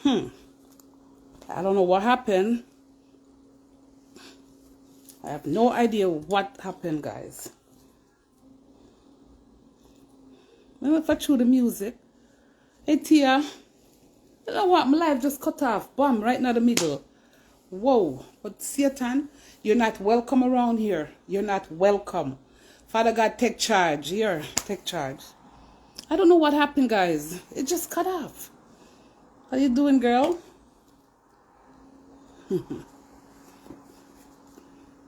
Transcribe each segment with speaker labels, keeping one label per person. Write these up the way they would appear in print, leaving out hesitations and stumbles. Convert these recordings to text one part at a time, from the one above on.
Speaker 1: I don't know what happened. I have no idea what happened, guys. Let me fetch through the music. Hey, Tia. You know what? My life just cut off. Bam, right in the middle. Whoa. But Satan, you're not welcome around here. You're not welcome. Father God, take charge. Here, take charge. I don't know what happened, guys. It just cut off. How you doing, girl?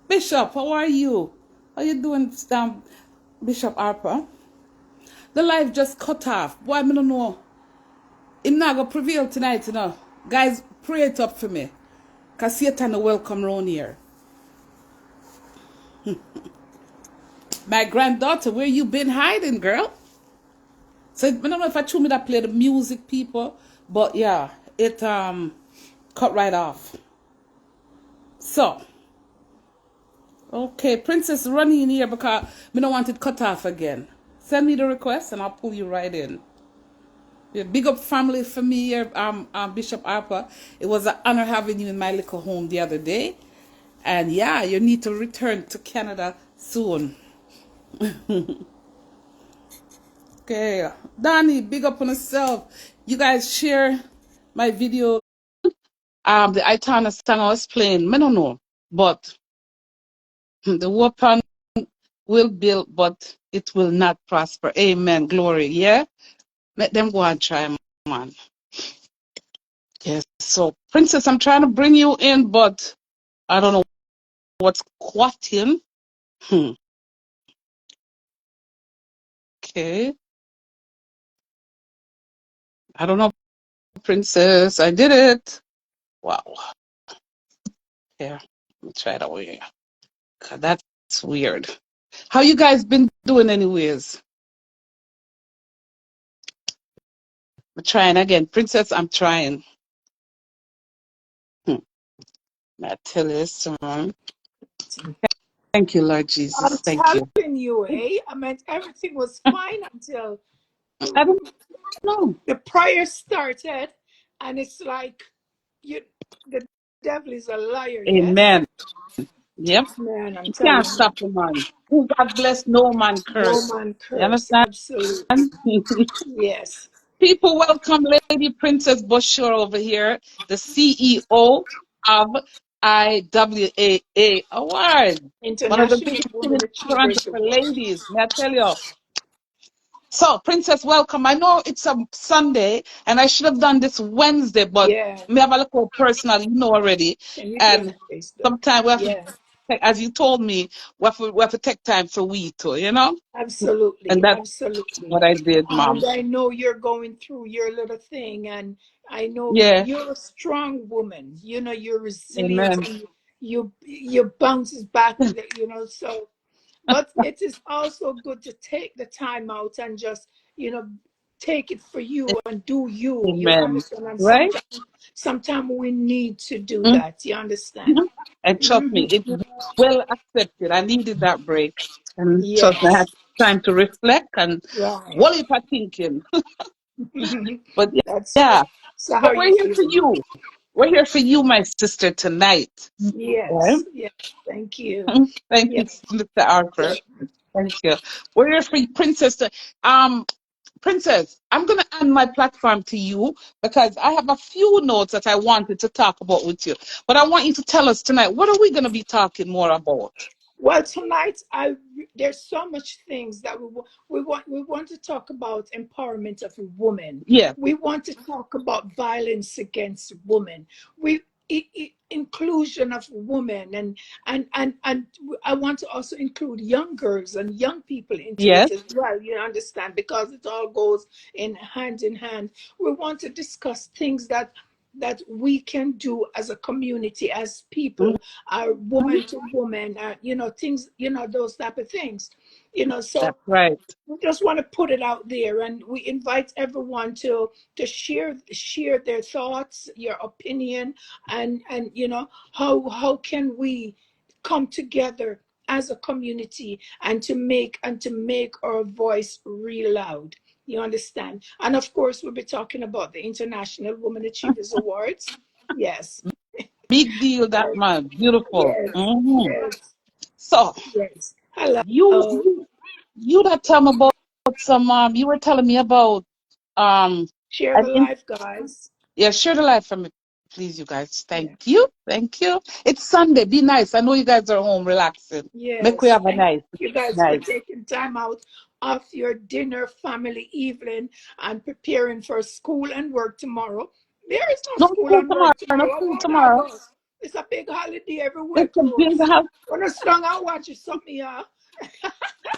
Speaker 1: Bishop, how are you? How you doing, Bishop Harper? The life just cut off. Boy, I don't know. Him not gonna prevail tonight, you know. Guys, pray it up for me. Cause Satan will welcome round here. My granddaughter, where you been hiding, girl? So I don't know if I told me that play the music, people, but yeah, it cut right off. So, okay, Princess running in here because we don't want it cut off again. Send me the request and I'll pull you right in. Yeah, big up family for me here, Bishop Harper. It was an honor having you in my little home the other day. And yeah, you need to return to Canada soon. Okay, Donnie, big up on yourself. You guys share my video. The Itana song I was playing, I don't know, but the weapon will build, but it will not prosper. Amen. Glory. Yeah. Let them go and try, man. Yes. So, Princess, I'm trying to bring you in, but I don't know what's quatting. Okay. I don't know, Princess. I did it. Wow. Here. Let me try it over here. God, that's weird. How you guys been doing anyways? I'm trying again. Princess, I'm trying. I tell you, someone. Thank you, Lord
Speaker 2: I'm
Speaker 1: Jesus. Thank you.
Speaker 2: telling you, I meant everything was fine until
Speaker 1: I don't know.
Speaker 2: the prayer started, and it's like you, the devil is a liar. Yes,
Speaker 1: Amen. Yep.
Speaker 2: man, I'm
Speaker 1: You
Speaker 2: telling
Speaker 1: can't
Speaker 2: you,
Speaker 1: stop a man. Who God bless, no man
Speaker 2: no
Speaker 1: curse.
Speaker 2: man
Speaker 1: You
Speaker 2: curse.
Speaker 1: understand?
Speaker 2: Absolutely, yes.
Speaker 1: People, welcome Lady Princess Bushore over here, the CEO of IWAA Award. One of the
Speaker 2: International
Speaker 1: biggest things
Speaker 2: Women Achievers
Speaker 1: for
Speaker 2: Award.
Speaker 1: ladies, may I tell you. So, Princess, welcome. I know it's a Sunday, and I should have done this Wednesday, but
Speaker 2: Yeah,
Speaker 1: we have a little personal, you know already.
Speaker 2: can you hear my
Speaker 1: And
Speaker 2: face though?
Speaker 1: sometimes we have to,
Speaker 2: Yeah,
Speaker 1: as you told me, we have to take time for we too, you know? And
Speaker 2: absolutely,
Speaker 1: that's
Speaker 2: absolutely.
Speaker 1: what I did,
Speaker 2: And
Speaker 1: Mom.
Speaker 2: I know you're going through your little thing, and I know
Speaker 1: Yeah,
Speaker 2: you're a strong woman. You know, you're resilient,
Speaker 1: amen.
Speaker 2: and you bounces back. You know, so but it is also good to take the time out and just take it for you and do you. You
Speaker 1: Amen.
Speaker 2: understand? And
Speaker 1: Right?
Speaker 2: sometimes we need to do
Speaker 1: Mhm.
Speaker 2: that. You understand?
Speaker 1: And trust me,
Speaker 2: Hmm.
Speaker 1: it's well accepted. I needed that break. And trust me, I
Speaker 2: Yes,
Speaker 1: had time to reflect and
Speaker 2: right.
Speaker 1: what if I thinking? But
Speaker 2: That's
Speaker 1: yeah,
Speaker 2: right. So how
Speaker 1: but
Speaker 2: are
Speaker 1: we're
Speaker 2: you
Speaker 1: here for
Speaker 2: feeling?
Speaker 1: you. We're here for you, my sister, tonight. Right?
Speaker 2: Yes, yes. Thank you.
Speaker 1: Thank
Speaker 2: Yeah,
Speaker 1: you, Mr. Harper. Thank you. We're here for you, Princess. Um, Princess, I'm gonna add my platform to you because I have a few notes that I wanted to talk about with you. But I want you to tell us tonight, what are we gonna be talking more about?
Speaker 2: well, tonight there's so much things that we want to talk about empowerment of women.
Speaker 1: Yeah.
Speaker 2: We want to talk about violence against women. We inclusion of women, and I want to also include young girls and young people into
Speaker 1: Yes.
Speaker 2: it as well. You understand, because it all goes in hand in hand. We want to discuss things that we can do as a community, as people, woman to woman, things, those type of things,
Speaker 1: That's
Speaker 2: so
Speaker 1: right.
Speaker 2: we just want to put it out there, and we invite everyone to share their thoughts, your opinion, and how can we come together as a community and to make our voice real loud. You understand? And of course, we'll be talking about the International Women Achievers Awards. Yes.
Speaker 1: Big deal, that
Speaker 2: Yes.
Speaker 1: man. Beautiful.
Speaker 2: Yes.
Speaker 1: Hmm.
Speaker 2: Yes.
Speaker 1: So
Speaker 2: Yes. Hello.
Speaker 1: you you that tell me about some you were telling me about um
Speaker 2: Share
Speaker 1: an
Speaker 2: the
Speaker 1: in,
Speaker 2: life, guys.
Speaker 1: yeah, share the life for me, please, you guys. Thank
Speaker 2: Yeah.
Speaker 1: you. Thank you. It's Sunday. Be nice. I know you guys are home relaxing. Make we
Speaker 2: Yes.
Speaker 1: have a
Speaker 2: Thank
Speaker 1: nice
Speaker 2: you guys for
Speaker 1: night.
Speaker 2: taking time out of your dinner, family evening, and preparing for school and work tomorrow. There is no
Speaker 1: No
Speaker 2: school
Speaker 1: school
Speaker 2: and
Speaker 1: tomorrow.
Speaker 2: work
Speaker 1: No
Speaker 2: tomorrow.
Speaker 1: school
Speaker 2: How that
Speaker 1: tomorrow.
Speaker 2: goes? It's a big holiday everywhere
Speaker 1: It's a big
Speaker 2: closed.
Speaker 1: house.
Speaker 2: When it's strong, I'll watch you something, yeah.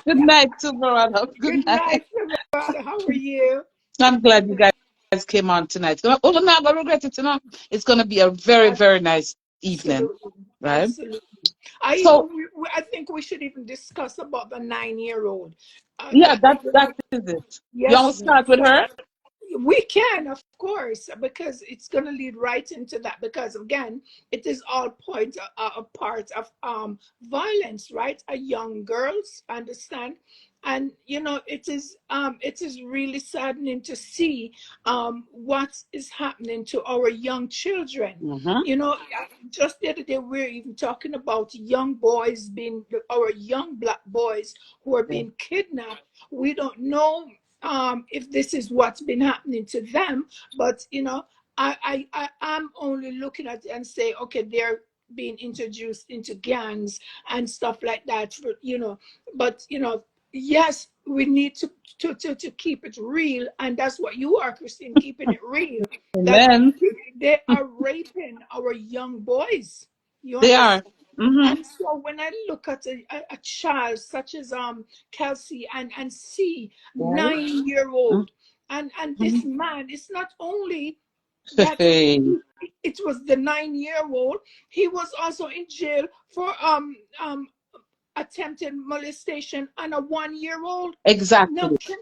Speaker 1: Good night, Silverado. Good
Speaker 2: Good
Speaker 1: night.
Speaker 2: night, Nevada. How are you?
Speaker 1: I'm glad you guys came on tonight. Oh, no, I'm not gonna regret it, you know. It's gonna be a very, very nice evening,
Speaker 2: Absolutely.
Speaker 1: right?
Speaker 2: Absolutely.
Speaker 1: So
Speaker 2: I think we should even discuss about the 9 year old.
Speaker 1: yeah,
Speaker 2: You
Speaker 1: that
Speaker 2: know,
Speaker 1: is it. You want
Speaker 2: yes,
Speaker 1: to start with her?
Speaker 2: we can, of course, because it's going to lead right into that. Because again, it is all point a part of violence, right? A young girls understand, and it is really saddening to see what is happening to our young children.
Speaker 1: Mm-hmm.
Speaker 2: Just the other day we were even talking about young boys being our young black boys who are being kidnapped. We don't know if this is what's been happening to them, but I'm only looking at it and say, okay, they're being introduced into gangs and stuff like that for but yes, we need to keep it real, and that's what you are, Christine, keeping it real, that
Speaker 1: Amen.
Speaker 2: they are raping our young boys. You
Speaker 1: They are.
Speaker 2: understand?
Speaker 1: Mm-hmm.
Speaker 2: And so when I look at a child such as Kelsey and see
Speaker 1: Right.
Speaker 2: 9 year old, and this
Speaker 1: Mm-hmm.
Speaker 2: man, it's not only that it was the 9 year old, he was also in jail for attempted molestation on a 1 year old. Now,
Speaker 1: Exactly.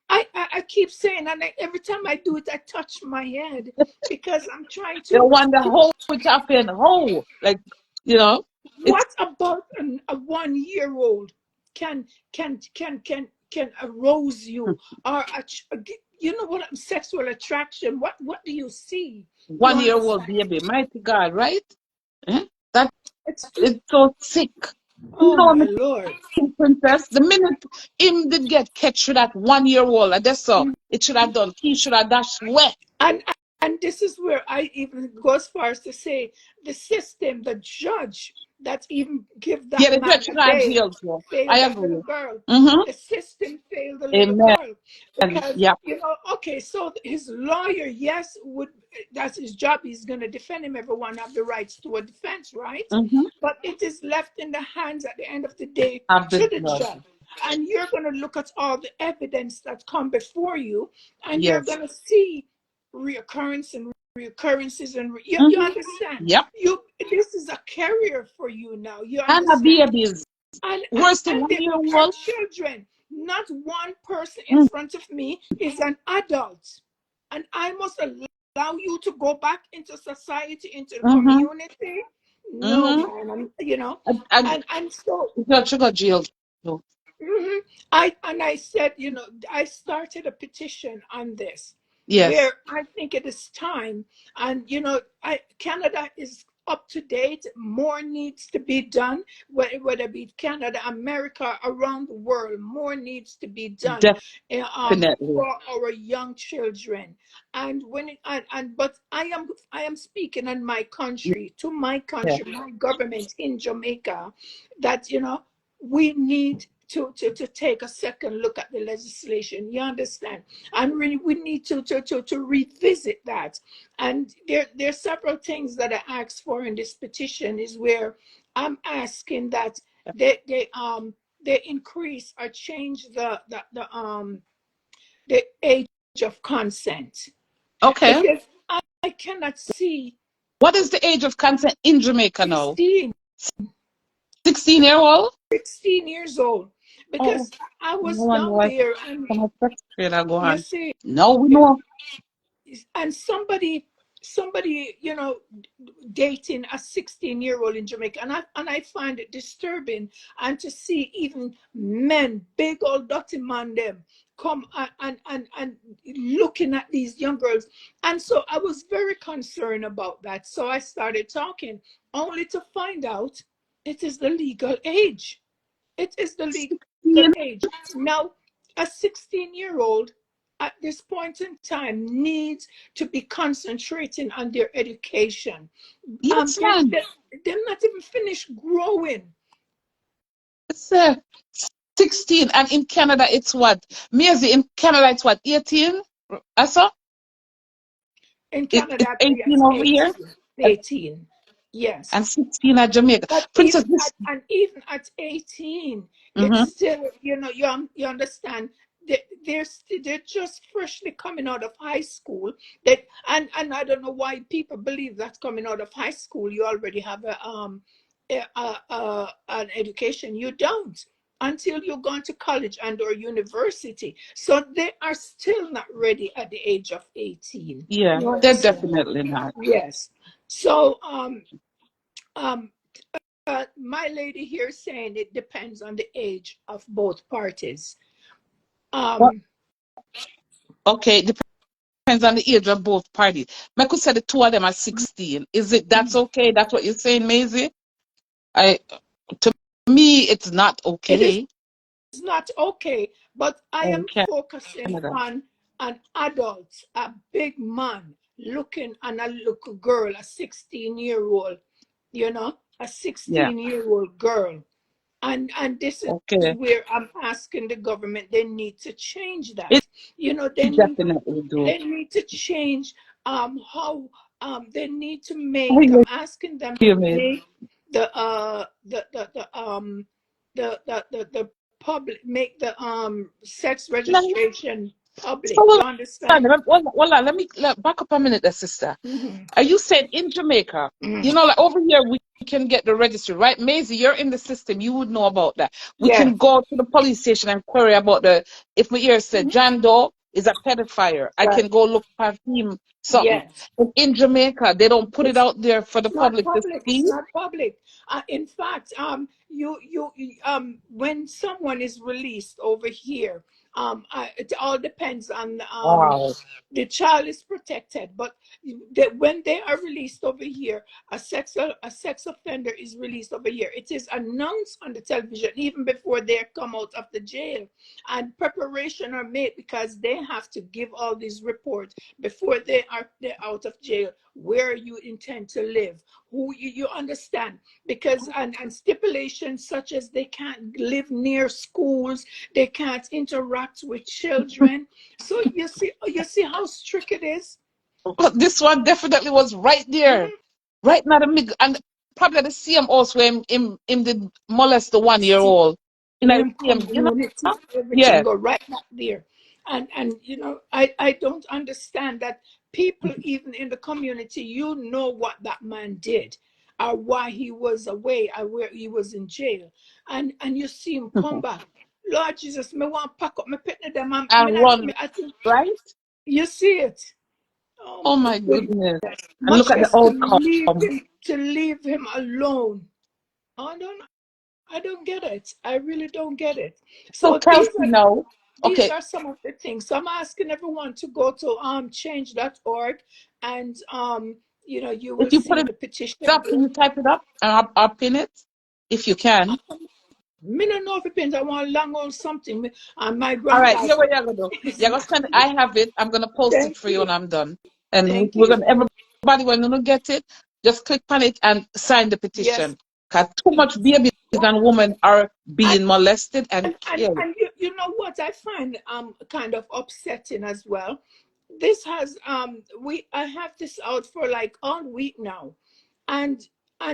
Speaker 2: I keep saying, and every time I do it, I touch my head because I'm trying
Speaker 1: They
Speaker 2: to.
Speaker 1: wonder how it happened. How, like, you know, it's
Speaker 2: What about a 1 year old can arouse you, or you know what? Sexual attraction. What do you see? You
Speaker 1: 1 year old
Speaker 2: understand?
Speaker 1: baby. Mighty God, right? Eh? That
Speaker 2: It's
Speaker 1: is so sick. You
Speaker 2: oh
Speaker 1: know,
Speaker 2: my Lord.
Speaker 1: princess, the minute him did get catch with that 1 year old, and that's all it should have done. He should have dashed wet.
Speaker 2: And and this is where I even go as far as to say the system, the judge that even give
Speaker 1: Yeah,
Speaker 2: that
Speaker 1: the
Speaker 2: man
Speaker 1: judge
Speaker 2: a
Speaker 1: should have
Speaker 2: bail
Speaker 1: jailed you. I
Speaker 2: failed that little
Speaker 1: agree.
Speaker 2: girl.
Speaker 1: Mm-hmm.
Speaker 2: The system failed the little
Speaker 1: Amen.
Speaker 2: girl because
Speaker 1: Yeah.
Speaker 2: okay, so his lawyer, yes, would that's his job. He's going to defend him. Everyone have the rights to a defense, right?
Speaker 1: Mm-hmm.
Speaker 2: But it is left in the hands at the end of the day
Speaker 1: Of the
Speaker 2: to the
Speaker 1: judge.
Speaker 2: judge. And you're going to look at all the evidence that come before you, and you're
Speaker 1: Yes.
Speaker 2: going to see reoccurrence and reoccurrences, and you
Speaker 1: Mm-hmm.
Speaker 2: understand.
Speaker 1: Yep.
Speaker 2: This is a carrier for you now. You
Speaker 1: And a
Speaker 2: understand?
Speaker 1: babies.
Speaker 2: and and
Speaker 1: Worse than
Speaker 2: and
Speaker 1: one
Speaker 2: they
Speaker 1: year
Speaker 2: are
Speaker 1: old.
Speaker 2: children. Not one person in front of me is an adult, and I must allow you to go back into society, into the
Speaker 1: Mm-hmm.
Speaker 2: community. No,
Speaker 1: Mm-hmm.
Speaker 2: man.
Speaker 1: And
Speaker 2: And so
Speaker 1: the judge should got jailed. No.
Speaker 2: I said, I started a petition on this,
Speaker 1: Yes.
Speaker 2: where I think it is time, and Canada is up to date. More needs to be done, whether it be Canada, America, around the world. More needs to be done,
Speaker 1: Definitely.
Speaker 2: for our young children. And when but I am speaking in my country, to my
Speaker 1: Yeah.
Speaker 2: country, my government in Jamaica, that we need to take a second look at the legislation. You understand? And really, we need to revisit that. And there are several things that I asked for in this petition, is where I'm asking that they increase or change the age of consent,
Speaker 1: Okay.
Speaker 2: because I cannot see
Speaker 1: What is the age of consent in Jamaica now?
Speaker 2: 16
Speaker 1: 16-year old?
Speaker 2: 16 years old,
Speaker 1: Oh,
Speaker 2: because I
Speaker 1: no
Speaker 2: was
Speaker 1: wonder
Speaker 2: down
Speaker 1: why
Speaker 2: there, and
Speaker 1: some of that straight go
Speaker 2: you
Speaker 1: on.
Speaker 2: see,
Speaker 1: No, we know.
Speaker 2: and somebody dating a 16-year-old in Jamaica, and I find it disturbing, and to see even men, big old dirty man them, come and looking at these young girls. And so I was very concerned about that. So I started talking, only to find out it is the legal age. It is the legal
Speaker 1: 16.
Speaker 2: age. Now, a 16-year-old at this point in time needs to be concentrating on their education.
Speaker 1: Yes,
Speaker 2: They're,
Speaker 1: man.
Speaker 2: they're, they're not even finished growing.
Speaker 1: It's 16. And in Canada, it's what? Maisie, in Canada, it's what? 18? I saw?
Speaker 2: In
Speaker 1: It's
Speaker 2: Canada, yes,
Speaker 1: 18 over here
Speaker 2: 18. 18. Yes.
Speaker 1: and 16 at Jamaica.
Speaker 2: But
Speaker 1: Princess, this.
Speaker 2: even at 18, it's
Speaker 1: Mm-hmm.
Speaker 2: still, you understand, they're just freshly coming out of high school. That and I don't know why people believe that coming out of high school you already have an education. You don't until you've gone to college and or university. So they are still not ready at the age of 18.
Speaker 1: Yeah,
Speaker 2: You
Speaker 1: they're
Speaker 2: understand?
Speaker 1: definitely not.
Speaker 2: Yes. So um my lady here saying it depends on the age of both parties.
Speaker 1: What?
Speaker 2: Um,
Speaker 1: Okay, depends on the age of both parties. I could say the two of them are 16. Is it that's okay? That's what you're saying, Maisie? I to me it's not
Speaker 2: it is
Speaker 1: okay
Speaker 2: not okay, but I
Speaker 1: in
Speaker 2: am focusing
Speaker 1: Canada.
Speaker 2: on an adult, a big man looking and a little girl, a 16-year-old, a
Speaker 1: Yeah.
Speaker 2: 16-year-old girl. And this is
Speaker 1: Okay.
Speaker 2: where I'm asking the government, they need to change
Speaker 1: It
Speaker 2: that. They need
Speaker 1: definitely do.
Speaker 2: they need to change how they need to
Speaker 1: I
Speaker 2: make.
Speaker 1: hear
Speaker 2: I'm asking them to
Speaker 1: you, Maisie.
Speaker 2: make the public, make the sex
Speaker 1: No.
Speaker 2: registration
Speaker 1: So
Speaker 2: public. You understand?
Speaker 1: hold on, back up a minute there, sister.
Speaker 2: Hmm.
Speaker 1: Are you saying in Jamaica, like over here, we can get the registry, right? Maisie, you're in the system. You would know about that. We
Speaker 2: Yes.
Speaker 1: can go to the police station and query about if my ear said
Speaker 2: Mhm.
Speaker 1: John Doe is a pedophile, I
Speaker 2: Right.
Speaker 1: can go look for him something.
Speaker 2: Yes.
Speaker 1: But in Jamaica, they don't put it
Speaker 2: It's
Speaker 1: out there for the
Speaker 2: It's not
Speaker 1: public to
Speaker 2: public. It's
Speaker 1: see.
Speaker 2: not public. In fact, when someone is released over here, it all depends on
Speaker 1: Wow.
Speaker 2: the child is protected, but when they are released over here, a sex offender is released over here. It is announced on the television even before they come out of the jail, and preparation are made because they have to give all these reports before they're out of jail, where you intend to live, who you understand, because and stipulations such as they can't live near schools, they can't interact with children. So you see how strict it is.
Speaker 1: But this one definitely was right there,
Speaker 2: Mhm.
Speaker 1: right now the middle, and probably the same also him did molest the 1 year
Speaker 2: See,
Speaker 1: old. In the
Speaker 2: same
Speaker 1: same,
Speaker 2: community, everything
Speaker 1: yeah.
Speaker 2: go right back there. And I don't understand that people even in the community, what that man did, or why he was away, or where he was in jail, and you see him come back. Lord Jesus, me want pack up my picnic them,
Speaker 1: And run,
Speaker 2: I think
Speaker 1: right?
Speaker 2: you see it. Oh
Speaker 1: Oh
Speaker 2: my
Speaker 1: my
Speaker 2: goodness.
Speaker 1: goodness. And look
Speaker 2: Much
Speaker 1: at the
Speaker 2: less to
Speaker 1: outcome.
Speaker 2: leave him alone. I don't I don't get it. I really don't get it.
Speaker 1: So
Speaker 2: So
Speaker 1: Kelsey now,
Speaker 2: these
Speaker 1: okay,
Speaker 2: are some of the things. So I'm asking everyone to go to change.org, and you
Speaker 1: if
Speaker 2: will
Speaker 1: you put
Speaker 2: see
Speaker 1: it
Speaker 2: the petition
Speaker 1: up, can
Speaker 2: there.
Speaker 1: you type it up and I'll pin it if you can.
Speaker 2: Me don't know if it depends. I want long or something. And my
Speaker 1: All right, here
Speaker 2: granddaughter
Speaker 1: what you're gonna do.
Speaker 2: is
Speaker 1: You're gonna send it. I have it. I'm gonna post it
Speaker 2: thank
Speaker 1: for you
Speaker 2: you.
Speaker 1: when I'm done. And
Speaker 2: Thank
Speaker 1: we're
Speaker 2: you.
Speaker 1: gonna everybody when you get it, just click on it and sign the
Speaker 2: Yes.
Speaker 1: petition. Cause too much babies and women are
Speaker 2: And
Speaker 1: being molested and
Speaker 2: and,
Speaker 1: killed.
Speaker 2: and you know what I find kind of upsetting as well. This has I have this out for like all week now, and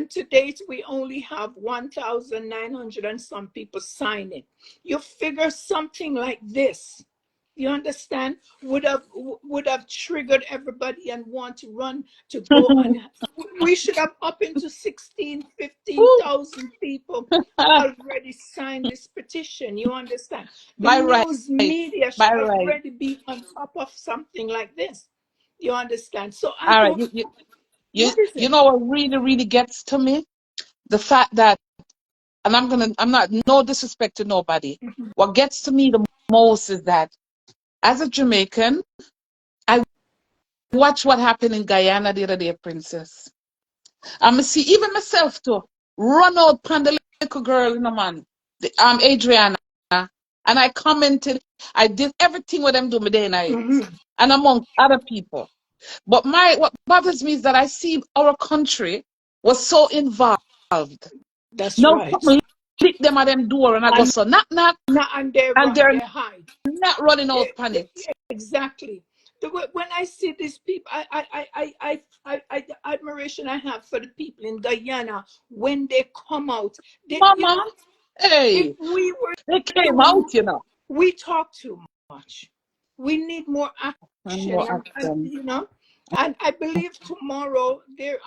Speaker 2: to date we only have 1,900 and some people sign it. You figure something like this, you understand, would have triggered everybody and want to run to go, and we should have up into 16, fifteen
Speaker 1: Woo.
Speaker 2: thousand people already signed this petition. You understand? The
Speaker 1: By right,
Speaker 2: news media
Speaker 1: by
Speaker 2: should
Speaker 1: right.
Speaker 2: already be on top of something like this. You understand? So I
Speaker 1: All right,
Speaker 2: don't.
Speaker 1: you
Speaker 2: What is
Speaker 1: you
Speaker 2: it?
Speaker 1: know what really really gets to me, the fact that, and I'm not no disrespect to nobody. What gets to me the most is that as a Jamaican, I watch what happened in Guyana the other day, Princess. I'm see even myself too run out on the little girl, man, Adriana, and I commented. I did everything with them do me day and night,
Speaker 2: Mm-hmm.
Speaker 1: and among other people. But what bothers me is that I see our country was so involved.
Speaker 2: That's
Speaker 1: Now
Speaker 2: right.
Speaker 1: something lick them at them door and I go
Speaker 2: And
Speaker 1: so knock knock,
Speaker 2: now, and they
Speaker 1: and
Speaker 2: run,
Speaker 1: they're
Speaker 2: they hide.
Speaker 1: not running out on it.
Speaker 2: Exactly. When I see these people, admiration I have for the people in Guyana when they come out. They, you
Speaker 1: Mama,
Speaker 2: know, if
Speaker 1: hey,
Speaker 2: we were
Speaker 1: they came
Speaker 2: doing,
Speaker 1: out, you know.
Speaker 2: we talk too much. We need more
Speaker 1: And
Speaker 2: action,
Speaker 1: more
Speaker 2: and
Speaker 1: action.
Speaker 2: and I believe tomorrow there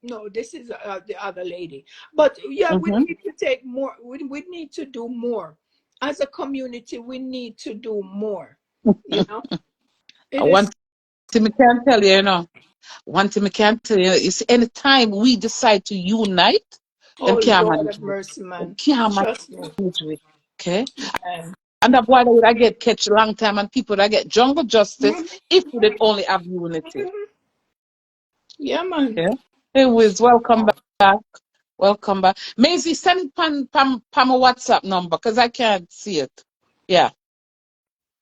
Speaker 2: no, this is the other lady, but yeah, we
Speaker 1: Mm-hmm.
Speaker 2: need to take more. We need to do more as a community. We need to do more. You know, it is.
Speaker 1: One thing I can tell you, one thing I can tell you is anytime we decide to unite, them
Speaker 2: Oh
Speaker 1: can't
Speaker 2: Lord
Speaker 1: manage
Speaker 2: have
Speaker 1: it.
Speaker 2: mercy,
Speaker 1: Them
Speaker 2: man.
Speaker 1: can't
Speaker 2: Trust me.
Speaker 1: manage it. Okay?
Speaker 2: Man.
Speaker 1: And that's why I get catch a long time and people that get jungle justice
Speaker 2: Mhm,
Speaker 1: if we did only have unity.
Speaker 2: mhm. Yeah, man.
Speaker 1: Okay? Hey Wiz, welcome back. Welcome back. Maisie, send Pam a WhatsApp number because I can't see it. Yeah.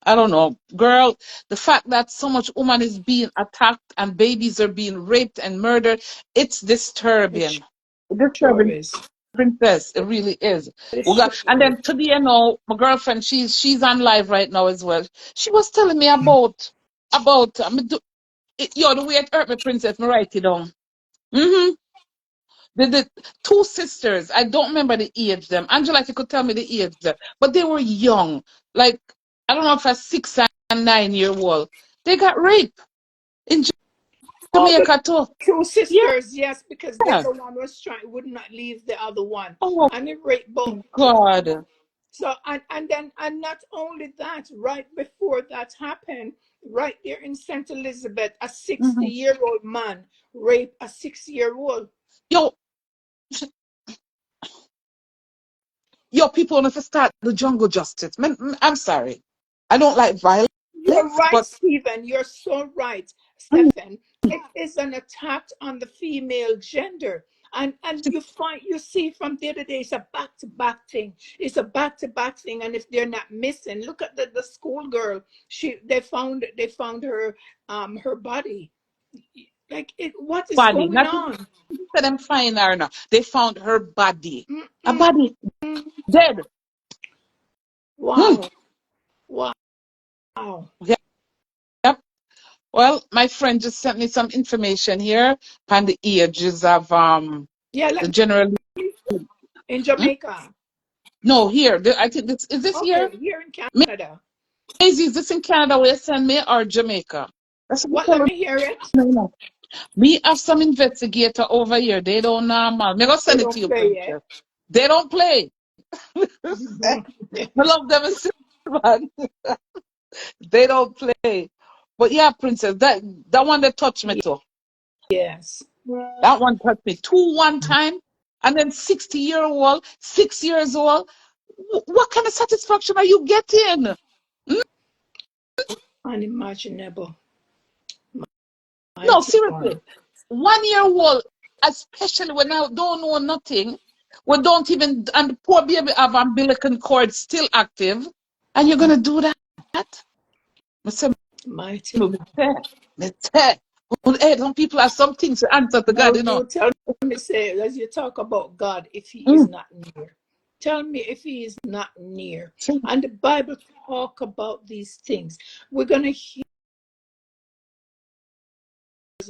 Speaker 1: I don't know. Girl, the fact that so much woman is being attacked and babies are being raped and murdered, it's
Speaker 2: It
Speaker 1: disturbing.
Speaker 2: sure
Speaker 1: Disturbing,
Speaker 2: is.
Speaker 1: Princess. It really is.
Speaker 2: It
Speaker 1: We got,
Speaker 2: sure
Speaker 1: and
Speaker 2: is.
Speaker 1: then today, my girlfriend, she's on live right now as well. She was telling me about the way it hurt me, Princess. Me write it down. Mm-hmm. The two sisters, I don't remember the age them. Angela, if you could tell me the age them, but they were young. Like, I don't know if a 6 and 9 year old. They got raped in
Speaker 2: Oh, the
Speaker 1: Jamaica too.
Speaker 2: two
Speaker 1: Yeah.
Speaker 2: sisters, yes, because the other one was trying, would not leave the other one,
Speaker 1: Oh
Speaker 2: and it raped both of them.
Speaker 1: God.
Speaker 2: So, and not only that, right before that happened, right there in St. Elizabeth, a 60
Speaker 1: Hmm.
Speaker 2: year old man raped a 6-year-old.
Speaker 1: Yo, yo, people want to start the jungle justice. I'm sorry. I don't like
Speaker 2: You're
Speaker 1: violence,
Speaker 2: right,
Speaker 1: but
Speaker 2: Stephen. You're so right,
Speaker 1: mm,
Speaker 2: Stephen. It is an attack on the female gender. And you see from day to day, it's a back to back thing. It's a back to back thing. And if they're not missing, look at the schoolgirl. They found her body. Like it, what is
Speaker 1: body.
Speaker 2: going
Speaker 1: Not
Speaker 2: on?
Speaker 1: even them find her now. They found her body. A
Speaker 2: Mm-mm.
Speaker 1: body dead. Hmm.
Speaker 2: Wow. Wow.
Speaker 1: Yep. Yep. Well, my friend just sent me some information here on the ages of
Speaker 2: Yeah,
Speaker 1: the
Speaker 2: let
Speaker 1: general.
Speaker 2: me in
Speaker 1: Hmm?
Speaker 2: Jamaica.
Speaker 1: No, here. I think this is this here.
Speaker 2: Okay, here in Canada.
Speaker 1: Maisie, is this in Canada where you send me or Jamaica? That's what
Speaker 2: What?
Speaker 1: I'm
Speaker 2: Let
Speaker 1: telling
Speaker 2: me hear it.
Speaker 1: you now. Me have some investigator over here. They don't normal. Me go
Speaker 2: They
Speaker 1: send it to
Speaker 2: don't
Speaker 1: you,
Speaker 2: play yet.
Speaker 1: princess. They don't play. I love them and man. They don't play. But yeah, princess, that one that touched me too.
Speaker 2: Yes.
Speaker 1: That one touched me two one time. And then 60-year old, 6 years old. What kind of satisfaction are you getting? Hmm?
Speaker 2: Unimaginable.
Speaker 1: No,
Speaker 2: Mighty
Speaker 1: seriously.
Speaker 2: one.
Speaker 1: 1 year old, especially when I don't know nothing, we don't even, and the poor baby have umbilical cord still active, and you're gonna do that? I said,
Speaker 2: Mighty.
Speaker 1: "No, me say, well, hey, some people have some things to answer to God,
Speaker 2: Now
Speaker 1: you know."
Speaker 2: you tell me, say, as you talk about God, if he is
Speaker 1: Mm.
Speaker 2: not near. Tell me if he is not near. And the Bible talk about these things. We're going to hear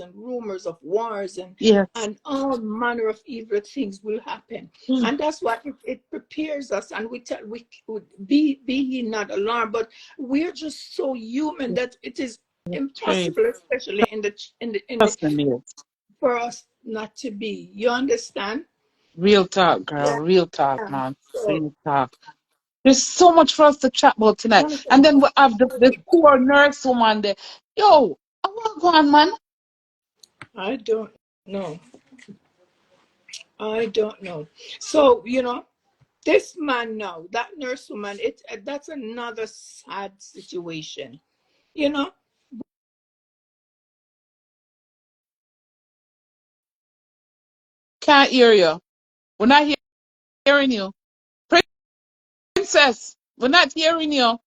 Speaker 2: and rumors of wars
Speaker 1: Yes.
Speaker 2: and all manner of evil things will happen.
Speaker 1: Mm.
Speaker 2: And that's what it prepares us. And we tell we be ye not alarmed, but we're just so human that it is
Speaker 1: Trade.
Speaker 2: impossible, especially in the
Speaker 1: Trust me, yes.
Speaker 2: for us not to be. You understand?
Speaker 1: Real talk, girl.
Speaker 2: Yeah.
Speaker 1: Real talk, man.
Speaker 2: So
Speaker 1: Real talk. There's so much for us to chat about tonight. And
Speaker 2: wonderful.
Speaker 1: then we have the poor nurse woman there. Yo, I want to go on, man.
Speaker 2: I don't know. I don't know. So, This man now, that nurse woman, that's another sad situation. You know,
Speaker 1: Can't hear you. We're not hearing you. Princess, we're not hearing you.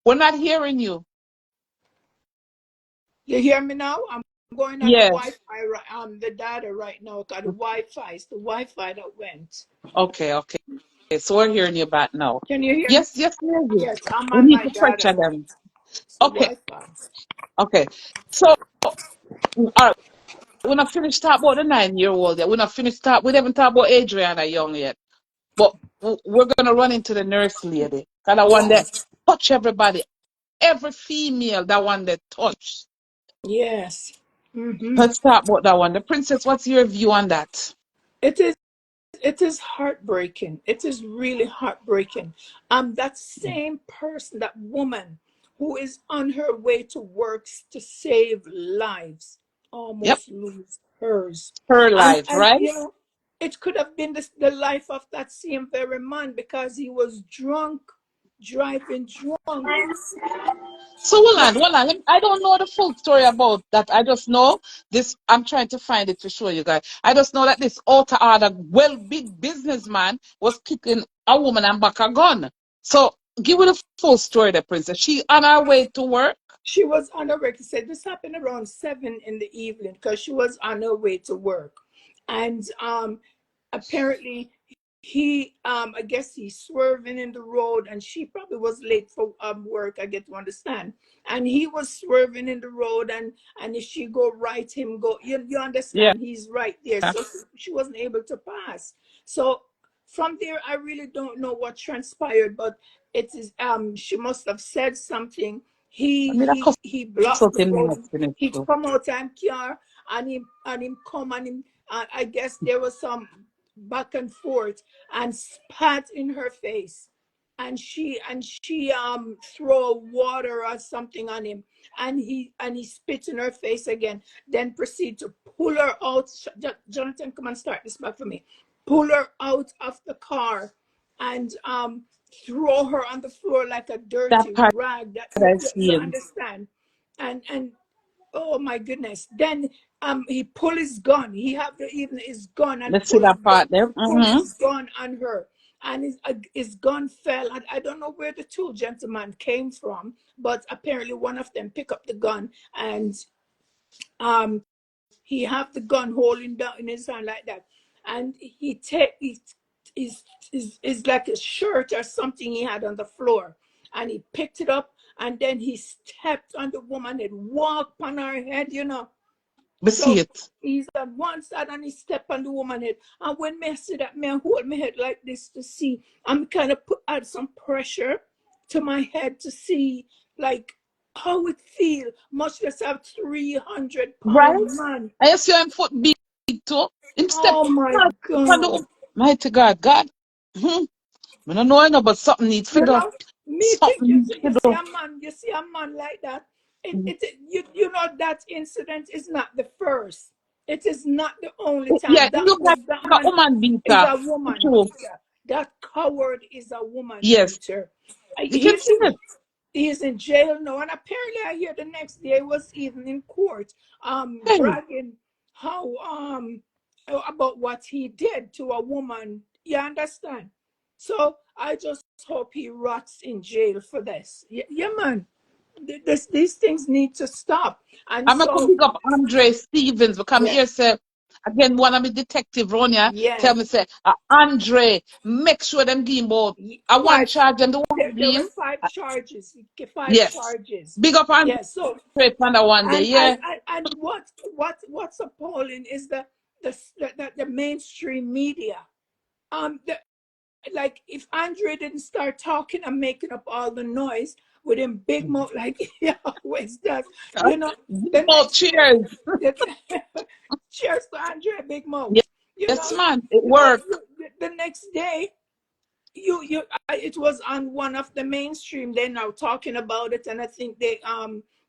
Speaker 1: We're not hearing you.
Speaker 2: you hear me now? I'm going on the
Speaker 1: Yes.
Speaker 2: Wi-Fi, the data right now. Got the Wi-Fi. It's the Wi-Fi that went.
Speaker 1: Okay, okay. So we're hearing you back now.
Speaker 2: Can you hear me?
Speaker 1: Yes, yes, we hear you.
Speaker 2: Yes, I'm
Speaker 1: We
Speaker 2: on
Speaker 1: need
Speaker 2: my
Speaker 1: to pressure
Speaker 2: data.
Speaker 1: them.
Speaker 2: It's the
Speaker 1: Okay,
Speaker 2: Wi-Fi.
Speaker 1: okay. So, all right, we're not finished talking about the 9 year old yet. We're not finished talk. We haven't talked about Adriana Young yet. But we're gonna run into the nurse lady. Cause I want that
Speaker 2: Yes.
Speaker 1: touch everybody, every female that one that touch.
Speaker 2: Yes. Mm-hmm.
Speaker 1: Let's talk about that one. The princess, what's your view on that?
Speaker 2: It is. It is heartbreaking. It is really heartbreaking. That same person, that woman who is on her way to work to save lives,
Speaker 1: Yep,
Speaker 2: almost lose hers.
Speaker 1: her
Speaker 2: And
Speaker 1: life,
Speaker 2: and
Speaker 1: right?
Speaker 2: you know, it could have been the life of that same very man because he was drunk, driving drunk.
Speaker 1: So hold on, hold on. I don't know the full story about that. I just know this. I'm trying to find it to show you guys. I just know that this outer order, well, big businessman was kicking a woman and back a gun. So give me the full story, the princess. She on her way to work.
Speaker 2: She was on her way. Said this happened around 7 in the evening because she was on her way to work, and apparently he I guess he's swerving in the road, and she probably was late for work. I get to understand, and he was swerving in the road, and if she go right, him go. You
Speaker 1: Yeah,
Speaker 2: understand? He's right there, so she wasn't able to pass. So from there, I really don't know what transpired, but it is she must have said something.
Speaker 1: I
Speaker 2: he
Speaker 1: mean, that
Speaker 2: he
Speaker 1: cost
Speaker 2: he blocked the
Speaker 1: something
Speaker 2: road.
Speaker 1: minutes in it
Speaker 2: He
Speaker 1: too.
Speaker 2: come out and car, and him come, and him I guess there was some back and forth, and spat in her face, and she throw water or something on him, and he spit in her face again, then proceed to pull her out. Jonathan, come and start this back for me. Pull her out of the car, and throw her on the floor like a
Speaker 1: That
Speaker 2: dirty
Speaker 1: part
Speaker 2: rag. That
Speaker 1: that I
Speaker 2: you
Speaker 1: see.
Speaker 2: understand? And oh my goodness. Then he pull his gun. He have the, even his gun, and
Speaker 1: Let's see that part there.
Speaker 2: pull
Speaker 1: Mm-hmm.
Speaker 2: his gun on her. And his gun fell. I don't know where the two gentlemen came from, but apparently one of them picked up the gun, and um he have the gun holding down in his hand like that, and he take is like a shirt or something he had on the floor, and he picked it up, and then he stepped on the woman and walked on her head.
Speaker 1: We see
Speaker 2: So
Speaker 1: it.
Speaker 2: he's on one side and he stepped on the woman head. And when me see that, me hold my head like this to see. I'm kind of add some pressure to my head to see like how it feel. Much less have 300
Speaker 1: Right?
Speaker 2: pound man.
Speaker 1: I see him foot big too. Him step
Speaker 2: Oh my
Speaker 1: hard on
Speaker 2: God.
Speaker 1: the mighty God. God. Hmm. I don't know, I know, but something needs to
Speaker 2: You
Speaker 1: do.
Speaker 2: know, me think
Speaker 1: Something needs to do.
Speaker 2: you see a man like that. You know that incident is not the first. It is not the only
Speaker 1: Yeah,
Speaker 2: time.
Speaker 1: he look like
Speaker 2: That
Speaker 1: a
Speaker 2: man
Speaker 1: woman
Speaker 2: is
Speaker 1: beater.
Speaker 2: a woman
Speaker 1: True.
Speaker 2: beater. That coward is a woman
Speaker 1: Yes.
Speaker 2: beater.
Speaker 1: You can
Speaker 2: He's
Speaker 1: see
Speaker 2: in
Speaker 1: it.
Speaker 2: he's in jail now, and apparently I hear the next day was even in court,
Speaker 1: Hey,
Speaker 2: bragging how about what he did to a woman. You understand? So I just hope he rots in jail for this. Yeah, man. These things need to stop. And
Speaker 1: I'm gonna
Speaker 2: so,
Speaker 1: pick up Andre Stevens because me
Speaker 2: yeah,
Speaker 1: here say again one of the detective run here
Speaker 2: yeah.
Speaker 1: tell me say Andre make sure them give him about I one
Speaker 2: Five.
Speaker 1: charge and the one
Speaker 2: There
Speaker 1: give
Speaker 2: were
Speaker 1: him.
Speaker 2: five charges. Five
Speaker 1: Yes.
Speaker 2: charges.
Speaker 1: Big up Andre
Speaker 2: Yeah. So,
Speaker 1: for that one day. Yeah.
Speaker 2: and what's appalling is the mainstream media. The, like if Andre didn't start talking and making up all the noise with him big mouth like he always does, the
Speaker 1: Oh,
Speaker 2: next day,
Speaker 1: cheers.
Speaker 2: the, cheers to Andre big mouth, you
Speaker 1: Yes,
Speaker 2: know,
Speaker 1: man. It work.
Speaker 2: the next day it was on one of the mainstream. They're now talking about it, and I think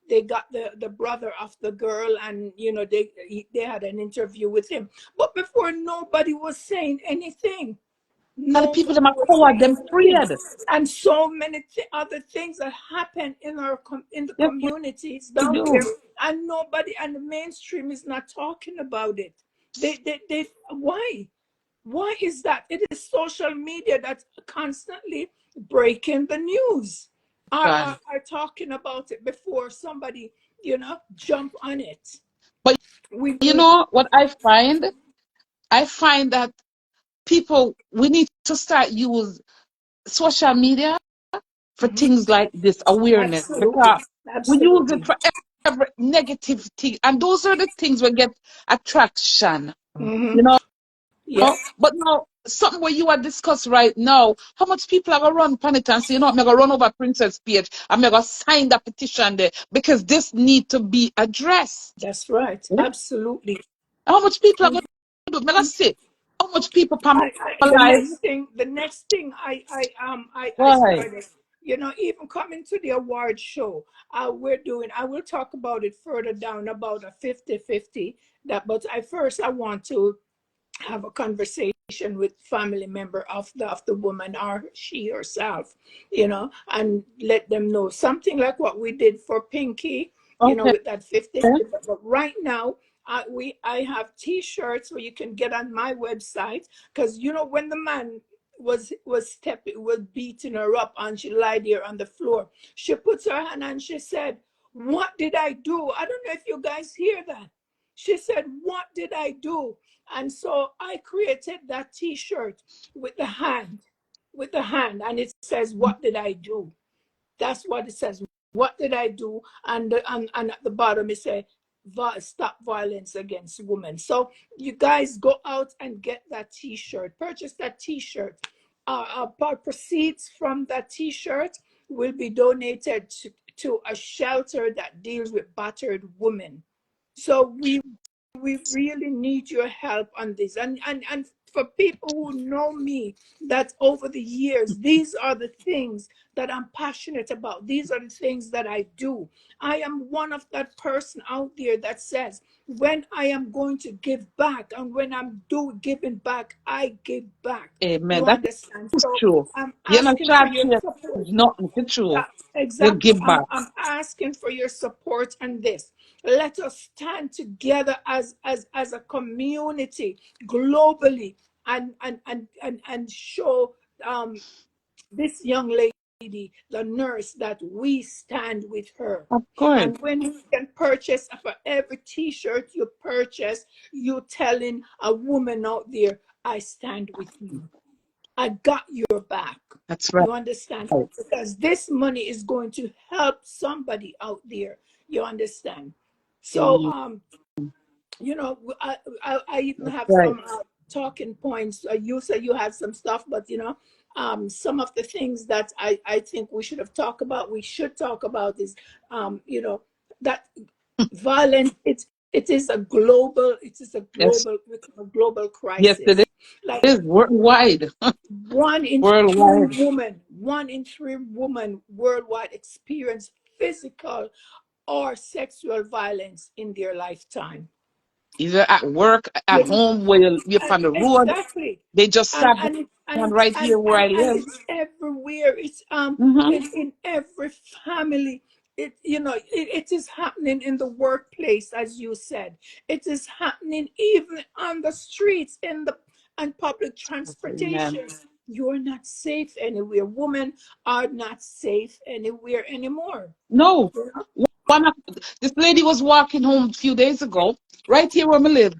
Speaker 2: they got the brother of the girl, and they had an interview with him. But before, nobody was saying anything.
Speaker 1: And the people them
Speaker 2: Nobody
Speaker 1: are
Speaker 2: was
Speaker 1: coward,
Speaker 2: saying
Speaker 1: them
Speaker 2: anything.
Speaker 1: afraid.
Speaker 2: And so many other things that happen in in the
Speaker 1: Yes,
Speaker 2: communities
Speaker 1: we
Speaker 2: down there,
Speaker 1: do.
Speaker 2: and nobody, and the mainstream is not talking about it. They why? Why is that? It is social media that's constantly breaking the news.
Speaker 1: God.
Speaker 2: Are talking about it before somebody, jump on it.
Speaker 1: But you
Speaker 2: We
Speaker 1: know what I find? I find that people, we need to start use social media for
Speaker 2: Mhm.
Speaker 1: things like this awareness,
Speaker 2: Absolutely,
Speaker 1: because we use it
Speaker 2: absolutely.
Speaker 1: for every negative thing, and those are the things we get attraction,
Speaker 2: Hmm.
Speaker 1: you know.
Speaker 2: Yeah,
Speaker 1: But now something where you are discuss right now, how much people are gonna run on it and say, I'm gonna run over Princess Page, I'm gonna sign that petition there because this need to be addressed.
Speaker 2: that's right.
Speaker 1: Yeah?
Speaker 2: Absolutely.
Speaker 1: How much people are gonna do? I'm gonna say how much people come alive.
Speaker 2: The next thing I
Speaker 1: Why?
Speaker 2: started, even coming to the award show, I will talk about it further down about a 50-50, but I want to have a conversation with family member of the woman, or she herself, and let them know something like what we did for Pinky,
Speaker 1: Okay.
Speaker 2: with that 50. But right now, I have t-shirts where you can get on my website, because when the man was beating her up and she lied there on the floor, she puts her hand and she said, "What did I do?" I don't know if you guys hear that. She said, "What did I do?" And so I created that t-shirt with the hand, and it says, "What did I do?" That's what it says. What did I do? And at the bottom it says, "Stop violence against women." So you guys go out and get that t-shirt. Purchase that t-shirt. Proceeds from that t-shirt will be donated to a shelter that deals with battered women. So we really need your help on this, and for people who know me, that over the years, these are the things that I'm passionate about. These are the things that I do. I am one of that person out there that says, when I am going to give back, and when I'm giving back, I give back.
Speaker 1: Amen.
Speaker 2: You
Speaker 1: That
Speaker 2: understand?
Speaker 1: is
Speaker 2: So
Speaker 1: true.
Speaker 2: I'm
Speaker 1: You're not
Speaker 2: asking for
Speaker 1: sure
Speaker 2: your support.
Speaker 1: it's nothing to true. You
Speaker 2: Exactly.
Speaker 1: give back.
Speaker 2: I'm asking for your support on this. Let us stand together as a community globally, and show this young lady, the nurse, that we stand with her.
Speaker 1: Of course.
Speaker 2: And when you can purchase, for every t-shirt you purchase, you telling a woman out there, "I stand with you. I got your back."
Speaker 1: That's
Speaker 2: You understand?
Speaker 1: right.
Speaker 2: Because this money is going to help somebody out there. You understand? So,
Speaker 1: Mm,
Speaker 2: I even
Speaker 1: that's
Speaker 2: have
Speaker 1: right.
Speaker 2: some talking points. You said you have some stuff, but some of the things that I think we should talk about is, that violence.
Speaker 1: Yes.
Speaker 2: A global
Speaker 1: Yes, it
Speaker 2: crisis. Like
Speaker 1: is worldwide.
Speaker 2: one in three
Speaker 1: Worldwide.
Speaker 2: women, worldwide experience physical or sexual violence in their lifetime.
Speaker 1: Either at work, at
Speaker 2: You know,
Speaker 1: home, where you're on the road.
Speaker 2: exactly.
Speaker 1: They just
Speaker 2: and
Speaker 1: stabbed
Speaker 2: and it, and
Speaker 1: one
Speaker 2: it's
Speaker 1: right here where I
Speaker 2: and
Speaker 1: live.
Speaker 2: it's everywhere. It's
Speaker 1: Mm-hmm.
Speaker 2: in every family. It is happening in the workplace, as you said. It is happening even on the streets, in the and public
Speaker 1: Amen.
Speaker 2: transportation. You're not safe anywhere. Women are not safe anywhere anymore.
Speaker 1: No.
Speaker 2: You know?
Speaker 1: One of, this lady was walking home a few days ago, right here where we live,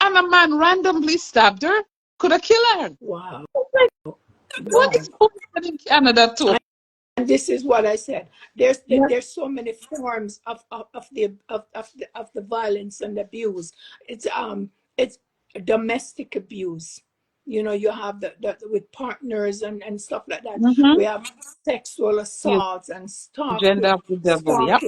Speaker 1: and a man randomly stabbed her. Could have killed her.
Speaker 2: Wow.
Speaker 1: Like, what
Speaker 2: Wow.
Speaker 1: is going on in Canada too?
Speaker 2: And this is what I said. There's
Speaker 1: Yeah.
Speaker 2: there's so many forms of the violence and abuse. It's domestic abuse. You have the with partners and stuff like that.
Speaker 1: Mm-hmm.
Speaker 2: We have sexual
Speaker 1: Yes.
Speaker 2: assaults and
Speaker 1: Agenda of the devil. Yep.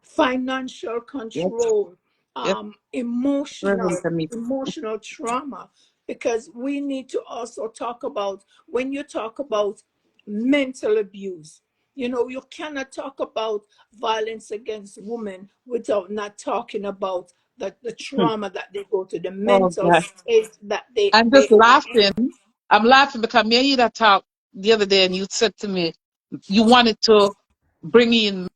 Speaker 2: financial
Speaker 1: Yes.
Speaker 2: control,
Speaker 1: Yes.
Speaker 2: emotional
Speaker 1: Present to me.
Speaker 2: emotional trauma. Because we need to also talk about, when you talk about mental abuse, You know, you cannot talk about violence against women without not talking about the
Speaker 1: Hmm.
Speaker 2: trauma that they go to, the
Speaker 1: Oh
Speaker 2: mental
Speaker 1: God.
Speaker 2: state that
Speaker 1: I'm
Speaker 2: they
Speaker 1: just
Speaker 2: are in.
Speaker 1: laughing. I'm laughing because me and you that talked the other day and you said to me you wanted to bring in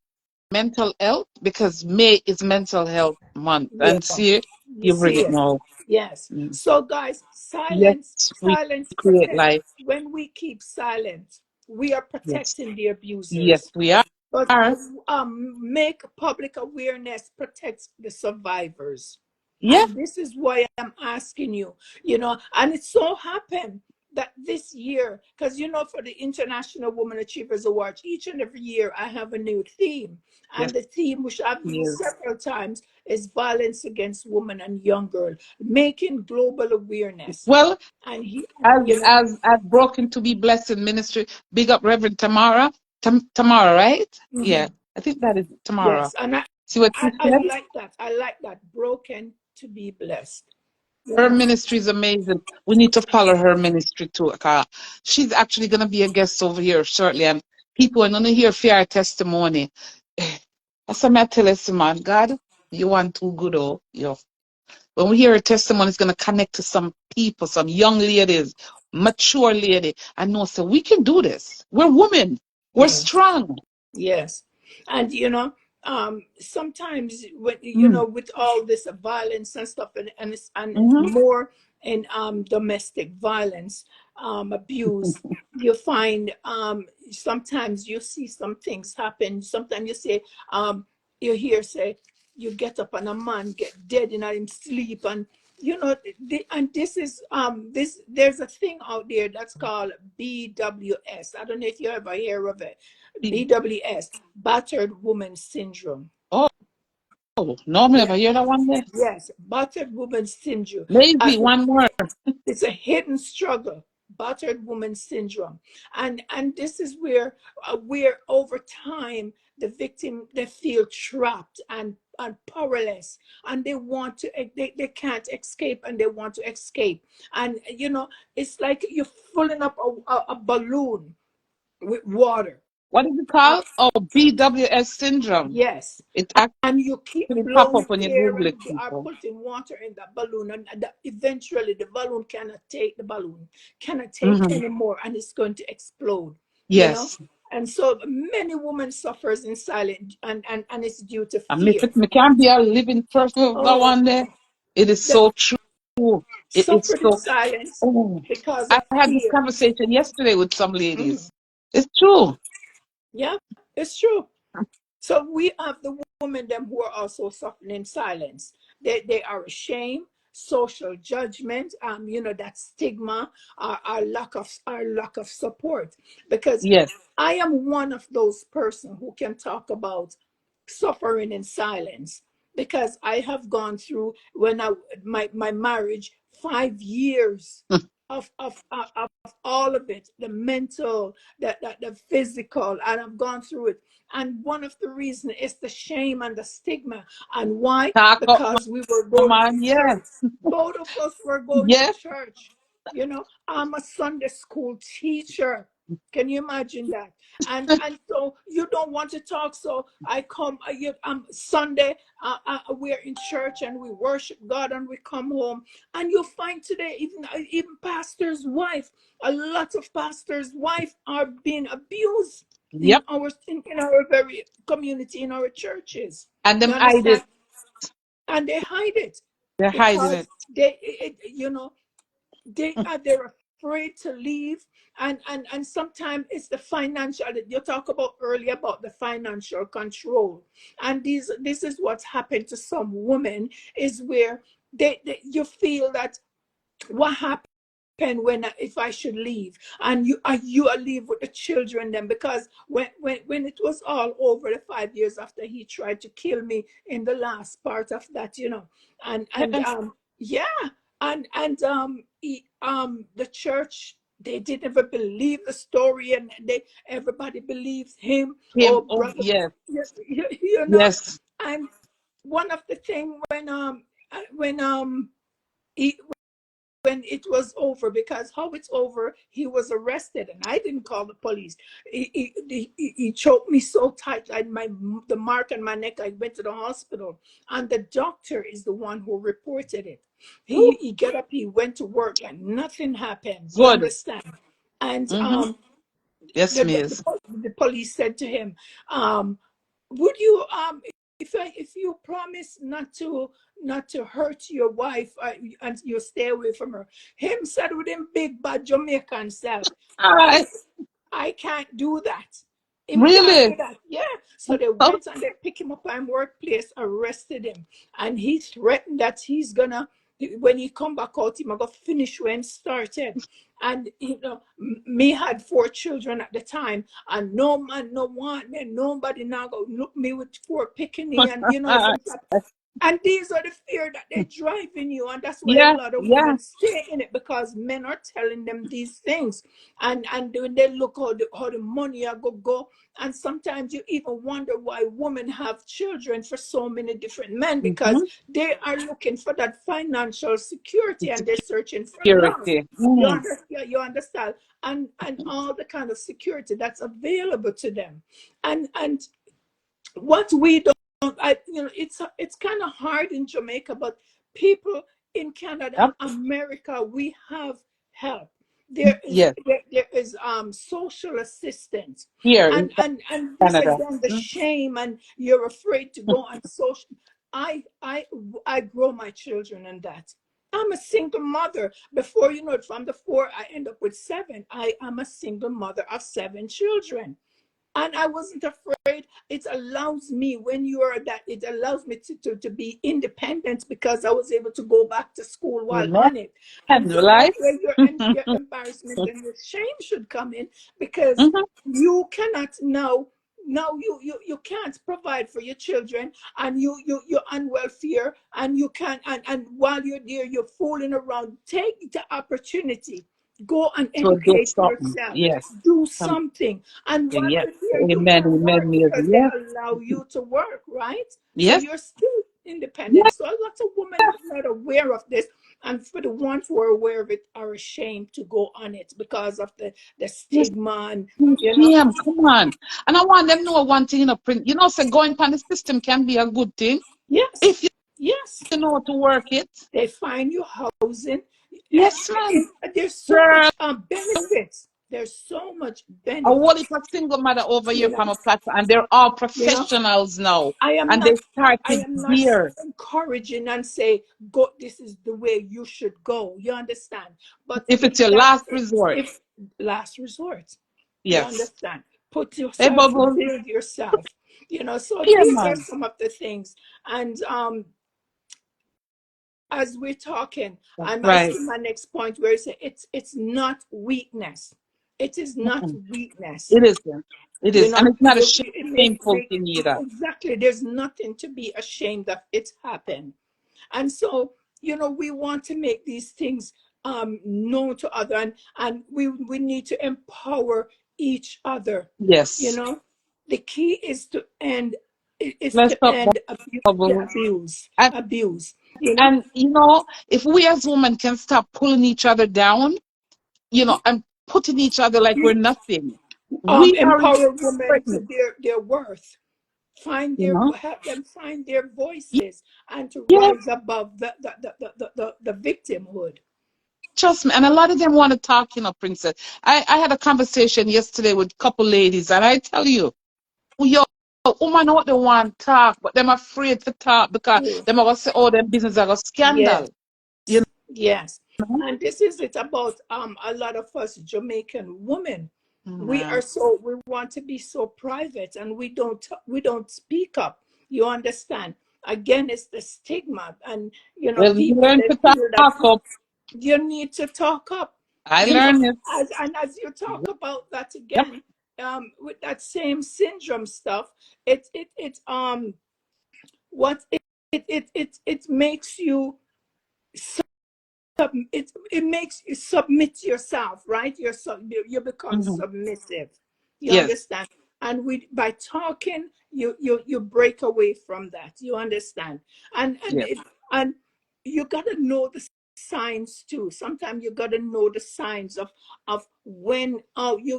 Speaker 1: mental health because May is mental health month.
Speaker 2: Yeah,
Speaker 1: And see,
Speaker 2: you
Speaker 1: you bring
Speaker 2: see
Speaker 1: it
Speaker 2: it.
Speaker 1: now.
Speaker 2: Yes.
Speaker 1: Mm.
Speaker 2: So, guys,
Speaker 1: Yes, we
Speaker 2: silence
Speaker 1: create
Speaker 2: protect.
Speaker 1: life.
Speaker 2: When we keep silent, we are
Speaker 1: Yes.
Speaker 2: protecting the
Speaker 1: Yes,
Speaker 2: abusers.
Speaker 1: we are.
Speaker 2: But make public awareness protects the survivors.
Speaker 1: Yeah.
Speaker 2: And this is why I'm asking you, you know, and it so happened that this year, because you know, for the International Women Achievers Awards, each and every year I have a new theme.
Speaker 1: Yes,
Speaker 2: And the theme, which I've used
Speaker 1: yes.
Speaker 2: several times, is violence against women and young girls, making global awareness.
Speaker 1: Well,
Speaker 2: And he,
Speaker 1: as
Speaker 2: you know,
Speaker 1: as broken to be blessed in ministry, big up Reverend Tamara. Tamara, right? Yeah.
Speaker 2: mhm,
Speaker 1: I think that is Tamara.
Speaker 2: yes, and
Speaker 1: See what she
Speaker 2: I
Speaker 1: said?
Speaker 2: like that. I like that. Broken to be blessed. You
Speaker 1: Her
Speaker 2: know.
Speaker 1: ministry is amazing. We need to follow her ministry too. She's actually going to be a guest over here shortly, and people are going to hear her testimony. That's what I tell us, man. God, you want too good, oh, you. When we hear her testimony, it's going to connect to some people, some young ladies, mature lady. I know, so we can do this. We're women. We're
Speaker 2: Yeah.
Speaker 1: strong.
Speaker 2: Yes. And you know, sometimes when you
Speaker 1: Mm,
Speaker 2: know, with all this violence and stuff, and
Speaker 1: hmm
Speaker 2: more in domestic violence, abuse, you find sometimes you see some things happen. Sometimes you say, you hear say, you get up and a man get dead in him sleep, and you know, and this is this there's a thing out there that's called BWS. I don't know if you ever hear of it. BWS, battered woman syndrome.
Speaker 1: Oh, no, I've never
Speaker 2: Yes,
Speaker 1: heard that one there.
Speaker 2: yes, battered woman syndrome.
Speaker 1: Lazy, one more.
Speaker 2: It's a hidden struggle, battered woman syndrome, and this is where over time the victim, they feel trapped and powerless, and they want to, they can't escape, and they want to escape, and you know, it's like you're filling up a balloon with water.
Speaker 1: What is it
Speaker 2: Uh,
Speaker 1: called? Oh, BWS syndrome.
Speaker 2: yes,
Speaker 1: It
Speaker 2: and you keep
Speaker 1: actually pop
Speaker 2: blowing
Speaker 1: up when you
Speaker 2: air,
Speaker 1: Google
Speaker 2: and
Speaker 1: it,
Speaker 2: they are
Speaker 1: people.
Speaker 2: putting water in that balloon, and eventually the balloon cannot take
Speaker 1: Hmm.
Speaker 2: anymore, and it's going to explode, you know.
Speaker 1: Yes.
Speaker 2: And so many women suffers in silence, and it's due to
Speaker 1: And
Speaker 2: fear.
Speaker 1: me can be a living person of that
Speaker 2: Oh,
Speaker 1: one there. It is
Speaker 2: that
Speaker 1: so true. It is
Speaker 2: suffered in
Speaker 1: so.
Speaker 2: silence
Speaker 1: Oh,
Speaker 2: because
Speaker 1: I
Speaker 2: of
Speaker 1: had this
Speaker 2: fear.
Speaker 1: conversation yesterday with some
Speaker 2: Mhm.
Speaker 1: ladies. It's true.
Speaker 2: Yeah, it's true. So we have the women them who are also suffering in silence. They are ashamed, social judgment, you know, that stigma, our lack of support. Because
Speaker 1: Yes.
Speaker 2: I am one of those person who can talk about suffering in silence, because I have gone through, when I my marriage, 5 years of all of it, the mental, the physical, and I've gone through it. And one of the reasons is the shame and the stigma. And why?
Speaker 1: Talk up,
Speaker 2: Because we were going to
Speaker 1: man. Yes.
Speaker 2: church. Both of us were going to
Speaker 1: Yes.
Speaker 2: church. You know, I'm a Sunday school teacher. Can you imagine that? And so you don't want to talk. So I come. Sunday. We're in church and we worship God and we come home. And you find today, even pastors' wife, a lot of pastors' wife are being abused
Speaker 1: Yep.
Speaker 2: in our very community, in our churches.
Speaker 1: And
Speaker 2: You
Speaker 1: them hide
Speaker 2: understand?
Speaker 1: it.
Speaker 2: And they hide it
Speaker 1: They're hiding
Speaker 2: because
Speaker 1: it.
Speaker 2: you know, they're afraid to leave. And sometimes it's the financial, you talk about earlier about the financial control. And this is what's happened to some women, is where you feel that what happened when if I should leave, and you are leave with the children then, because when it was all over, the 5 years after he tried to kill me in the last part of that, you know. And
Speaker 1: Yes.
Speaker 2: yeah, the church, they didn't ever believe the story, and they everybody believes him. Oh,
Speaker 1: Him. Oh,
Speaker 2: brother,
Speaker 1: yes.
Speaker 2: you know.
Speaker 1: Yes.
Speaker 2: And one of the thing when when it was over, because how it's over, he was arrested and I didn't call the police. He choked me so tight, the mark on my neck, I went to the hospital, and the doctor is the one who reported it.
Speaker 1: Woo.
Speaker 2: He get up, he went to work like nothing happened, you
Speaker 1: Good.
Speaker 2: understand. And
Speaker 1: Mm-hmm. Yes, miss.
Speaker 2: the police said to him, would you if you promise not to hurt your wife, and you stay away from her. Him said with him big bad Jamaican self,
Speaker 1: All
Speaker 2: I
Speaker 1: right.
Speaker 2: I can't do that. Him can't
Speaker 1: Really?
Speaker 2: do that. Yeah. So they went and they picked him up in workplace, arrested him, and he threatened that he's gonna, when he come back out, he gonna finish when started. And me had 4 children at the time, and no man no want me, nobody now go look me with 4 picking, and some stuff. And these are the fear that they're driving you, and that's why a
Speaker 1: Yeah,
Speaker 2: lot of
Speaker 1: yeah.
Speaker 2: women stay in it, because men are telling them these things. And when they look how the money are go, and sometimes you even wonder why women have children for so many different men, because
Speaker 1: Mm-hmm.
Speaker 2: they are looking for that financial security and they're searching for love.
Speaker 1: Security. Mm.
Speaker 2: You understand, and all the kind of security that's available to them. And what we don't, it's kind of hard in Jamaica, but people in Canada,
Speaker 1: Yep.
Speaker 2: America, we have help. There is
Speaker 1: Yes.
Speaker 2: there is social assistance.
Speaker 1: Here in
Speaker 2: And this
Speaker 1: Canada.
Speaker 2: again, the shame, and you're afraid to go on social. I I I grow my children in that. I'm a single mother. Before you know it, from the 4, I end up with 7. I am a single mother of 7 children, and I wasn't afraid. It allows me, when you are that, it allows me to be independent, because I was able to go back to school while
Speaker 1: Amen.
Speaker 2: on it. And so
Speaker 1: Right?
Speaker 2: that's where your embarrassment and your shame should come in, because
Speaker 1: Mm-hmm.
Speaker 2: you cannot now you can't provide for your children, and you're on welfare, and you can't, and while you're there, you're fooling around. Take the opportunity, go and
Speaker 1: To do
Speaker 2: educate
Speaker 1: something.
Speaker 2: yourself,
Speaker 1: Yes.
Speaker 2: do
Speaker 1: Something.
Speaker 2: something. And while
Speaker 1: Yes.
Speaker 2: you're there, you
Speaker 1: Amen.
Speaker 2: can
Speaker 1: Amen,
Speaker 2: work,
Speaker 1: Mary.
Speaker 2: because they
Speaker 1: Yes.
Speaker 2: allow you to work, right? So
Speaker 1: Yes.
Speaker 2: you're still independent.
Speaker 1: Yes.
Speaker 2: So a lot of women are not aware of this. And for the ones who are aware of it, are ashamed to go on it because of the
Speaker 1: Yes.
Speaker 2: stigma, and you know.
Speaker 1: Shame. Come on. And I want them to know one thing, Prince. So going on the system can be a good thing
Speaker 2: Yes,
Speaker 1: if you
Speaker 2: yes.
Speaker 1: know to work it.
Speaker 2: They find you housing.
Speaker 1: Yes, man.
Speaker 2: There's so
Speaker 1: Girl,
Speaker 2: much benefits. There's so much
Speaker 1: a whole heap
Speaker 2: benefits.
Speaker 1: of single mother over
Speaker 2: You
Speaker 1: here
Speaker 2: know,
Speaker 1: from a platform, and they're all
Speaker 2: you know.
Speaker 1: professionals now.
Speaker 2: I am
Speaker 1: And they
Speaker 2: not I
Speaker 1: started
Speaker 2: am not
Speaker 1: here.
Speaker 2: encouraging and say go, this is the way you should go. You understand? But
Speaker 1: If it's your
Speaker 2: that
Speaker 1: last resort.
Speaker 2: if last resort, you
Speaker 1: Yes.
Speaker 2: understand? Put
Speaker 1: Hey,
Speaker 2: yourself,
Speaker 1: Bubble.
Speaker 2: build yourself. So
Speaker 1: Yeah,
Speaker 2: these are
Speaker 1: man.
Speaker 2: some of the things. And as we're talking, I might
Speaker 1: Right.
Speaker 2: see my next point where you say it's not weakness. It is not
Speaker 1: Mm-mm.
Speaker 2: weakness.
Speaker 1: It isn't. It is. And it's not a
Speaker 2: It
Speaker 1: shameful
Speaker 2: make
Speaker 1: thing either.
Speaker 2: exactly. There's nothing to be ashamed of. It happened. And so, we want to make these things known to others, and we need to empower each other. You
Speaker 1: Yes.
Speaker 2: know, the key is to end is
Speaker 1: Let's
Speaker 2: to
Speaker 1: talk
Speaker 2: end abuse.
Speaker 1: Bubble. And,
Speaker 2: Abuse.
Speaker 1: if we as women can stop pulling each other down, and putting each other like we're nothing, we are
Speaker 2: Empower women to
Speaker 1: pregnant,
Speaker 2: their worth.
Speaker 1: you know?
Speaker 2: Help them find their voices, and to
Speaker 1: Yeah,
Speaker 2: rise above the victimhood.
Speaker 1: trust me. And a lot of them want to talk, Princess. I had a conversation yesterday with a couple ladies, and I tell you, yo, woman know what they want to talk, but them afraid to talk because them are going to say, oh, them business are a
Speaker 2: Yes,
Speaker 1: scandal. You
Speaker 2: yes.
Speaker 1: know?
Speaker 2: And this is it about a lot of us Jamaican women.
Speaker 1: Man.
Speaker 2: We want to be so private, and we don't speak up. You understand? Again, it's the stigma, and
Speaker 1: Well, you
Speaker 2: people,
Speaker 1: learn
Speaker 2: they
Speaker 1: to
Speaker 2: feel that
Speaker 1: talk up.
Speaker 2: you need to talk up.
Speaker 1: I
Speaker 2: You know,
Speaker 1: learned it.
Speaker 2: as you talk about that
Speaker 1: Yep.
Speaker 2: again, with that same syndrome stuff, what it makes you it makes you submit yourself, right? You become
Speaker 1: Mhm.
Speaker 2: submissive. You
Speaker 1: Yes.
Speaker 2: understand? And by talking, you break away from that. You understand? And
Speaker 1: Yes.
Speaker 2: and you got to know the signs too. Sometimes you gotta know the signs of when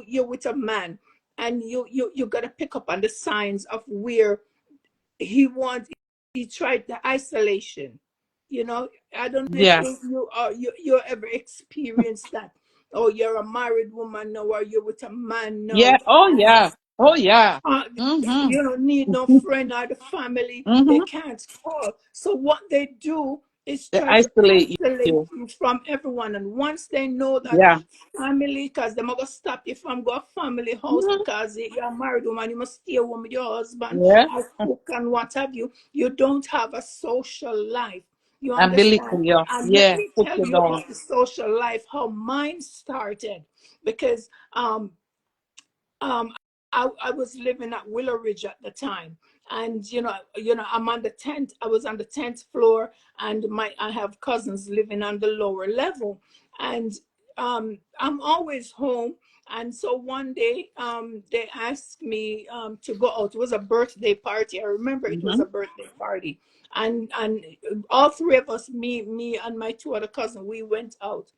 Speaker 2: you're with a man, and you gotta pick up on the signs of where he tried the isolation. You know, I don't know if
Speaker 1: Yeah.
Speaker 2: you ever experienced that. Oh, you're a married woman now, or you're with a man
Speaker 1: Yeah.
Speaker 2: now,
Speaker 1: Oh
Speaker 2: and
Speaker 1: yeah. Oh yeah.
Speaker 2: uh,
Speaker 1: Mm-hmm.
Speaker 2: you don't need no friend or the family. They
Speaker 1: Mm-hmm.
Speaker 2: can't call. So what they do is
Speaker 1: They
Speaker 2: try to
Speaker 1: isolate
Speaker 2: isolate
Speaker 1: you.
Speaker 2: you from everyone. And once they know that
Speaker 1: Yeah.
Speaker 2: family, because they're gonna stop you from go family house
Speaker 1: Mm-hmm.
Speaker 2: because you're a married woman, you must stay home with your husband
Speaker 1: Yeah.
Speaker 2: or cook and what have you. You don't have a social life. You
Speaker 1: And
Speaker 2: understand?
Speaker 1: belittle you.
Speaker 2: And let
Speaker 1: Yeah.
Speaker 2: me
Speaker 1: Put
Speaker 2: tell
Speaker 1: you
Speaker 2: you
Speaker 1: down.
Speaker 2: about the social life, how mine started. Because um I was living at Willow Ridge at the time, and I'm on the 10th. I was on the 10th floor, and I have cousins living on the lower level, and I'm always home. And so one day, they asked me to go out. It was a birthday party. I remember it was
Speaker 1: Mm-hmm.
Speaker 2: a birthday party, and all three of us, me and my two other cousins, we went out.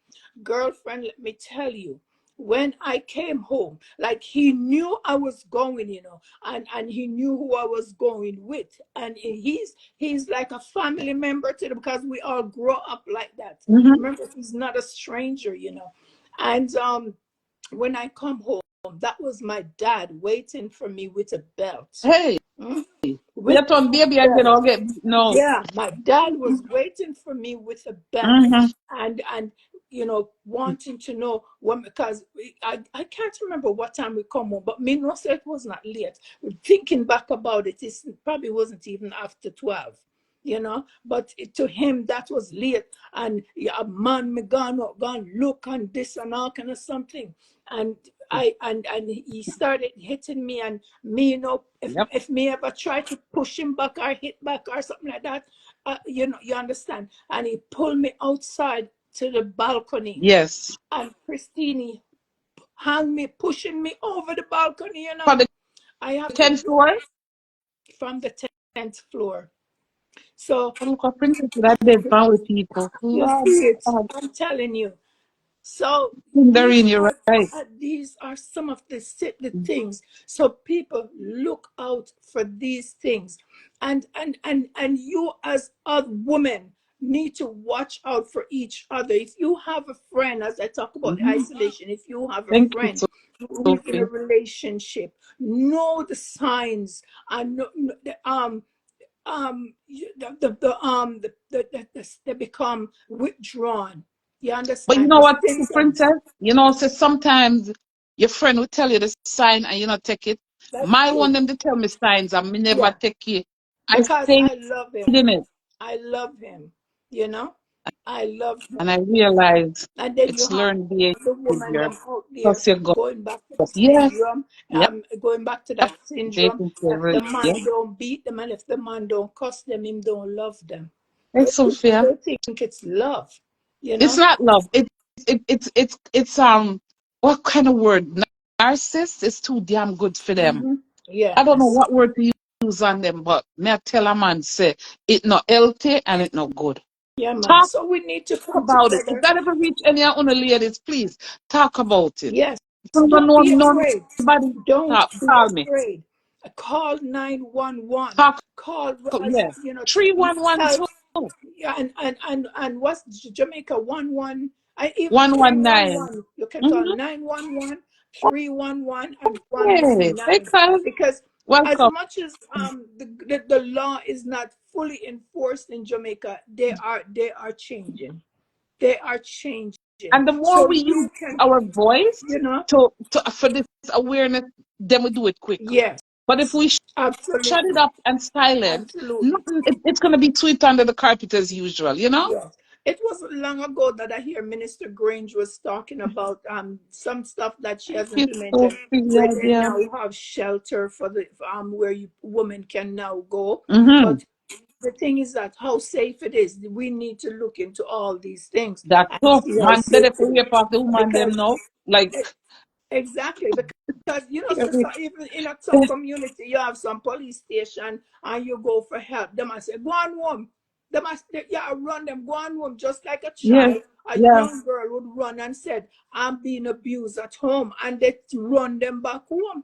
Speaker 2: Girlfriend, let me tell you, when I came home, like he knew I was going, and he knew who I was going with, and he's like a family member to them because we all grow up like that.
Speaker 1: Mm-hmm.
Speaker 2: Remember, he's not a stranger. And when I come home, that was my dad waiting for me with a belt.
Speaker 1: Hey,
Speaker 2: Mm? With
Speaker 1: your turn,
Speaker 2: a
Speaker 1: baby, again,
Speaker 2: belt.
Speaker 1: I'll get no.
Speaker 2: Yeah, my dad was waiting for me with a belt,
Speaker 1: Mm-hmm.
Speaker 2: and wanting to know when, because I can't remember what time we come home, but me no say it was not late. Thinking back about it, it probably wasn't even after 12. But to him that was late, and yeah, man, me gone look and this and all kind of something, and and he started hitting me, and me,
Speaker 1: Yep.
Speaker 2: if me ever try to push him back or hit back or something like that, you understand, and he pulled me outside to the balcony,
Speaker 1: Yes.
Speaker 2: and Christine hung me, pushing me over the balcony.
Speaker 1: For the
Speaker 2: I have to
Speaker 1: 10th floor,
Speaker 2: from the 10th floor. So
Speaker 1: look up princess that they found with people.
Speaker 2: you
Speaker 1: Lord
Speaker 2: see it,
Speaker 1: God.
Speaker 2: I'm telling you. So
Speaker 1: Doreen, you're right.
Speaker 2: these are some of the things. So people look out for these things, and you as a woman need to watch out for each other. If you have a friend, as I talk about
Speaker 1: Mm-hmm.
Speaker 2: isolation, if you have a
Speaker 1: Thank you,
Speaker 2: friend who is in a
Speaker 1: Sophie.
Speaker 2: relationship, know the signs, and they become withdrawn. You
Speaker 1: But you
Speaker 2: understand
Speaker 1: know
Speaker 2: the
Speaker 1: what,
Speaker 2: symptoms?
Speaker 1: princess? So sometimes your friend will tell you the sign and you not take it.
Speaker 2: That's
Speaker 1: My
Speaker 2: true.
Speaker 1: one them to tell me signs and me never
Speaker 2: Yeah,
Speaker 1: take it. I
Speaker 2: because
Speaker 1: stay
Speaker 2: I love him.
Speaker 1: in it
Speaker 2: I love him. You know, I love
Speaker 1: and I
Speaker 2: him.
Speaker 1: realize
Speaker 2: And then you
Speaker 1: it's
Speaker 2: have
Speaker 1: learned
Speaker 2: the woman
Speaker 1: behavior.
Speaker 2: them out there
Speaker 1: Plus you go.
Speaker 2: going back to the
Speaker 1: Yeah.
Speaker 2: syndrome,
Speaker 1: Yep.
Speaker 2: going back to that syndrome
Speaker 1: Dating
Speaker 2: that the
Speaker 1: favorite.
Speaker 2: man
Speaker 1: Yeah.
Speaker 2: don't beat them, and if the man don't cuss them, him don't love them.
Speaker 1: Hey, Sophia.
Speaker 2: They think it's love, you
Speaker 1: It's
Speaker 2: know?
Speaker 1: not love. It's what kind of word? Narcissist is too damn good for them. I don't know
Speaker 2: Yes.
Speaker 1: what word to use on them, but may I tell a man say it not healthy and it not good.
Speaker 2: Yeah, man.
Speaker 1: Talk
Speaker 2: So we need to come
Speaker 1: about it. If
Speaker 2: together.
Speaker 1: that ever reach any of you ladies, please talk about it.
Speaker 2: Yes.
Speaker 1: If you don't
Speaker 2: Don't
Speaker 1: know
Speaker 2: be afraid.
Speaker 1: nobody,
Speaker 2: Don't
Speaker 1: talk,
Speaker 2: be
Speaker 1: call me.
Speaker 2: afraid. Call 911.
Speaker 1: Talk,
Speaker 2: Call, as
Speaker 1: yeah.
Speaker 2: you tell,
Speaker 1: 3112,
Speaker 2: yeah, and what's Jamaica 11? I even
Speaker 1: 119.
Speaker 2: 311. You can call
Speaker 1: Mm-hmm.
Speaker 2: 911, 311, and
Speaker 1: Okay,
Speaker 2: 119.
Speaker 1: because
Speaker 2: Because as
Speaker 1: welcome.
Speaker 2: much as the law is not fully enforced in Jamaica, they are changing. They are changing.
Speaker 1: And the more
Speaker 2: So
Speaker 1: we
Speaker 2: you
Speaker 1: use
Speaker 2: can,
Speaker 1: our voice to for this awareness, then we do it quicker.
Speaker 2: yes,
Speaker 1: But if we shut it
Speaker 2: absolutely,
Speaker 1: up and silent,
Speaker 2: absolutely.
Speaker 1: nothing, it's going to be swept under the carpet as usual.
Speaker 2: Yes. It wasn't long ago that I hear Minister Grange was talking about some stuff that she has
Speaker 1: It's so
Speaker 2: implemented, where
Speaker 1: yeah,
Speaker 2: they
Speaker 1: yeah.
Speaker 2: now have shelter for the where women can now go.
Speaker 1: Mm-hmm.
Speaker 2: But the thing is that how safe it is. We need to look into all these things
Speaker 1: That's
Speaker 2: and
Speaker 1: so.
Speaker 2: see how
Speaker 1: Man, that
Speaker 2: safe
Speaker 1: if
Speaker 2: it
Speaker 1: we
Speaker 2: is.
Speaker 1: off the woman them
Speaker 2: Because
Speaker 1: know, like
Speaker 2: exactly, because
Speaker 1: every,
Speaker 2: sister, even in some community, you have some police station and you go for help. Them I say, go on home. They must, yeah, run them, go on home, just like a
Speaker 1: Yes.
Speaker 2: child. A
Speaker 1: Yeah.
Speaker 2: young girl would run and said, I'm being abused at home, and they run them back home.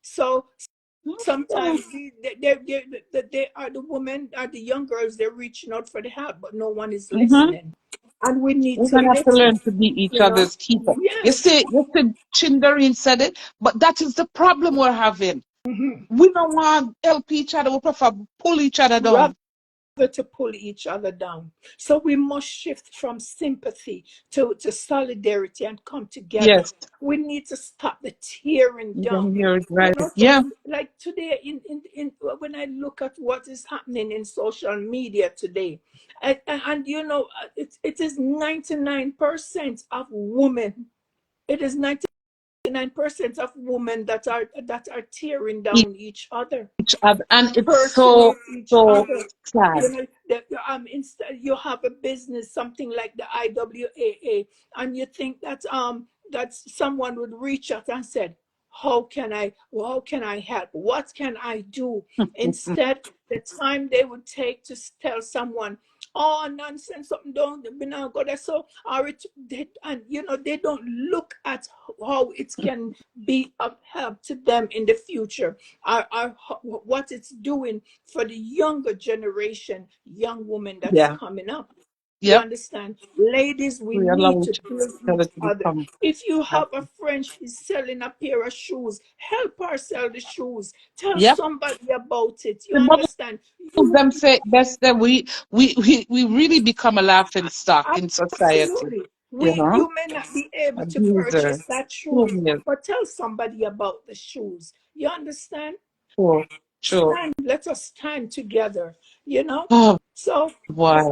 Speaker 2: So
Speaker 1: Mm.
Speaker 2: sometimes they are the women, are the young girls, they're reaching out for the help, but no one is
Speaker 1: Mm-hmm.
Speaker 2: listening. And we need to
Speaker 1: Women have to
Speaker 2: listen,
Speaker 1: learn to be each
Speaker 2: you know.
Speaker 1: other's keeper.
Speaker 2: Yes.
Speaker 1: You see, Chindarine said it, but that is the problem we're having.
Speaker 2: Mhm.
Speaker 1: We don't want to help each other. We prefer pull each other down.
Speaker 2: To pull each other down. So we must shift from sympathy to solidarity and come together.
Speaker 1: Yes.
Speaker 2: We need to stop the tearing
Speaker 1: You
Speaker 2: down.
Speaker 1: can hear it
Speaker 2: You
Speaker 1: right.
Speaker 2: know, so
Speaker 1: Yeah.
Speaker 2: like today, in when I look at what is happening in social media today, and you know, it is 99% of women. It is 99% of women that are tearing down each other,
Speaker 1: Each other. And it's
Speaker 2: cursing
Speaker 1: so,
Speaker 2: each
Speaker 1: so
Speaker 2: other. You
Speaker 1: sad.
Speaker 2: know, instead you have a business, something like the IWAA, and you think that someone would reach out and said, how can I help? What can I do? Instead, the time they would take to tell someone, oh, nonsense, something don't be now go there. So, and you know, they don't look at how it can be of help to them in the future, what it's doing for the younger generation, young woman that's
Speaker 1: Yeah.
Speaker 2: coming up. You
Speaker 1: Yep.
Speaker 2: understand? Ladies, we
Speaker 1: We
Speaker 2: need
Speaker 1: allow
Speaker 2: to
Speaker 1: each
Speaker 2: build
Speaker 1: other
Speaker 2: each
Speaker 1: to
Speaker 2: other.
Speaker 1: become
Speaker 2: If you have a
Speaker 1: happy.
Speaker 2: friend, she's selling a pair of shoes, help her sell the shoes. Tell
Speaker 1: Yep.
Speaker 2: somebody about it. You
Speaker 1: The bubble
Speaker 2: understand? You
Speaker 1: them say best that we really become a laughing stock in society.
Speaker 2: absolutely.
Speaker 1: You know?
Speaker 2: You may not be able to
Speaker 1: Abuser.
Speaker 2: purchase that
Speaker 1: True,
Speaker 2: shoes,
Speaker 1: yes.
Speaker 2: but tell somebody about the shoes. You understand?
Speaker 1: True. True.
Speaker 2: Stand, let us stand together, you know.
Speaker 1: Oh
Speaker 2: So
Speaker 1: boy.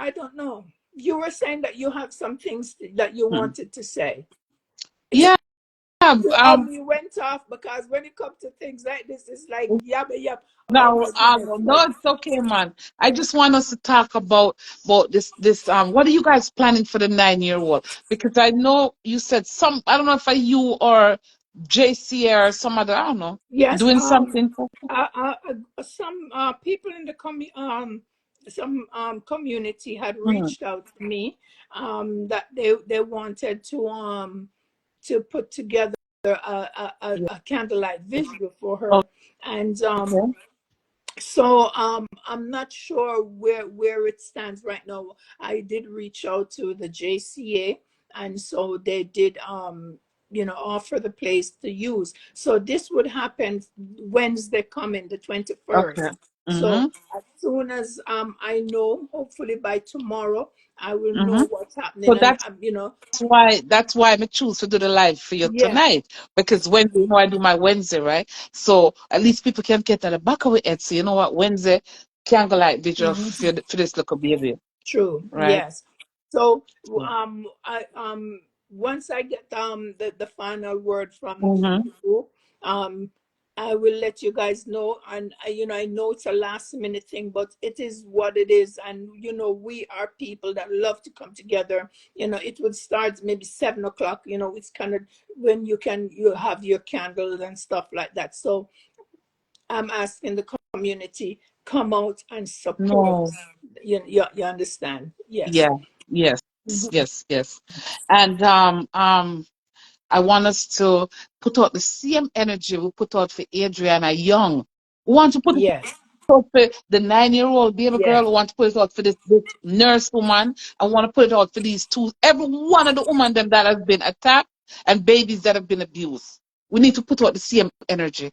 Speaker 2: I don't know. You were saying that you have some things that you
Speaker 1: Hmm.
Speaker 2: wanted to say.
Speaker 1: Yeah.
Speaker 2: We went off because when it comes to things like this, it's like yabba yab. Oh
Speaker 1: Now,
Speaker 2: my goodness.
Speaker 1: no, it's okay, man. I just want us to talk about this. What are you guys planning for the 9-year-old? Because I know you said some. I don't know if I you or JC or some other. I don't know.
Speaker 2: Yes.
Speaker 1: Doing something.
Speaker 2: Some people in the some community had
Speaker 1: Hmm.
Speaker 2: reached out to me that they wanted to put together
Speaker 1: Yeah.
Speaker 2: a candlelight vigil for her, and
Speaker 1: Okay.
Speaker 2: so I'm not sure where it stands right now. I did reach out to the JCA, and so they did offer the place to use. So this would happen Wednesday coming, the
Speaker 1: Okay.
Speaker 2: 21st. So
Speaker 1: Mm-hmm.
Speaker 2: as soon as I know, hopefully by tomorrow, I will
Speaker 1: Mm-hmm.
Speaker 2: know what's happening,
Speaker 1: So
Speaker 2: and
Speaker 1: that's why I choose to do the live for you
Speaker 2: yeah.
Speaker 1: tonight. Because Wednesday, I do my Wednesday, right? So at least people can get at the back of it. So you know what? Wednesday candlelight vigil
Speaker 2: Mhm.
Speaker 1: for this little baby,
Speaker 2: True.
Speaker 1: right?
Speaker 2: Yes. So
Speaker 1: Mm-hmm.
Speaker 2: I once I get the final word from you, um I will let you guys know. And I know it's a last minute thing, but it is what it is. And we are people that love to come together. It would start maybe 7 o'clock. It's kind of when you have your candles and stuff like that. So I'm asking the community, come out and support.
Speaker 1: No.
Speaker 2: You understand? Yes.
Speaker 1: Yeah. Yes.
Speaker 2: Mhm.
Speaker 1: Yes. Yes. And I want us to put out the same energy we put out for Adriana Young. We want to put it
Speaker 2: Yes.
Speaker 1: out for the 9-year-old baby girl.
Speaker 2: Yes.
Speaker 1: We want to put it out for this nurse woman. I want to put it out for these two, every one of the women them that has been attacked and babies that have been abused. We need to put out the same energy.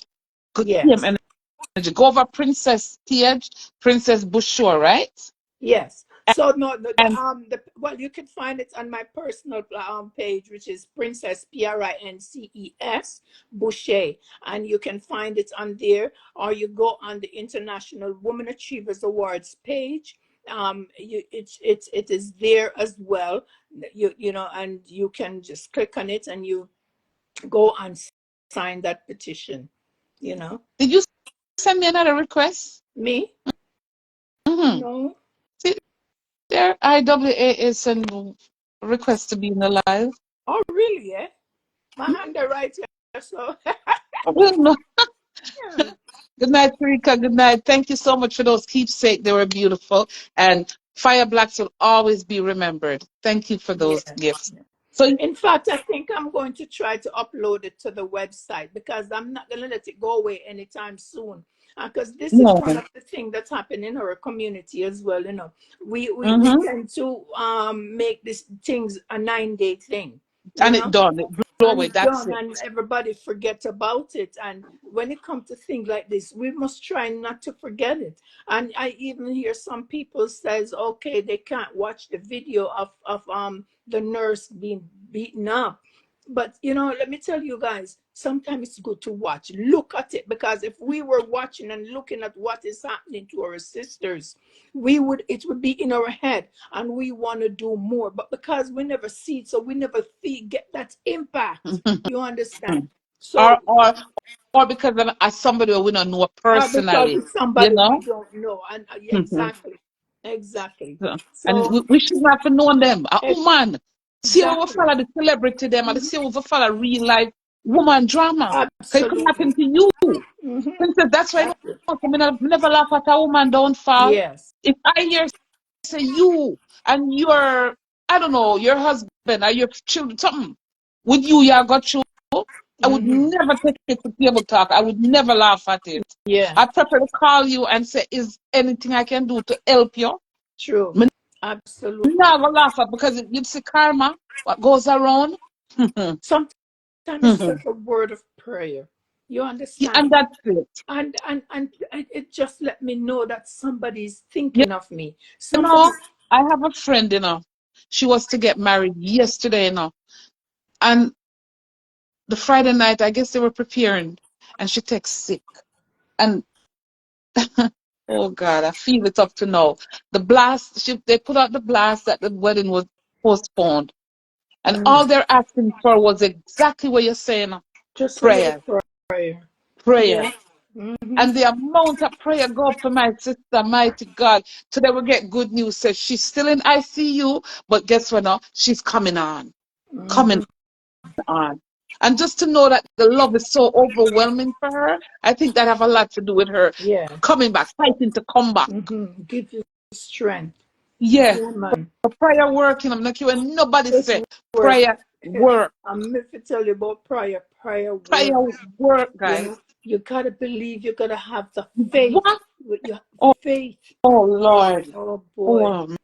Speaker 1: Good same
Speaker 2: Yes.
Speaker 1: energy. Go over Princess Tiage, Princess Bushore, right?
Speaker 2: Yes. So no,
Speaker 1: And
Speaker 2: well, you can find it on my personal page, which is Princess Princes Boucher, and you can find it on there, or you go on the International Women Achievers Awards page. It is there as well. And you can just click on it and you go and sign that petition. You know,
Speaker 1: did you send me another request?
Speaker 2: me?
Speaker 1: Mm-hmm.
Speaker 2: No.
Speaker 1: See, there IWA is sending request to be in the live.
Speaker 2: Oh, really? Eh? My hand are right here, so
Speaker 1: I will not.
Speaker 2: yeah.
Speaker 1: Good night, Rika. Good night. Thank you so much for those keepsake. They were beautiful. And Fire Blacks will always be remembered. Thank you for those
Speaker 2: Yeah.
Speaker 1: gifts. So,
Speaker 2: In fact, I think I'm going to try to upload it to the website because I'm not going to let it go away anytime soon. Because this is
Speaker 1: no.
Speaker 2: one of the things that's happening in our community as well. You know, we
Speaker 1: Mm-hmm.
Speaker 2: tend to make these things a 9-day thing. You
Speaker 1: And it
Speaker 2: know,
Speaker 1: done. It blew
Speaker 2: and
Speaker 1: away.
Speaker 2: it's
Speaker 1: That's
Speaker 2: done
Speaker 1: it.
Speaker 2: and everybody forget about it. And when it comes to things like this, we must try not to forget it. And I even hear some people says, okay, they can't watch the video of the nurse being beaten up. But you know, let me tell you guys, sometimes it's good to watch, look at it, because if we were watching and looking at what is happening to our sisters, it would be in our head and we want to do more. But because we never see it, so we never get that impact. You understand?
Speaker 1: or,
Speaker 2: So,
Speaker 1: or, or because of somebody we don't know
Speaker 2: because
Speaker 1: personally,
Speaker 2: it's
Speaker 1: you
Speaker 2: somebody we
Speaker 1: know?
Speaker 2: don't know, and exactly, exactly.
Speaker 1: So, and
Speaker 2: So,
Speaker 1: we should have to know them. A woman. See how we
Speaker 2: exactly.
Speaker 1: follow the celebrity them and
Speaker 2: Mhm.
Speaker 1: see how we follow real life woman drama. Because it could
Speaker 2: Absolutely.
Speaker 1: happen to you.
Speaker 2: Hmm.
Speaker 1: Princess, that's why
Speaker 2: Absolutely.
Speaker 1: me never laugh at a woman downfall.
Speaker 2: Yes.
Speaker 1: If I hear say you and your, I don't know, your husband or your children, something with you, you got you, I would
Speaker 2: Hmm.
Speaker 1: never take it to table talk. I would never laugh at it.
Speaker 2: Yeah.
Speaker 1: I prefer to call you and say, is anything I can do to help you?
Speaker 2: True.
Speaker 1: Me
Speaker 2: Absolutely.
Speaker 1: never laugh at because you see karma, what goes around.
Speaker 2: Sometimes it's just a word of prayer. You
Speaker 1: Yeah,
Speaker 2: understand?
Speaker 1: and that's it.
Speaker 2: And it just let me know that somebody's
Speaker 1: You
Speaker 2: thinking of me.
Speaker 1: know,
Speaker 2: Somebody.
Speaker 1: I have a friend, she was to get married yesterday, and the Friday night, I guess they were preparing, and she takes sick. And oh God, I feel it up to now. The blast, they put out the blast that the wedding was postponed, and
Speaker 2: Mm,
Speaker 1: all they're asking for was exactly what you're saying,
Speaker 2: just a little
Speaker 1: prayer,
Speaker 2: prayer.
Speaker 1: prayer.
Speaker 2: Yeah. Hmm.
Speaker 1: And the amount of prayer go up for my sister, mighty God. Today we get good news. Says she's still in ICU, but guess what now? She's coming on, coming
Speaker 2: Hmm.
Speaker 1: on. And just to know that the love is so overwhelming for her, I think that have a lot to do with her
Speaker 2: Yeah.
Speaker 1: coming back, fighting to come back.
Speaker 2: Give you strength.
Speaker 1: Yeah,
Speaker 2: Yeah, man.
Speaker 1: prayer working. I'm not when nobody
Speaker 2: It's
Speaker 1: say
Speaker 2: work.
Speaker 1: prayer work.
Speaker 2: I'm meant to tell you about prayer. Prayer
Speaker 1: Prayer
Speaker 2: work.
Speaker 1: work,
Speaker 2: You
Speaker 1: guys.
Speaker 2: know, you gotta believe. You gotta have the faith.
Speaker 1: What?
Speaker 2: With your
Speaker 1: Oh,
Speaker 2: faith.
Speaker 1: oh Lord.
Speaker 2: Oh boy.
Speaker 1: Oh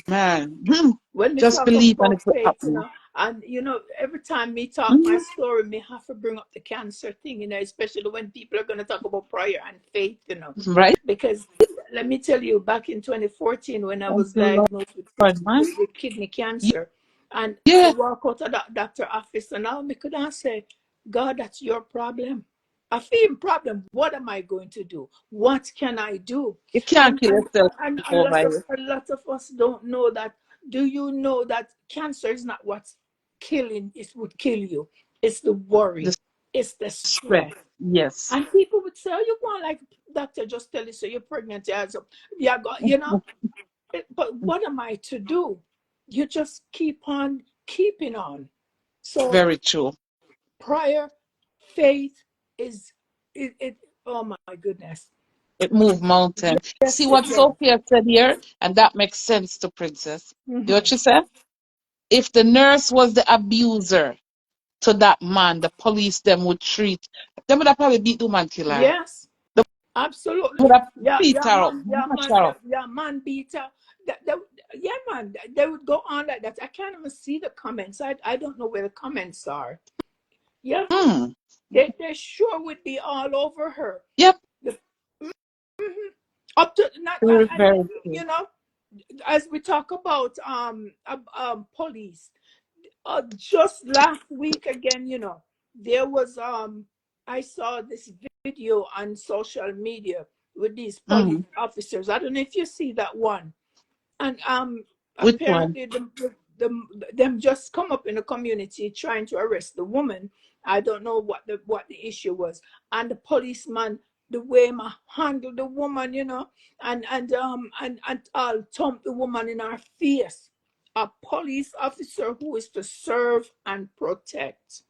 Speaker 1: man.
Speaker 2: When we
Speaker 1: Just
Speaker 2: talk
Speaker 1: believe and
Speaker 2: about
Speaker 1: it will
Speaker 2: faith, you
Speaker 1: happen.
Speaker 2: know, and you know, every time we talk my
Speaker 1: Mhm.
Speaker 2: story, me have to bring up the cancer thing, you know, especially when people are gonna talk about prayer and faith, you know.
Speaker 1: Right?
Speaker 2: Because let me tell you, back in 2014 when I
Speaker 1: Thank
Speaker 2: was
Speaker 1: you,
Speaker 2: diagnosed with,
Speaker 1: Lord, man.
Speaker 2: with kidney cancer, and I
Speaker 1: Yeah,
Speaker 2: walk out of that doctor office and all me could I say, God, that's your problem. I feel problem. What am I going to do? What can I do?
Speaker 1: you can't
Speaker 2: And
Speaker 1: kill
Speaker 2: and
Speaker 1: yourself
Speaker 2: and
Speaker 1: over it.
Speaker 2: a lot of us don't know that. Do you know that cancer is not what's killing? It would kill you. It's the
Speaker 1: The
Speaker 2: worry. It's the
Speaker 1: stress.
Speaker 2: stress.
Speaker 1: Yes.
Speaker 2: And people would say, "Oh, you want like doctor just tell you so you're pregnant, yeah, so yeah, you know." But what am I to do? You just keep on keeping on. So
Speaker 1: Very true.
Speaker 2: prayer, faith is it. Oh my goodness!
Speaker 1: It moved mountain. See
Speaker 2: Yes, it
Speaker 1: what
Speaker 2: does.
Speaker 1: Sophia said here? And that makes sense to Princess. You know what
Speaker 2: Hmm.
Speaker 1: she said? If the nurse was the abuser to that man, the police them would treat them would have probably beat the man kill her.
Speaker 2: Yes,
Speaker 1: Would
Speaker 2: absolutely.
Speaker 1: have
Speaker 2: Yeah,
Speaker 1: beat
Speaker 2: yeah,
Speaker 1: her up,
Speaker 2: man, yeah,
Speaker 1: mash
Speaker 2: man,
Speaker 1: her
Speaker 2: yeah,
Speaker 1: up.
Speaker 2: yeah, man, beater. That, yeah, man, they would go on like that. I can't even see the comments. I don't know where the comments are. Yeah,
Speaker 1: Hmm.
Speaker 2: they sure would be all over her.
Speaker 1: Yep.
Speaker 2: The, mhm. Up to not
Speaker 1: Very,
Speaker 2: and
Speaker 1: very true.
Speaker 2: you know, as we talk about police, just last week again, you know, there was I saw this video on social media with these police
Speaker 1: Hmm.
Speaker 2: officers. I don't know if you see that one. And
Speaker 1: Which one?
Speaker 2: apparently them just come up in the community trying to arrest the woman. I don't know what the issue was. And the policeman, the way he handled the woman, you know, and thumped the woman in her face. A police officer who is to serve and protect.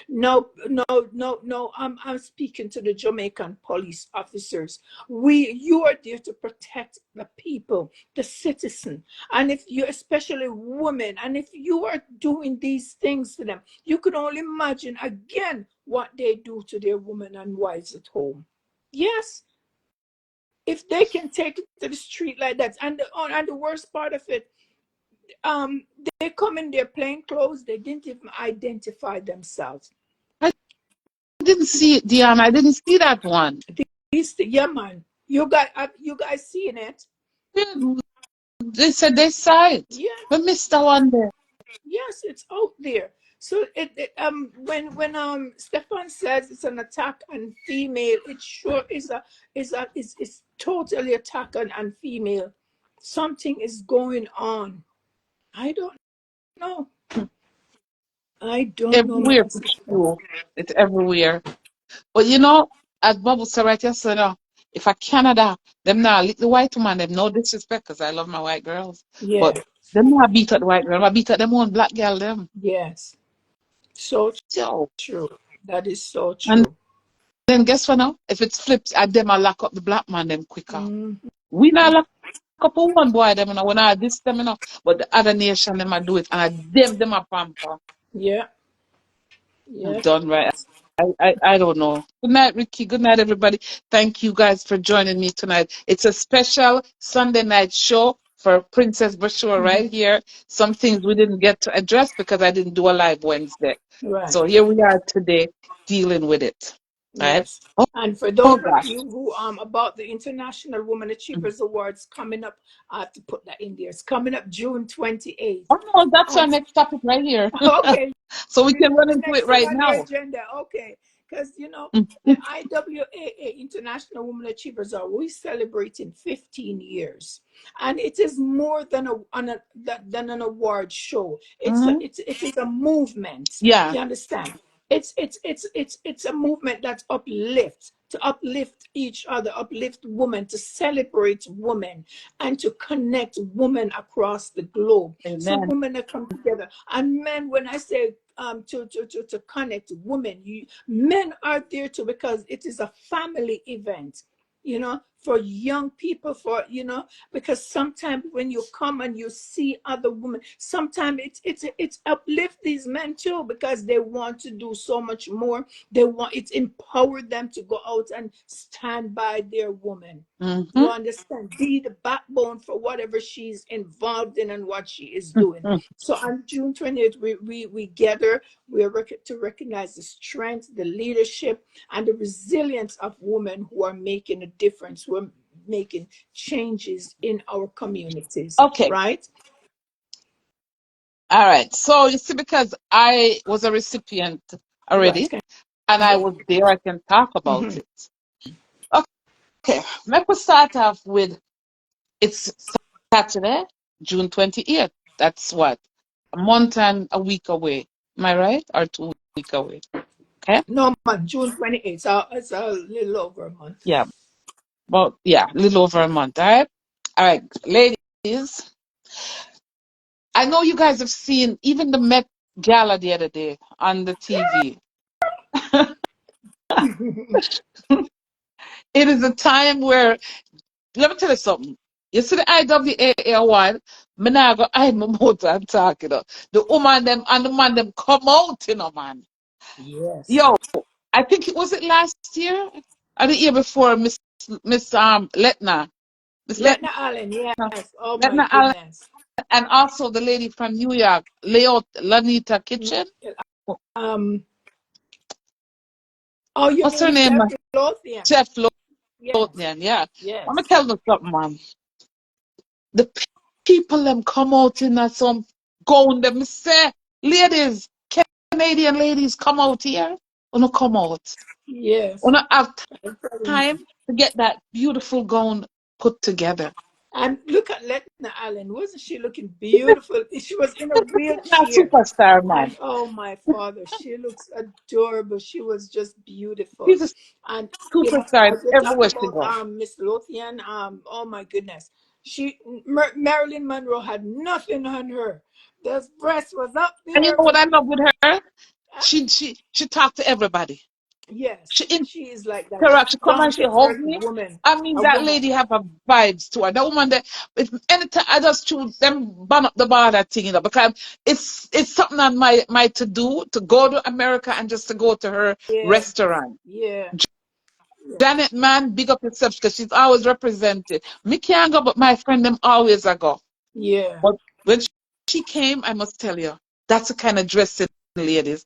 Speaker 2: No, no, no, no. I'm speaking to the Jamaican police officers. You are there to protect the people, the citizen. And if you, especially women, and if you are doing these things to them, you can only imagine again what they do to their women and wives at home. Yes, if they can take it to the street like that, and the worst part of it, um, they come in their plain clothes. They didn't even identify themselves.
Speaker 1: I didn't see it, Dion. I didn't see that one.
Speaker 2: Yeah, man. You guys seeing it?
Speaker 1: They said they saw it.
Speaker 2: Yeah,
Speaker 1: We missed that one there.
Speaker 2: yes, it's out there. So when Stefan says it's an attack on female, it sure is totally attack on female. Something is going on. I don't know. I don't know,
Speaker 1: Everywhere
Speaker 2: my
Speaker 1: for
Speaker 2: sister.
Speaker 1: sure. It's everywhere. But you know, as Bubble said right yesterday, if I Canada, them now the white woman, them no disrespect because I love my white girls.
Speaker 2: Yeah.
Speaker 1: But them not beat at the white girl, I beat at them own black girl them.
Speaker 2: Yes. So
Speaker 1: So
Speaker 2: true. That is so
Speaker 1: and
Speaker 2: true.
Speaker 1: then guess what now? If it's flipped, I them I lock up the black man them quicker.
Speaker 2: Mm,
Speaker 1: We not lock up on one boy them, you know, when I this them, you know, but the other nation them I do it and I them a pamper.
Speaker 2: yeah. Yeah.
Speaker 1: Done right. I don't know. Good night, Ricky. Good night, everybody. Thank you guys for joining me tonight. It's a special Sunday night show for Princess Bashua
Speaker 2: Mhm.
Speaker 1: right here. Some things we didn't get to address because I didn't do a live Wednesday.
Speaker 2: Right.
Speaker 1: So here we are today dealing with it. Right?
Speaker 2: Yes.
Speaker 1: Oh,
Speaker 2: And for
Speaker 1: oh
Speaker 2: those of
Speaker 1: gosh.
Speaker 2: you who about the International Women Achievers Awards coming up, I have to put that in there. It's coming up June 28th.
Speaker 1: Oh no, that's our
Speaker 2: And
Speaker 1: next topic right here.
Speaker 2: okay,
Speaker 1: So we can run
Speaker 2: the
Speaker 1: into it
Speaker 2: next thing
Speaker 1: right
Speaker 2: on the
Speaker 1: now.
Speaker 2: agenda. Okay. Because,
Speaker 1: Mm,
Speaker 2: the IWAA, International Women Achievers, are we celebrating 15 years. And it is more than than an award show.
Speaker 1: mhm.
Speaker 2: It is a movement.
Speaker 1: Yeah.
Speaker 2: You understand? It's a movement that uplifts, to uplift each other, uplift women, to celebrate women, and to connect women across the globe. So
Speaker 1: Amen.
Speaker 2: women that come together, and men. When I say to connect women, men are there too, because it is a family event. For young people, because sometimes when you come and you see other women, sometimes it's uplift these men too, because they want to do so much more. It's empowered them to go out and stand by their woman. You
Speaker 1: Hmm.
Speaker 2: understand? Be the backbone for whatever she's involved in and what she is doing. So on June 20th, we gather. To recognize the strength, the leadership, and the resilience of women who are making a difference, who are making changes in our communities,
Speaker 1: Okay.
Speaker 2: right?
Speaker 1: All right. So you see, because I was a recipient
Speaker 2: Right.
Speaker 1: already and I was there, I can talk about
Speaker 2: Mm-hmm.
Speaker 1: it. Okay. Let us start off with it's Saturday, June 28th. That's what? A month and a week away. Am I right? Or 2 weeks away. Okay.
Speaker 2: No, man, June 28th. So it's a little over a month.
Speaker 1: Yeah. Well, yeah, a little over a month. All right. All right. Ladies, I know you guys have seen even the Met Gala the other day on the TV. It is a time where, let me tell you something. You see the IWAA award, me nah go hide my mouth and talk, you know. The woman them and the man them come out, you know, man.
Speaker 2: Yes.
Speaker 1: Yo, I think it was it last year or the year before, Miss Letna. Miss
Speaker 2: Letna
Speaker 1: Letna
Speaker 2: Allen, yes. Oh my
Speaker 1: Letna Allen,
Speaker 2: goodness.
Speaker 1: and also the lady from New York, Leo Lanita Kitchen.
Speaker 2: Um. Oh, you
Speaker 1: What's
Speaker 2: mean
Speaker 1: her name?
Speaker 2: Chef Lothian?
Speaker 1: Chef
Speaker 2: Yes.
Speaker 1: Lothian, yeah. I'm gonna
Speaker 2: Yes.
Speaker 1: tell you something, man. The people them come out in a some gown them say, ladies, Canadian ladies, come out here. Wanna come out.
Speaker 2: Yes.
Speaker 1: Wanna have
Speaker 2: I'm telling you.
Speaker 1: time to get that beautiful gown put together.
Speaker 2: And look at Letna Allen. Wasn't she looking beautiful? She was in a
Speaker 1: Not
Speaker 2: wheelchair.
Speaker 1: superstar, man.
Speaker 2: And oh my father, she looks adorable. She was just beautiful.
Speaker 1: She's a
Speaker 2: And
Speaker 1: superstar
Speaker 2: as we're
Speaker 1: everywhere
Speaker 2: talking
Speaker 1: she
Speaker 2: about
Speaker 1: go.
Speaker 2: Miss Lothian, oh my goodness. Marilyn Monroe had nothing on her. The breast was up
Speaker 1: And you
Speaker 2: there,
Speaker 1: know what I love with her? She talked to everybody.
Speaker 2: Yes,
Speaker 1: She
Speaker 2: she is like that.
Speaker 1: interact. She come
Speaker 2: Down
Speaker 1: and she
Speaker 2: to
Speaker 1: hug
Speaker 2: earth
Speaker 1: me.
Speaker 2: woman,
Speaker 1: I mean,
Speaker 2: a
Speaker 1: that
Speaker 2: woman.
Speaker 1: lady have a vibes to her. That woman that if anytime I just choose them ban up the border thing, because it's something on my to do to go to America and just to go to her
Speaker 2: Yeah,
Speaker 1: restaurant.
Speaker 2: yeah, yeah,
Speaker 1: Janet, man, big up yourself because she's always represented. Me can't go, but my friend them always a go.
Speaker 2: yeah.
Speaker 1: But when she came, I must tell you, that's the kind of dressing, ladies.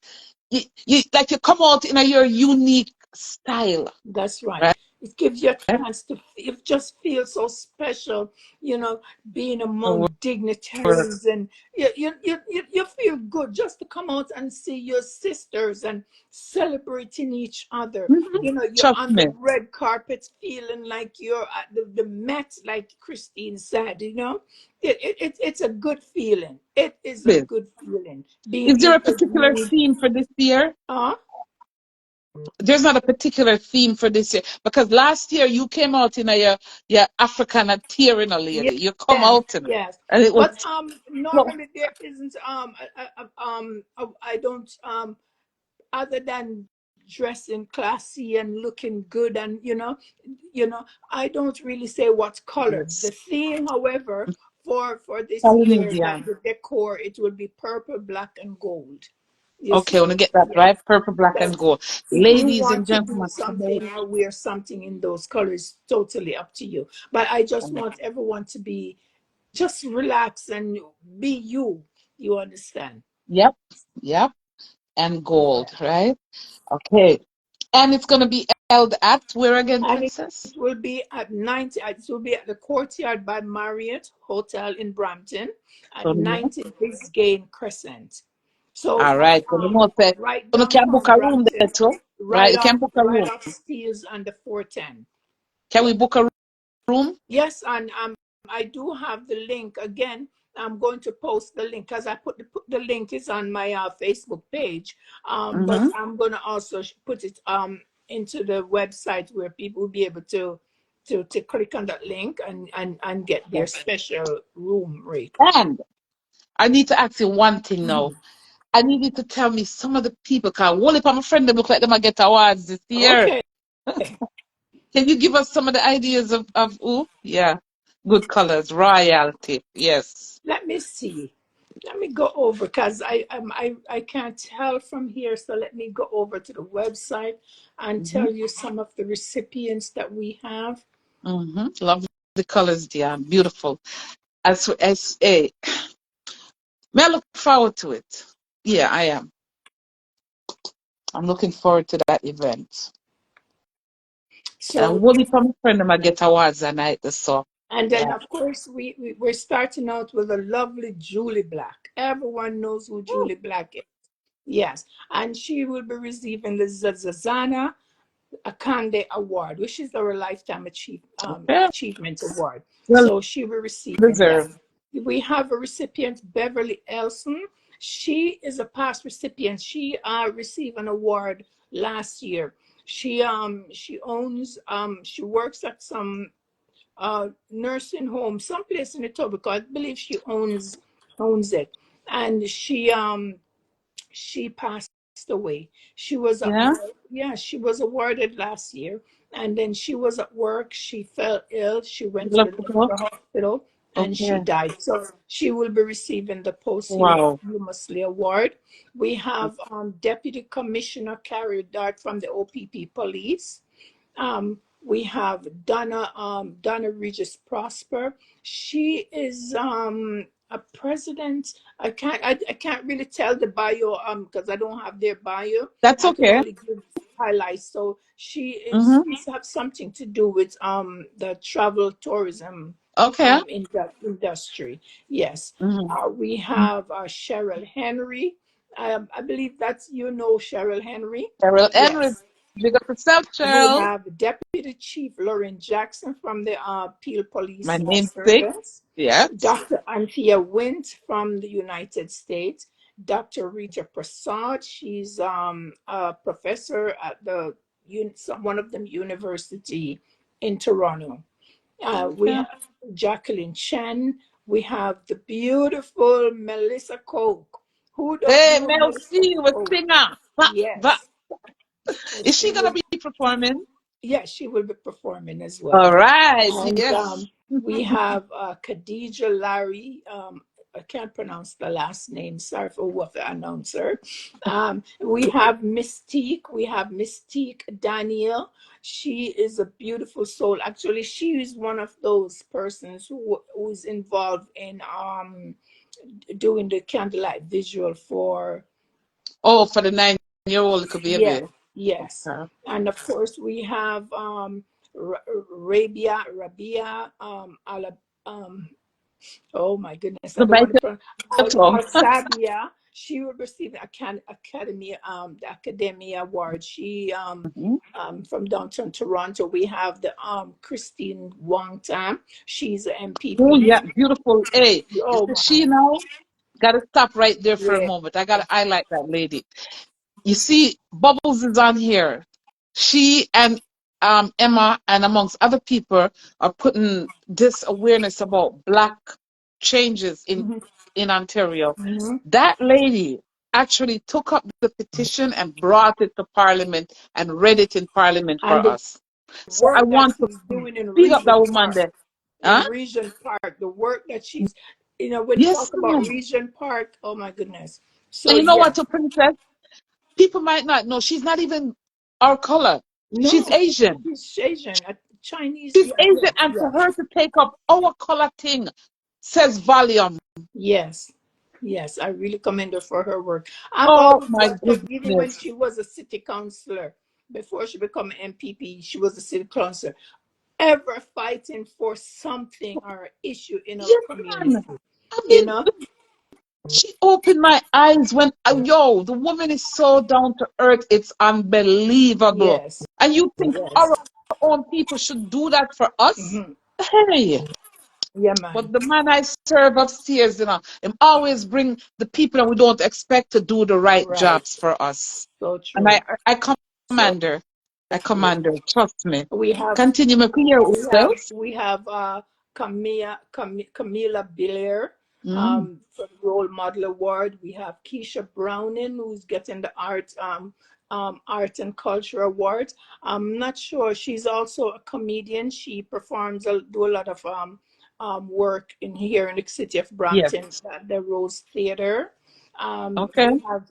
Speaker 1: You like you come out in your unique style,
Speaker 2: That's right.
Speaker 1: right?
Speaker 2: It gives you a chance to it just feel so special, you know, being
Speaker 1: The
Speaker 2: among
Speaker 1: word.
Speaker 2: dignitaries, and you feel good just to come out and see your sisters and celebrating each other.
Speaker 1: Mhm.
Speaker 2: You know, you're
Speaker 1: Trust
Speaker 2: on the
Speaker 1: me.
Speaker 2: red carpet feeling like you're at the Met, like Christine said, you know. It's a good feeling. It is a
Speaker 1: This.
Speaker 2: good feeling being
Speaker 1: Is there a particular
Speaker 2: interviewed.
Speaker 1: theme for this year?
Speaker 2: Uh,
Speaker 1: There's not a particular theme for this year because last year you came out in your African tearing a lady. You come
Speaker 2: Yes,
Speaker 1: out in it,
Speaker 2: yes.
Speaker 1: and it was
Speaker 2: But
Speaker 1: so
Speaker 2: normally there isn't I don't other than dressing classy and looking good, and you know I don't really say what color. The
Speaker 1: yes.
Speaker 2: theme, however, for this year, that
Speaker 1: Polynesian.
Speaker 2: the decor, it will be purple, black, and gold. You
Speaker 1: Okay, I
Speaker 2: see?
Speaker 1: want to get that
Speaker 2: Yes.
Speaker 1: right. Purple, black,
Speaker 2: But
Speaker 1: and gold.
Speaker 2: if you
Speaker 1: Ladies and
Speaker 2: want to do
Speaker 1: gentlemen, today.
Speaker 2: something or wear something in those colors, totally up to you. But I just want everyone to be just relax and be you. You understand?
Speaker 1: Yep, yep, and gold,
Speaker 2: Yeah.
Speaker 1: right? Okay. And it's going to be held at where again,
Speaker 2: And it
Speaker 1: Princess?
Speaker 2: will be at 90, it will be at the Courtyard by Marriott Hotel in Brampton at
Speaker 1: So,
Speaker 2: 90 Biscayne Crescent. So
Speaker 1: all right. So, the most say,
Speaker 2: right
Speaker 1: you can book
Speaker 2: downtown
Speaker 1: a room
Speaker 2: Brampton,
Speaker 1: there too, right?
Speaker 2: right
Speaker 1: You can
Speaker 2: off
Speaker 1: book a
Speaker 2: right
Speaker 1: room.
Speaker 2: off Steels and the 410.
Speaker 1: Can we book a room?
Speaker 2: Yes, and I do have the link again. I'm going to post the link because I put the link is on my Facebook page. But
Speaker 1: Mm-hmm.
Speaker 2: I'm going to also put it into the website where people will be able to click on that link and get their special room rate.
Speaker 1: And I need to ask you one thing now.
Speaker 2: Mhm.
Speaker 1: I need you to tell me some of the people, because one of my friends look like them I get awards this year.
Speaker 2: Okay,
Speaker 1: Can you give us some of the ideas of who? Yeah. Good colors, royalty. Yes.
Speaker 2: let me see. Let me go over because I can't tell from here. So let me go over to the website and
Speaker 1: Mm-hmm.
Speaker 2: tell you some of the recipients that we have.
Speaker 1: Mm-hmm. Love the colors, dear. Beautiful. As a, may I look forward to it? Yeah, I am. I'm looking forward to that event. And
Speaker 2: So,
Speaker 1: Wooly from a friend of mine get awards that night, so
Speaker 2: and then
Speaker 1: yeah.
Speaker 2: of course we're starting out with a lovely Julie Black. Everyone knows who
Speaker 1: Oh,
Speaker 2: Julie Black is. Yes, and she will be receiving the Zazana Akande Award, which is our Lifetime
Speaker 1: okay.
Speaker 2: Achievement Award.
Speaker 1: Well
Speaker 2: So she will receive that.
Speaker 1: deserved.
Speaker 2: We have a recipient, Beverly Elson. She is a past recipient. She received an award last year. She works at some nursing home, someplace in Etobicoke. I believe she owns it, and she passed away. She was at
Speaker 1: Yeah.
Speaker 2: work. Yeah, she was awarded last year. And then she was at work. She fell ill. She went to
Speaker 1: Love
Speaker 2: the
Speaker 1: to go.
Speaker 2: hospital and she
Speaker 1: Okay.
Speaker 2: died. So she will be receiving the
Speaker 1: Wow.
Speaker 2: posthumously award. We have Deputy Commissioner Carrie Dart from the OPP Police. We have Donna Regis Prosper. She is a president. I can't really tell the bio because I don't have their bio.
Speaker 1: That's
Speaker 2: I can
Speaker 1: okay.
Speaker 2: only give highlights. So
Speaker 1: Mm-hmm.
Speaker 2: she's have something to do with the travel tourism
Speaker 1: Okay.
Speaker 2: in the industry. Yes.
Speaker 1: Mm-hmm.
Speaker 2: We have Cheryl Henry. I believe that's Cheryl Henry.
Speaker 1: Cheryl Henry,
Speaker 2: Yes.
Speaker 1: big up yourself,
Speaker 2: We
Speaker 1: Cheryl.
Speaker 2: have Deputy Chief Lauren Jackson from the Peel
Speaker 1: My
Speaker 2: Police
Speaker 1: namesake.
Speaker 2: Service,
Speaker 1: Yes.
Speaker 2: Dr. Anthea Wint from the United States, Dr. Rita Prasad. She's a professor at one of them university in Toronto. We
Speaker 1: Okay.
Speaker 2: have Jacqueline Chen. We have the beautiful Melissa Koch, Who don't
Speaker 1: Hey,
Speaker 2: know
Speaker 1: Mel
Speaker 2: Miss?
Speaker 1: C was
Speaker 2: Oh,
Speaker 1: singer.
Speaker 2: yes.
Speaker 1: Is she
Speaker 2: She
Speaker 1: gonna
Speaker 2: will.
Speaker 1: be performing?
Speaker 2: Yes, she will be performing as well.
Speaker 1: All right.
Speaker 2: And
Speaker 1: Yes.
Speaker 2: we have Khadija Larry. I can't pronounce the last name. Sorry for whoever announced her. We have Mystique. We have Mystique Daniel. She is a beautiful soul. Actually, she is one of those persons who's involved in doing the candlelight visual for.
Speaker 1: Oh, for the 9-year-old little
Speaker 2: Yeah,
Speaker 1: baby.
Speaker 2: yes.
Speaker 1: Okay.
Speaker 2: And of course, we have Rabia, oh my goodness, I
Speaker 1: The
Speaker 2: don't want to
Speaker 1: bite
Speaker 2: pronounce
Speaker 1: your tongue.
Speaker 2: Al Sabia. She will receive the the Academy Award. She
Speaker 1: Mhm.
Speaker 2: from downtown Toronto. We have the Christine Wong Tam. She's an
Speaker 1: Oh
Speaker 2: MPP.
Speaker 1: yeah, beautiful. Hey, you
Speaker 2: Oh
Speaker 1: see
Speaker 2: my,
Speaker 1: she now? Gotta stop right there for a
Speaker 2: yeah.
Speaker 1: moment. I gotta highlight that lady. You see, Bubbles is on here. She and Emma and amongst other people are putting this awareness about black changes
Speaker 2: Hmm.
Speaker 1: in Ontario.
Speaker 2: Hmm.
Speaker 1: That lady actually took up the petition and brought it to Parliament and read it in Parliament
Speaker 2: And
Speaker 1: for
Speaker 2: the
Speaker 1: us. So I
Speaker 2: work that
Speaker 1: want to
Speaker 2: she's doing in
Speaker 1: big up that
Speaker 2: Regent
Speaker 1: woman
Speaker 2: Park,
Speaker 1: there. Huh?
Speaker 2: the work that she's, when you
Speaker 1: Yes,
Speaker 2: talk about
Speaker 1: ma'am.
Speaker 2: Regent Park, oh my goodness.
Speaker 1: And
Speaker 2: So
Speaker 1: you know what,
Speaker 2: yeah,
Speaker 1: to Princess? People might not know she's not even our color. She's
Speaker 2: no,
Speaker 1: Asian.
Speaker 2: she's Asian, Chinese.
Speaker 1: She's
Speaker 2: Yeah,
Speaker 1: Asian,
Speaker 2: yes,
Speaker 1: and for
Speaker 2: yes,
Speaker 1: her to take up our color thing says volume.
Speaker 2: yes, yes. I really commend her for her work. I've
Speaker 1: Oh
Speaker 2: always
Speaker 1: my
Speaker 2: looked up, even when
Speaker 1: goodness.
Speaker 2: she was a city councillor, before she became an MPP, she was a city councillor, ever fighting for something or issue in our
Speaker 1: Yes,
Speaker 2: community.
Speaker 1: man. I
Speaker 2: You
Speaker 1: mean,
Speaker 2: know?
Speaker 1: she opened my eyes when, yo, the woman is so down to earth. It's unbelievable.
Speaker 2: Yes,
Speaker 1: And you think
Speaker 2: yes.
Speaker 1: our own people should do that for us?
Speaker 2: Hmm.
Speaker 1: Hey,
Speaker 2: Yeah, man.
Speaker 1: but the man I serve upstairs, him always bring the people that we don't expect to do the right
Speaker 2: Right.
Speaker 1: jobs for us.
Speaker 2: So
Speaker 1: And
Speaker 2: true.
Speaker 1: I
Speaker 2: So
Speaker 1: command her. I
Speaker 2: true.
Speaker 1: command her. Trust me.
Speaker 2: We have
Speaker 1: Continue, my clear
Speaker 2: we have
Speaker 1: else.
Speaker 2: we have Camila Belair
Speaker 1: Mm,
Speaker 2: for the Role Model Award. We have Keisha Browning, who's getting the art and culture award. I'm not sure. She's also a comedian. She performs do a lot of work in here in the city of
Speaker 1: yes.
Speaker 2: Brampton at the Rose Theatre.
Speaker 1: Okay.
Speaker 2: We have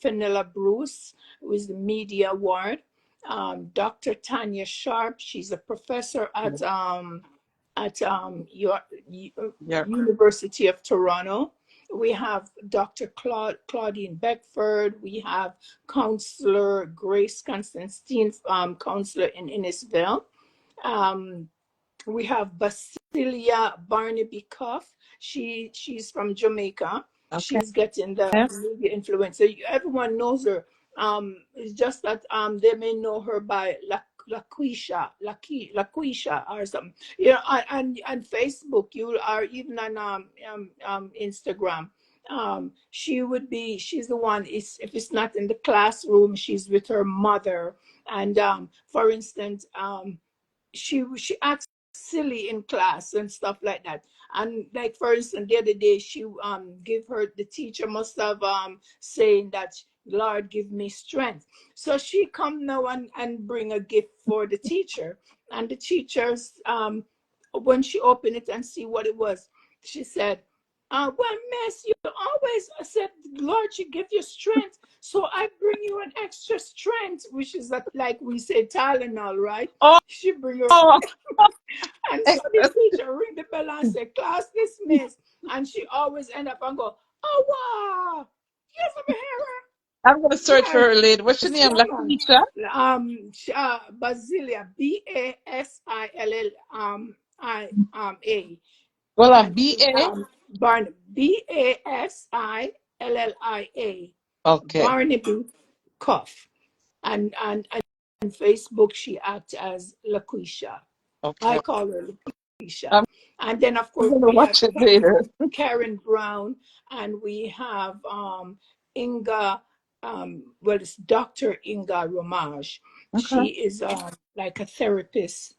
Speaker 2: Fenella Bruce, who is the Media Award. Dr. Tanya Sharp, she's a professor at
Speaker 1: Yeah.
Speaker 2: University of Toronto. We have Dr. Claudine Beckford. We have Counselor Grace Constantine, counselor in Innisville. Um, we have Basilia Barnaby Cuff. She's from Jamaica.
Speaker 1: Okay.
Speaker 2: She's getting the media influencer. Everyone knows her. It's just that they may know her by Laquisha or something. You know, and Facebook, you are even on Instagram. She's the one. Is if it's not in the classroom, she's with her mother. And for instance, she acts silly in class and stuff like that. And like for instance, the other day she give her the teacher must have saying that Lord give me strength. So she come now and bring a gift for the teacher. And the teachers when she opened it and see what it was, she said, well, miss, you always said Lord should give you strength. So I bring you an extra strength, which is that like we say Tylenol, right?
Speaker 1: Oh,
Speaker 2: She bring her,
Speaker 1: oh,
Speaker 2: and so the teacher ring the bell and say, class dismissed. And she always end up and go, oh wow, yes, I'm
Speaker 1: I'm gonna search for
Speaker 2: here.
Speaker 1: her later. What's your
Speaker 2: Yes,
Speaker 1: name?
Speaker 2: yeah, man.
Speaker 1: Lakeisha?
Speaker 2: Basilia, Basill, A,
Speaker 1: Well,
Speaker 2: and
Speaker 1: BA.
Speaker 2: Basilia,
Speaker 1: Okay.
Speaker 2: Barnaby Cuff, and Facebook she acts as Laquisha. I
Speaker 1: Okay.
Speaker 2: call her Laquisha.
Speaker 1: I'm
Speaker 2: And then of course
Speaker 1: gonna
Speaker 2: we have
Speaker 1: watch it later.
Speaker 2: Karen Brown, and we have Inga. Well, it's Dr. Inga Ramage.
Speaker 1: Okay.
Speaker 2: She is like a therapist,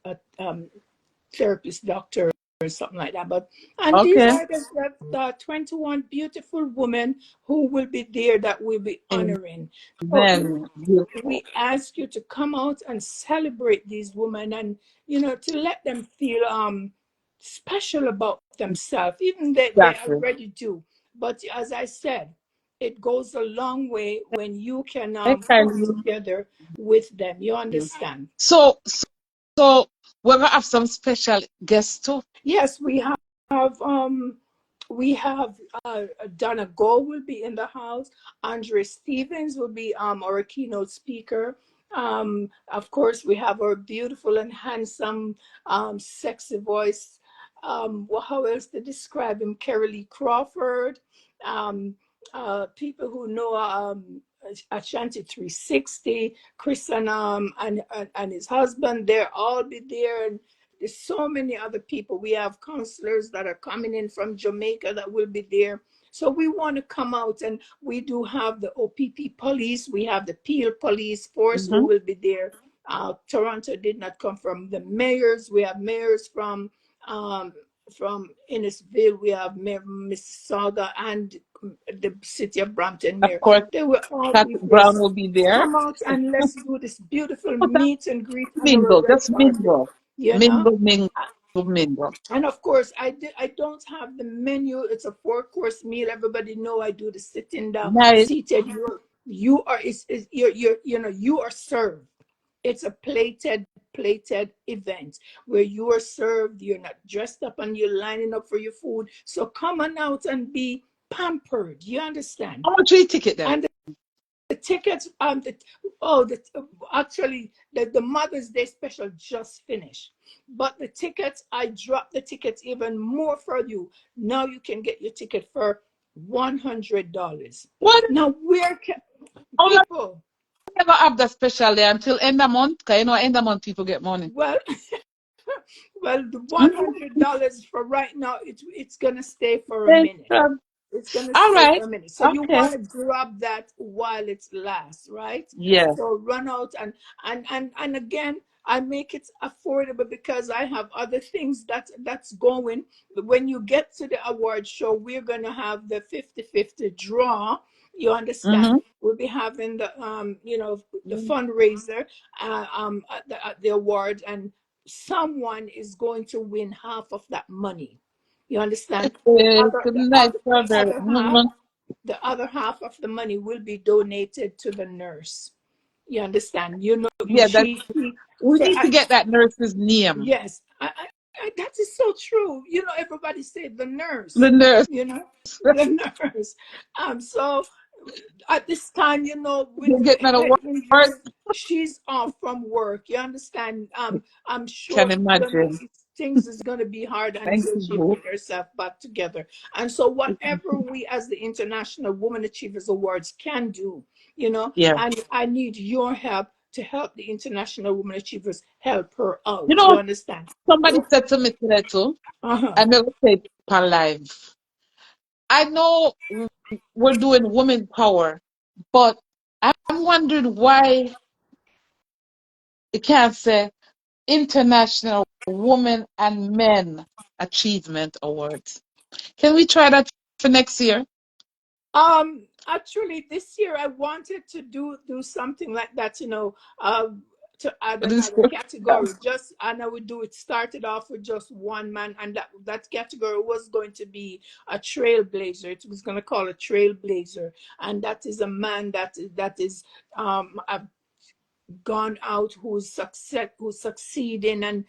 Speaker 2: therapist doctor. or something like that. But and these
Speaker 1: Okay.
Speaker 2: are the 21 beautiful women who will be there that we'll be honoring. So
Speaker 1: Amen. Beautiful.
Speaker 2: we ask you to come out and celebrate these women, and to let them feel special about themselves, even they
Speaker 1: Exactly.
Speaker 2: already do. But as I said, it goes a long way when you can
Speaker 1: I
Speaker 2: come
Speaker 1: can.
Speaker 2: together with them. You understand?
Speaker 1: So, so we're gonna have some special guests too.
Speaker 2: Yes, have um we have Donna Go will be in the house. Andre Stevens will be our keynote speaker. Of course, we have our beautiful and handsome, sexy voice. Well, how else to describe him? Kerry Crawford. Um, People who know Ashanti 360, Chris and his husband. They'll all be there, and there's so many other people. We have counselors that are coming in from Jamaica that will be there. So we want to come out, and we do have the OPP police. We have the Peel police force who
Speaker 1: Mm-hmm.
Speaker 2: will be there. Toronto did not come from the mayors. We have mayors um, from Innisville. We have Mayor Mississauga and the city of Brampton
Speaker 1: Of
Speaker 2: mayor.
Speaker 1: course,
Speaker 2: They will all be
Speaker 1: Patrick
Speaker 2: there.
Speaker 1: Brown will be there.
Speaker 2: Come out and let's do this beautiful
Speaker 1: Oh, that's
Speaker 2: meet and greet on our
Speaker 1: mingle.
Speaker 2: red
Speaker 1: Just
Speaker 2: carpet.
Speaker 1: mingle.
Speaker 2: You know,
Speaker 1: Mingle, mingle, mingle.
Speaker 2: and of course I don't have the menu. It's a 4-course meal. Everybody know I do the sitting down
Speaker 1: Nice.
Speaker 2: seated. You are is you are served. It's a plated event where you are served. You're not dressed up and you're lining up for your food. So come on out and be pampered. You understand?
Speaker 1: How much will you ticket then?
Speaker 2: And the tickets, oh, actually, the Mother's Day special just finished. But the tickets, I dropped the tickets even more for you. Now you can get your ticket for $100.
Speaker 1: What?
Speaker 2: Now, where can
Speaker 1: How long
Speaker 2: people?
Speaker 1: never have that special day until end of month? Cause you know end of month people get money.
Speaker 2: Well, well, the
Speaker 1: Mm-hmm.
Speaker 2: $100 for right now, it's gonna stay for a
Speaker 1: Yes,
Speaker 2: minute.
Speaker 1: um,
Speaker 2: It's gonna
Speaker 1: all
Speaker 2: stay
Speaker 1: right.
Speaker 2: for a minute. So you
Speaker 1: Okay.
Speaker 2: want to grab that while it lasts, right?
Speaker 1: Yeah.
Speaker 2: So run out and again, I make it affordable because I have other things that's going. When you get to the award show, we're gonna have the 50-50 draw. You understand?
Speaker 1: Mm-hmm.
Speaker 2: We'll be having the fundraiser, at the award, and someone is going to win half of that money. You understand?
Speaker 1: Good night, brother. Mhm.
Speaker 2: The other half of the money will be donated to the nurse. You understand? You know,
Speaker 1: Yeah, that we
Speaker 2: so
Speaker 1: need to get that nurse's name.
Speaker 2: yes, that is so true. Everybody said the
Speaker 1: The
Speaker 2: nurse.
Speaker 1: nurse.
Speaker 2: You know, the nurse. So at this time, with
Speaker 1: You're getting an
Speaker 2: head
Speaker 1: award.
Speaker 2: injuries, she's off from work. You understand? I'm
Speaker 1: Can
Speaker 2: sure
Speaker 1: imagine.
Speaker 2: things is gonna be hard
Speaker 1: Thank
Speaker 2: until she
Speaker 1: you.
Speaker 2: put herself back together. And so, whatever we as the International Women Achievers Awards can do,
Speaker 1: Yeah.
Speaker 2: and I need your help to help the International Women Achievers help her
Speaker 1: You
Speaker 2: out. You
Speaker 1: know,
Speaker 2: understand?
Speaker 1: somebody
Speaker 2: So,
Speaker 1: said to me today too,
Speaker 2: uh-huh.
Speaker 1: I never say it on live. I know we're doing women power, but I'm wondering why you can't say International Women and Men Achievement Awards. Can we try that for next year?
Speaker 2: Actually, this year I wanted to do something like that, to add
Speaker 1: This
Speaker 2: another category. Just and I would do it. Started off with just one man, and that category was going to be a trailblazer. It was going to call a trailblazer, and that is a man that is a gone out who's succeeding, and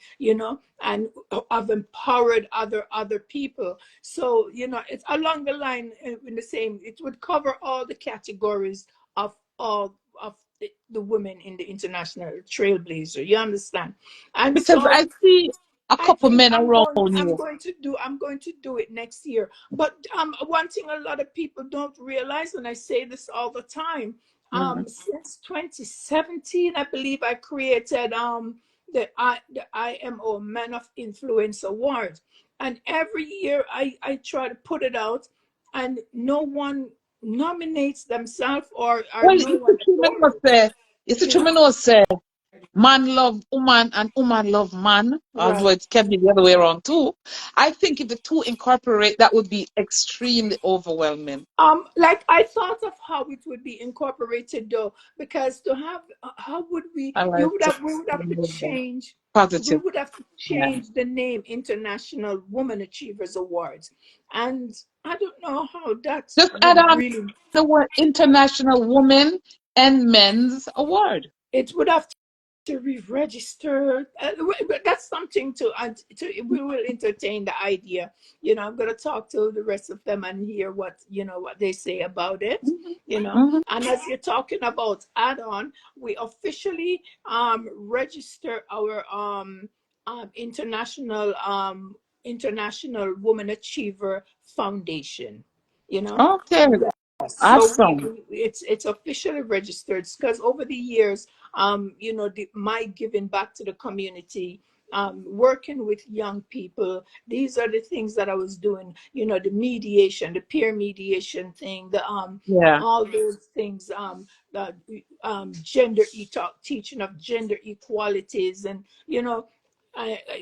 Speaker 2: and have empowered other people. So it's along the line, in the same, it would cover all the categories of all of the women in the international trailblazer. You understand? And
Speaker 1: because
Speaker 2: so
Speaker 1: I see a
Speaker 2: I
Speaker 1: couple
Speaker 2: think
Speaker 1: men around you.
Speaker 2: I'm going to do it next year. But one thing a lot of people don't realize, and I say this all the time,
Speaker 1: Mhm.
Speaker 2: since 2017, I believe I created the IMO Men of Influence Award, and every year I try to put it out, and no one nominates themselves, or
Speaker 1: Well,
Speaker 2: no
Speaker 1: it's a
Speaker 2: one
Speaker 1: true
Speaker 2: follows.
Speaker 1: say. It's a
Speaker 2: You
Speaker 1: true
Speaker 2: know.
Speaker 1: say. man love woman and woman love man, although
Speaker 2: Right.
Speaker 1: it can be the other way around too. I think if the two incorporate, that would be extremely overwhelming.
Speaker 2: Like I thought of how it would be incorporated though, because to have, how would we?
Speaker 1: I
Speaker 2: You
Speaker 1: like
Speaker 2: would
Speaker 1: to
Speaker 2: have, we would have to change. We
Speaker 1: positive.
Speaker 2: would have to
Speaker 1: Yeah.
Speaker 2: change the name International Woman Achievers Awards, and I don't know how that
Speaker 1: Just add
Speaker 2: would
Speaker 1: on
Speaker 2: really.
Speaker 1: the word International Women and Men's Award.
Speaker 2: It would have to re-register. But that's something to, and to, we will entertain the idea. I'm going to talk to the rest of them and hear what they say about it.
Speaker 1: Hmm. Hmm.
Speaker 2: And as you're talking about add-on, we officially register our International Woman Achiever Foundation. You know,
Speaker 1: Okay,
Speaker 2: so
Speaker 1: awesome.
Speaker 2: it's officially registered because over the years, my giving back to the community, working with young people, these are the things that I was doing. The mediation, the peer mediation thing, the
Speaker 1: Yeah,
Speaker 2: all those things, the gender teaching of gender equalities, and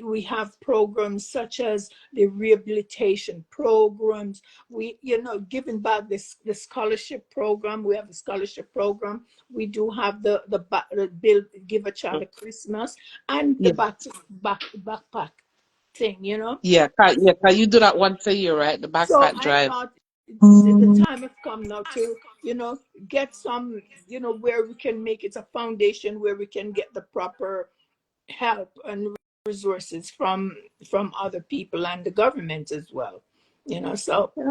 Speaker 2: we have programs such as the rehabilitation programs. We giving back the scholarship program. We have a scholarship program. We do have the build, give a child a Christmas, and the
Speaker 1: yeah,
Speaker 2: backpack thing.
Speaker 1: yeah. Yeah, 'cause you do that once a year, right? The
Speaker 2: So
Speaker 1: backpack
Speaker 2: I
Speaker 1: drive.
Speaker 2: thought the time has come now to get some, where we can make it a foundation where we can get the proper help and resources from other people and the government as well. So
Speaker 1: Yeah.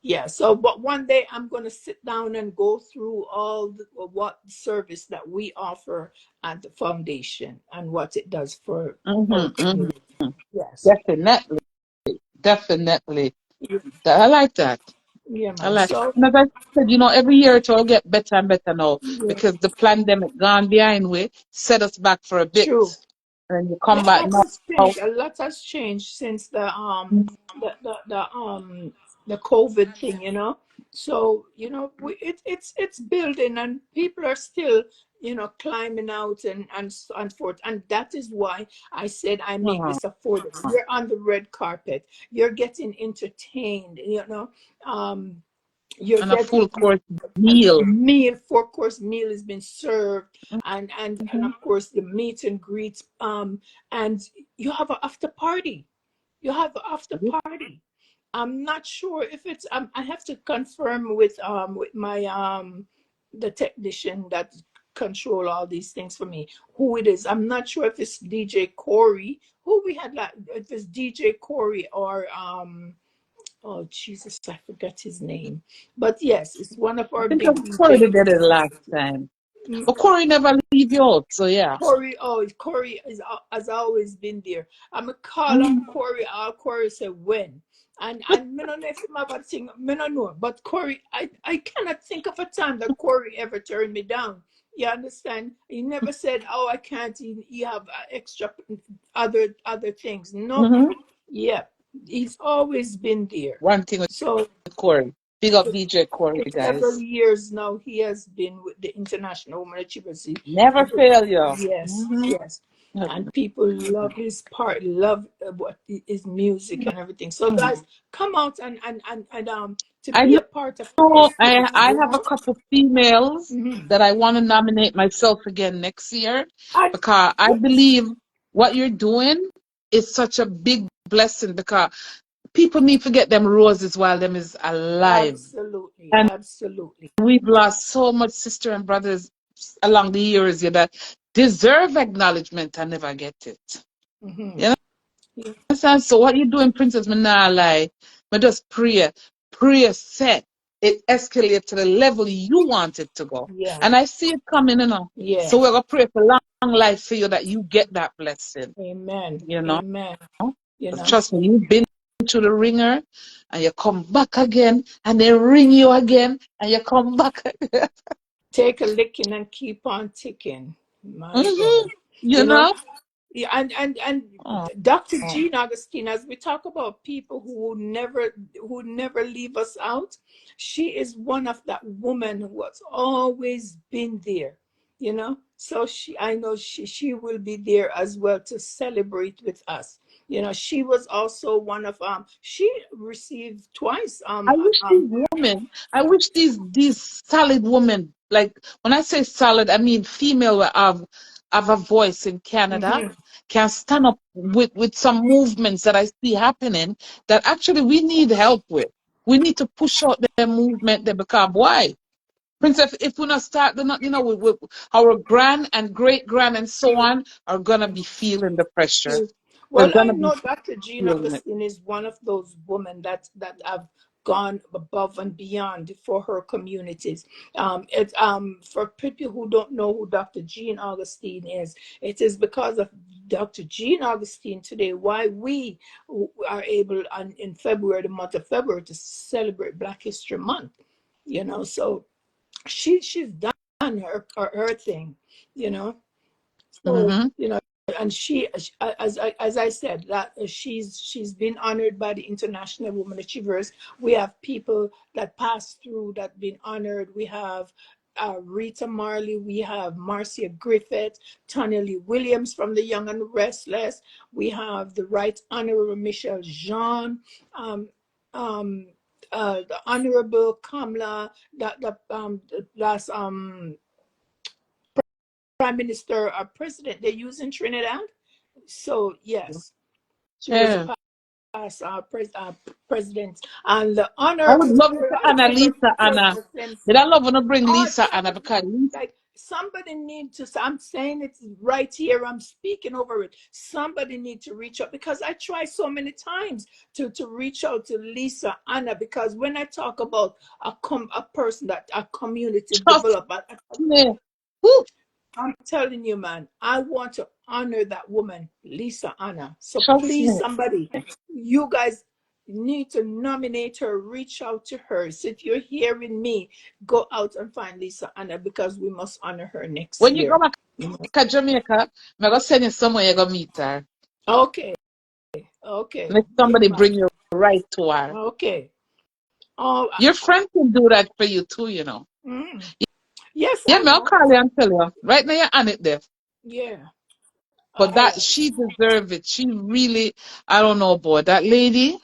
Speaker 2: yeah. So but one day I'm going to sit down and go through all what service that we offer at the foundation and what it does for our
Speaker 1: Hmm.
Speaker 2: community. Yes.
Speaker 1: Definitely, definitely. I like that.
Speaker 2: Yeah,
Speaker 1: I
Speaker 2: man.
Speaker 1: like.
Speaker 2: So
Speaker 1: And as I said, every year it will get better and better now
Speaker 2: yeah,
Speaker 1: because the pandemic gone behind we set us back for a bit,
Speaker 2: true.
Speaker 1: and you
Speaker 2: Yeah,
Speaker 1: come
Speaker 2: a
Speaker 1: back
Speaker 2: lot
Speaker 1: now.
Speaker 2: has changed. A lot has changed since the COVID thing. So it's building, and people are still climbing out and forth, and that is why I said I make
Speaker 1: Mhm.
Speaker 2: this affordable. You're on the red carpet. You're getting entertained. You're
Speaker 1: And a
Speaker 2: getting
Speaker 1: full course
Speaker 2: a
Speaker 1: meal.
Speaker 2: meal, four-course meal has been served, and
Speaker 1: Mhm.
Speaker 2: of course the meet and greets, and you have an after party. You have an after party. I'm not sure if it's, I have to confirm with my the technician that control all these things for me, who it is. I'm not sure if it's DJ Corey, who we had, like, if it's DJ Corey or oh Jesus, I forgot his name. But yes, it's one of
Speaker 1: I
Speaker 2: our
Speaker 1: think
Speaker 2: big
Speaker 1: Corey
Speaker 2: DJs.
Speaker 1: did it last time. But Corey never leave you out, so yeah.
Speaker 2: Corey, oh, Corey has always been there. I'm a call on
Speaker 1: Mhm.
Speaker 2: Corey. All Corey say when, and me don't know if him have a thing. Me don't know, but Corey, I cannot think of a time that Corey ever turned me down. You understand? He never said, "Oh, I can't." He have extra other things. Nope.
Speaker 1: Mhm.
Speaker 2: Yeah, he's always been there.
Speaker 1: One thing with
Speaker 2: So
Speaker 1: Corey. Big up DJ Corey,
Speaker 2: for several
Speaker 1: guys.
Speaker 2: years now, he has been with the International Women Achievers.
Speaker 1: Never fail you.
Speaker 2: Yes,
Speaker 1: Hmm.
Speaker 2: yes. And people love his part, love what his music and everything. So guys, come out and to
Speaker 1: I
Speaker 2: be a part of the
Speaker 1: know
Speaker 2: festivities,
Speaker 1: I have a couple females
Speaker 2: Mhm.
Speaker 1: that I want to nominate myself again next year
Speaker 2: And
Speaker 1: because I believe what you're doing is such a big blessing because people need to get them roses while them is alive.
Speaker 2: absolutely,
Speaker 1: And
Speaker 2: absolutely.
Speaker 1: we've lost so much sister and brothers along the years, that deserve acknowledgement and never get it.
Speaker 2: Hmm.
Speaker 1: You
Speaker 2: Yeah.
Speaker 1: understand? So what you doing, Princess, me nah lie. Me just pray set. It escalate to the level you want it to go.
Speaker 2: Yeah.
Speaker 1: And I see it coming.
Speaker 2: Yeah.
Speaker 1: So we're gonna pray for long life for you that you get that blessing,
Speaker 2: Amen.
Speaker 1: you know.
Speaker 2: Amen. You
Speaker 1: 'Cause
Speaker 2: know,
Speaker 1: trust me, you've been to the ringer and you come back again and they ring you again and you come back again.
Speaker 2: take a licking and keep on ticking. My
Speaker 1: Hmm.
Speaker 2: God.
Speaker 1: You
Speaker 2: You know,
Speaker 1: know?
Speaker 2: yeah, and
Speaker 1: Oh,
Speaker 2: Dr.
Speaker 1: oh.
Speaker 2: Jean Augustine, as we talk about people who never leave us out, she is one of that woman who has always been there. you know. So I know she will be there as well to celebrate with us. You know, she was also one of she received twice
Speaker 1: I wish these solid women, like when I say solid, I mean female have a voice in Canada,
Speaker 2: mhm.
Speaker 1: can stand up with some movements that I see happening that actually we need help with. We need to push out their movement there because why? Princess, if we not start, they're not, our grand and great grand and so on are gonna be feeling the pressure. They're
Speaker 2: Well, I
Speaker 1: gonna be
Speaker 2: know Dr. Jean
Speaker 1: feeling it.
Speaker 2: Augustine is one of those women that have gone above and beyond for her communities. For people who don't know who Dr. Jean Augustine is, it is because of Dr. Jean Augustine today why we are able in February, the month of February, to celebrate Black History Month. You know, so she's done her thing. You know, so
Speaker 1: Mm-hmm.
Speaker 2: you know, and as I said, that she's been honored by the International Women Achievers. We have people that pass through that been honored. We have Rita Marley, we have Marcia Griffith, Tanya Lee Williams from the Young and Restless. We have the Right Honorable Michelle Jean, um, um, the Honorable Kamala, the last Prime Minister or President they use in Trinidad. So yes, she was a
Speaker 1: Yeah.
Speaker 2: past president, and the
Speaker 1: I would
Speaker 2: honorable
Speaker 1: love to
Speaker 2: Sarah
Speaker 1: Anna,
Speaker 2: Taylor
Speaker 1: Lisa Anna. Did
Speaker 2: Simpson.
Speaker 1: I love when I bring
Speaker 2: Oh,
Speaker 1: Lisa Anna
Speaker 2: somebody
Speaker 1: because Lisa
Speaker 2: like somebody need to. I'm saying it right here. I'm speaking over it. Somebody need to reach out because I try so many times to reach out to Lisa Anna because when I talk about a person that a community
Speaker 1: trust
Speaker 2: develop,
Speaker 1: me. Woo,
Speaker 2: I'm telling you, man, I want to honor that woman, Lisa Anna. So
Speaker 1: trust
Speaker 2: please,
Speaker 1: me.
Speaker 2: somebody, you guys need to nominate her, reach out to her. So if you're hearing me, go out and find Lisa Anna because we must honor her next
Speaker 1: When you go
Speaker 2: year.
Speaker 1: back to Jamaica, I'm gonna send you somewhere you're gonna meet her.
Speaker 2: Okay, okay,
Speaker 1: Let
Speaker 2: yeah,
Speaker 1: somebody
Speaker 2: man.
Speaker 1: bring you right to her.
Speaker 2: Okay. Oh,
Speaker 1: Your friend can do that for you too.
Speaker 2: mm. Yes,
Speaker 1: Yeah,
Speaker 2: I
Speaker 1: me, I'll
Speaker 2: know.
Speaker 1: call you and tell you. Right now you're on it there.
Speaker 2: Yeah.
Speaker 1: But
Speaker 2: All
Speaker 1: that
Speaker 2: right.
Speaker 1: she deserve it. She really, I don't know, boy. That lady,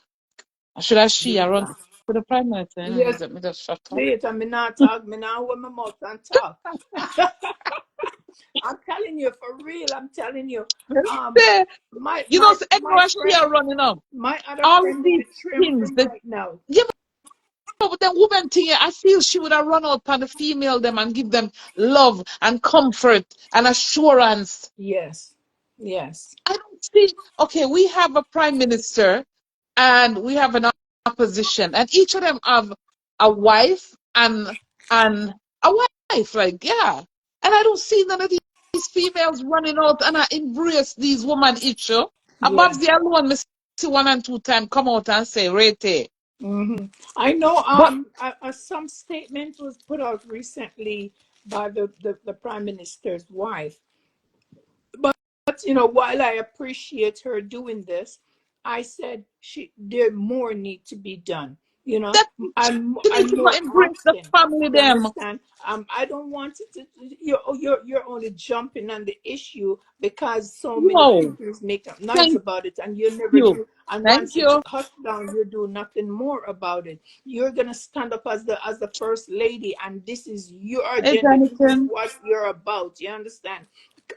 Speaker 1: should I she I run for the prime minister?
Speaker 2: Yes,
Speaker 1: Let me just shut up.
Speaker 2: wait, I'm not talk, me now with my mouth and talk. I'm telling you for real. I'm telling you. Um,
Speaker 1: There.
Speaker 2: my
Speaker 1: You know,
Speaker 2: my
Speaker 1: so
Speaker 2: my
Speaker 1: everyone she
Speaker 2: friend,
Speaker 1: are running up.
Speaker 2: my other
Speaker 1: All of
Speaker 2: friend in
Speaker 1: these
Speaker 2: the trim
Speaker 1: things
Speaker 2: room
Speaker 1: that
Speaker 2: right now.
Speaker 1: yeah, but the woman thing, I feel she would have run out on the female them and give them love and comfort and assurance.
Speaker 2: Yes, yes,
Speaker 1: I don't see, okay, we have a prime minister and we have an opposition, and each of them have a wife and a wife, like, yeah. And I don't see none of these females running out and I embrace these woman issue. And
Speaker 2: yeah.
Speaker 1: Babsy alone, me see one and two time come out and say, rate.
Speaker 2: hmm I know.
Speaker 1: But
Speaker 2: Some statement was put out recently by the prime minister's wife. But while I appreciate her doing this, I said there more need to be done. You know,
Speaker 1: that she
Speaker 2: I'm
Speaker 1: need to
Speaker 2: more
Speaker 1: embrace the
Speaker 2: asking.
Speaker 1: family
Speaker 2: You
Speaker 1: them.
Speaker 2: understand? I don't want it to. You're only jumping on the issue because so many
Speaker 1: No.
Speaker 2: people is making noise
Speaker 1: Thank
Speaker 2: about it, and you never
Speaker 1: you.
Speaker 2: do. And
Speaker 1: Thank
Speaker 2: once it's
Speaker 1: you.
Speaker 2: hushed down, you do nothing more about it. You're gonna stand up as the first lady, and this is your
Speaker 1: Hey,
Speaker 2: agenda. This is
Speaker 1: Jonathan.
Speaker 2: what you're about. You understand?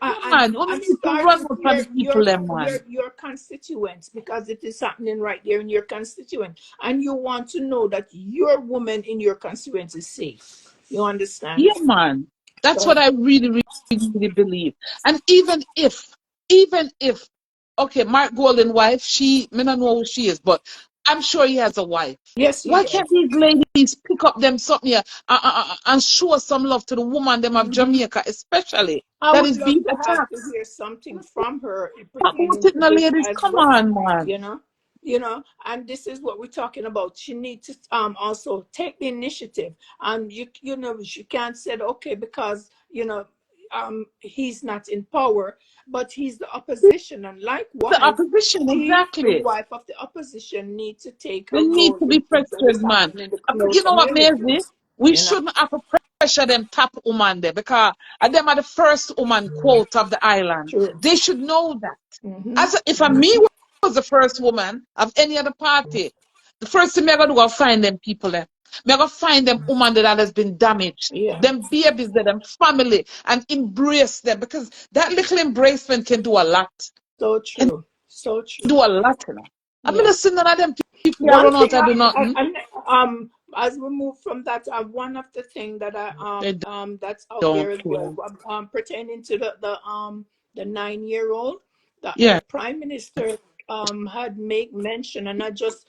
Speaker 1: Yeah, man. We
Speaker 2: And
Speaker 1: need to
Speaker 2: start
Speaker 1: run
Speaker 2: with
Speaker 1: out on the people them, man.
Speaker 2: your constituents because it is happening right there in your constituent, and you want to know that your woman in your constituent is safe. You understand?
Speaker 1: Yeah, man. That's what
Speaker 2: So
Speaker 1: I really believe. And even if, okay, Mark Golden wife, me not know who she is, but I'm sure he has a wife.
Speaker 2: yes, he
Speaker 1: Why
Speaker 2: does.
Speaker 1: can't these ladies pick up them something here and show some love to the woman them of
Speaker 2: hmm
Speaker 1: Jamaica, especially
Speaker 2: I
Speaker 1: that
Speaker 2: would
Speaker 1: is
Speaker 2: love
Speaker 1: being
Speaker 2: to have
Speaker 1: attacked?
Speaker 2: to hear something from her
Speaker 1: Talk about
Speaker 2: pertaining
Speaker 1: it
Speaker 2: to
Speaker 1: now,
Speaker 2: this
Speaker 1: ladies.
Speaker 2: as
Speaker 1: Come
Speaker 2: well.
Speaker 1: on, man.
Speaker 2: You know, and this is what we're talking about. She needs to also take the initiative, and she can't say okay because he's not in power, but he's the opposition, and
Speaker 1: The
Speaker 2: likewise,
Speaker 1: opposition,
Speaker 2: she, the
Speaker 1: exactly.
Speaker 2: wife of the opposition, needs to take
Speaker 1: They
Speaker 2: her
Speaker 1: need
Speaker 2: role
Speaker 1: to
Speaker 2: with
Speaker 1: be
Speaker 2: things that is
Speaker 1: pressured, man.
Speaker 2: happening in the
Speaker 1: You know what,
Speaker 2: community.
Speaker 1: Maisie? We
Speaker 2: you know.
Speaker 1: shouldn't have to pressure them top woman there because them are the first woman quote of the island.
Speaker 2: True.
Speaker 1: They should know that.
Speaker 2: Mm-hmm.
Speaker 1: As if a me was the first woman of any other party, the first thing me gonna do is find them people there. Me gonna find them woman that has been damaged,
Speaker 2: Yeah.
Speaker 1: them babies, there, them family, and embrace them because that little embracement can do a lot.
Speaker 2: So
Speaker 1: Can
Speaker 2: true. So true.
Speaker 1: do a lot, you know. I mean,
Speaker 2: Yeah.
Speaker 1: see none of them people here
Speaker 2: One
Speaker 1: run out
Speaker 2: thing
Speaker 1: to do nothing.
Speaker 2: as we move from that, one of the things that
Speaker 1: They
Speaker 2: that's out
Speaker 1: don't
Speaker 2: there as well,
Speaker 1: care.
Speaker 2: pertaining to the 9-year-old, the
Speaker 1: Yeah,
Speaker 2: prime minister had make mention, and not just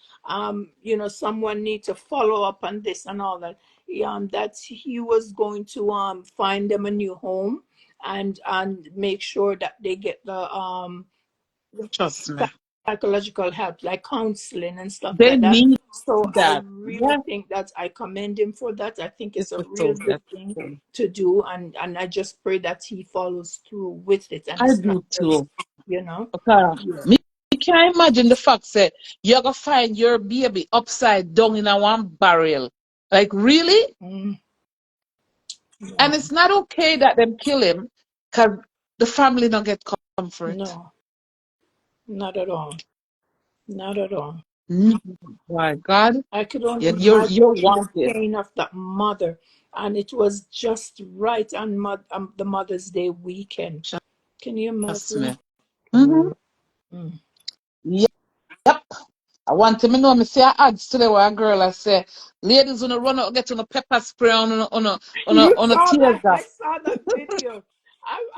Speaker 2: someone need to follow up on this and all that. That he was going to find them a new home, and make sure that they get the
Speaker 1: trust me.
Speaker 2: psychological help, like counseling and stuff
Speaker 1: They
Speaker 2: like that.
Speaker 1: need
Speaker 2: So I
Speaker 1: that.
Speaker 2: really
Speaker 1: Yeah,
Speaker 2: think that I commend him for that. I think
Speaker 1: it's
Speaker 2: it's a real
Speaker 1: so
Speaker 2: good
Speaker 1: that.
Speaker 2: thing to do, and I just pray that he follows through with it, and
Speaker 1: I
Speaker 2: it's not
Speaker 1: do
Speaker 2: just,
Speaker 1: too.
Speaker 2: you know.
Speaker 1: Okay.
Speaker 2: Yeah.
Speaker 1: Me can't imagine the fact that you're gonna find your baby upside down in a one barrel. Like really?
Speaker 2: Mm,
Speaker 1: And
Speaker 2: yeah.
Speaker 1: it's not okay that them kill him because the family don't get comfort.
Speaker 2: No, not at all. Not at all.
Speaker 1: Mm, my God,
Speaker 2: I could only
Speaker 1: you're
Speaker 2: imagine the
Speaker 1: wanted.
Speaker 2: pain of that mother, and it was just right on the Mother's Day weekend. Can you
Speaker 1: Trust me.
Speaker 2: imagine?
Speaker 1: Mm-hmm.
Speaker 2: Mm.
Speaker 1: Yep. I want to know me say I ads today where a girl I say, ladies wanna run out get on a pepper spray
Speaker 2: You
Speaker 1: on a
Speaker 2: saw
Speaker 1: tears
Speaker 2: that? I
Speaker 1: gas.
Speaker 2: saw that video.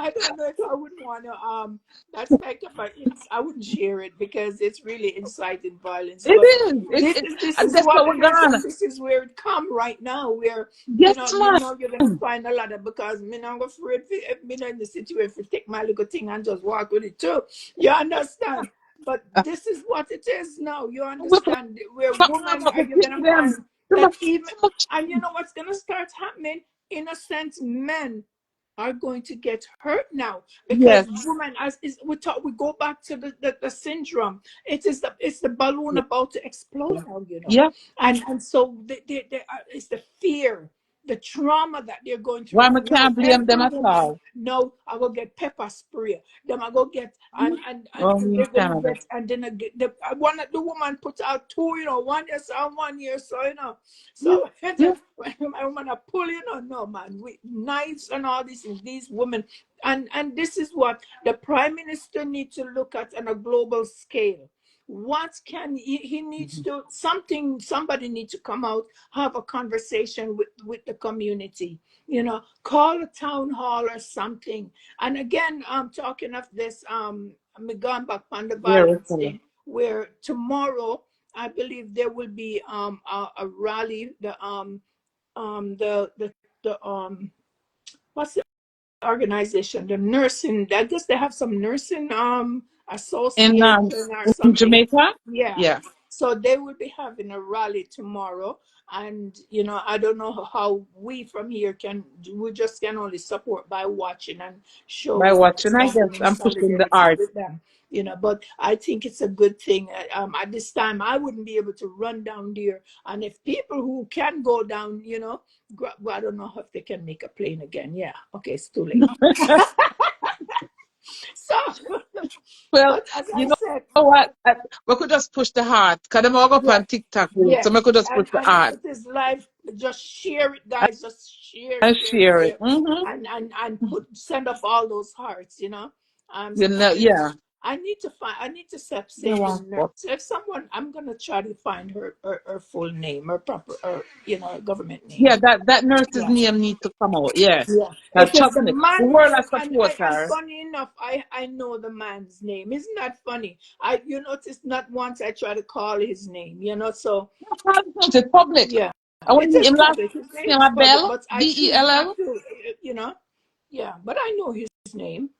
Speaker 2: I don't know if I wouldn't want to that's like my I wouldn't share it because it's really inciting violence.
Speaker 1: It
Speaker 2: But
Speaker 1: is.
Speaker 2: this
Speaker 1: And
Speaker 2: is
Speaker 1: that's
Speaker 2: what
Speaker 1: how we're
Speaker 2: it is,
Speaker 1: gonna.
Speaker 2: and this is where it come right now. Where
Speaker 1: Yes, man.
Speaker 2: you're gonna find a lot of, because me not afraid if me not in the situation to take my little thing and just walk with it too. You understand? But this is what it is now. You
Speaker 1: With
Speaker 2: understand? Where
Speaker 1: the arm
Speaker 2: women
Speaker 1: up
Speaker 2: are,
Speaker 1: the
Speaker 2: you're
Speaker 1: thing
Speaker 2: gonna find
Speaker 1: them. Too
Speaker 2: that
Speaker 1: much,
Speaker 2: even,
Speaker 1: too much.
Speaker 2: and you know what's gonna start happening? Innocent men are going to get hurt now, because
Speaker 1: Yes.
Speaker 2: women, as is we go back to the syndrome. It's the balloon
Speaker 1: Yeah.
Speaker 2: about to explode now,
Speaker 1: Yeah.
Speaker 2: and so it's the fear, the trauma that they're going
Speaker 1: Why
Speaker 2: through.
Speaker 1: I
Speaker 2: Now
Speaker 1: can't blame them
Speaker 2: every
Speaker 1: at
Speaker 2: woman,
Speaker 1: all.
Speaker 2: no, I will get pepper spray. Then I go get,
Speaker 1: Oh,
Speaker 2: and
Speaker 1: in
Speaker 2: they're gonna
Speaker 1: Canada.
Speaker 2: get, and then I want the woman put out two, 1 year and 1 year, so
Speaker 1: Yeah.
Speaker 2: so
Speaker 1: Yeah.
Speaker 2: I want to pull, no man, with knives and all these things, these women, and this is what the prime minister needs to look at on a global scale. What can he needs to, somebody needs to come out, have a conversation with the community, call a town hall or something. And again, talking of this, I'm gone back on the
Speaker 1: Very
Speaker 2: violence
Speaker 1: funny.
Speaker 2: thing, where tomorrow I believe there will be a rally, the what's the organization, the nursing, I guess they have some nursing
Speaker 1: In,
Speaker 2: association or
Speaker 1: in
Speaker 2: something.
Speaker 1: Jamaica?
Speaker 2: Yeah.
Speaker 1: Yeah.
Speaker 2: So they will be having a rally tomorrow. And I don't know how we from here we just can only support by watching and
Speaker 1: By
Speaker 2: show
Speaker 1: watching, I guess,
Speaker 2: standing in
Speaker 1: I'm pushing the
Speaker 2: solidarity
Speaker 1: art.
Speaker 2: with them. But I think it's a good thing. At this time I wouldn't be able to run down there, and if people who can go down, well, I don't know if they can make a plane again. Yeah, okay, it's too late. So,
Speaker 1: Well,
Speaker 2: but as
Speaker 1: you
Speaker 2: I
Speaker 1: know
Speaker 2: said,
Speaker 1: what? We could just push the heart. Because them all go up
Speaker 2: yeah,
Speaker 1: on TikTok. So we
Speaker 2: yes,
Speaker 1: could just push the
Speaker 2: and if
Speaker 1: heart
Speaker 2: it is live, just share it, guys. Just
Speaker 1: and
Speaker 2: share,
Speaker 1: share it.
Speaker 2: share, and send up all those hearts.
Speaker 1: You know,
Speaker 2: I need to,
Speaker 1: yeah.
Speaker 2: I need to stop
Speaker 1: You
Speaker 2: saying
Speaker 1: want
Speaker 2: nurse.
Speaker 1: what?
Speaker 2: If someone, I'm gonna try to find her full name, her proper, government name.
Speaker 1: Yeah, that nurse's
Speaker 2: Yeah.
Speaker 1: name need to come out. Yes.
Speaker 2: Yeah, if it's
Speaker 1: Trust
Speaker 2: the
Speaker 1: me. The
Speaker 2: man,
Speaker 1: world has
Speaker 2: and
Speaker 1: support her.
Speaker 2: funny enough, I know the man's name. Isn't that funny? I you notice not once I try to call his name. So
Speaker 1: It's public.
Speaker 2: yeah,
Speaker 1: I want
Speaker 2: it is
Speaker 1: him last
Speaker 2: public. His name
Speaker 1: name
Speaker 2: is
Speaker 1: a
Speaker 2: public,
Speaker 1: Bell.
Speaker 2: but I choose not
Speaker 1: Bell.
Speaker 2: to. Yeah, but I know his name.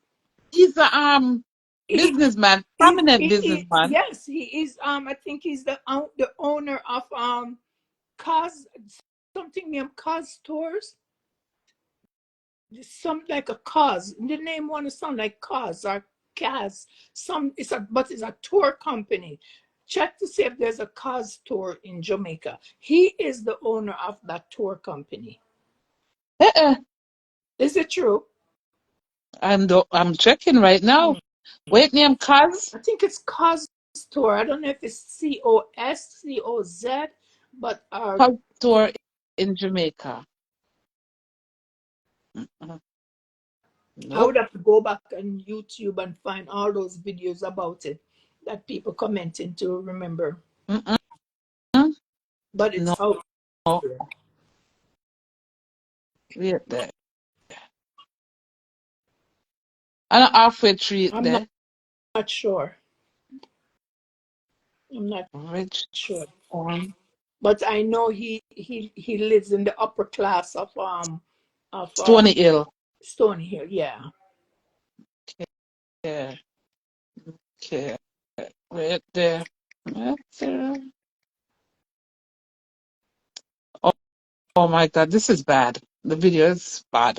Speaker 1: He's a
Speaker 2: He,
Speaker 1: businessman,
Speaker 2: he's
Speaker 1: prominent businessman.
Speaker 2: yes, he is. I think he's the owner of Cos something named Cos Stores. Some like a cause. The name want to sound like cause or Cas. But it's a tour company. Check to see if there's a Cause tour in Jamaica. He is the owner of that tour company.
Speaker 1: Uh-uh.
Speaker 2: Is it true?
Speaker 1: I'm checking right now.
Speaker 2: Hmm.
Speaker 1: Wait, name Kaz?
Speaker 2: I think it's Cause tour. I don't know if it's COS, COZ, but
Speaker 1: Kaz tour in Jamaica. Mm-mm.
Speaker 2: I would
Speaker 1: Nope.
Speaker 2: have to go back on YouTube and find all those videos about it that people commenting to remember.
Speaker 1: Mm-mm.
Speaker 2: But it's
Speaker 1: No.
Speaker 2: out there.
Speaker 1: Wait there. And a halfway tree
Speaker 2: I'm
Speaker 1: there.
Speaker 2: not sure. I'm not
Speaker 1: Rich
Speaker 2: sure.
Speaker 1: on
Speaker 2: But I know he lives in the upper class of
Speaker 1: Stony Hill.
Speaker 2: Stony Hill. Yeah.
Speaker 1: Yeah. Okay. Right there. Right there. Oh, oh my God, this is bad. The video is bad.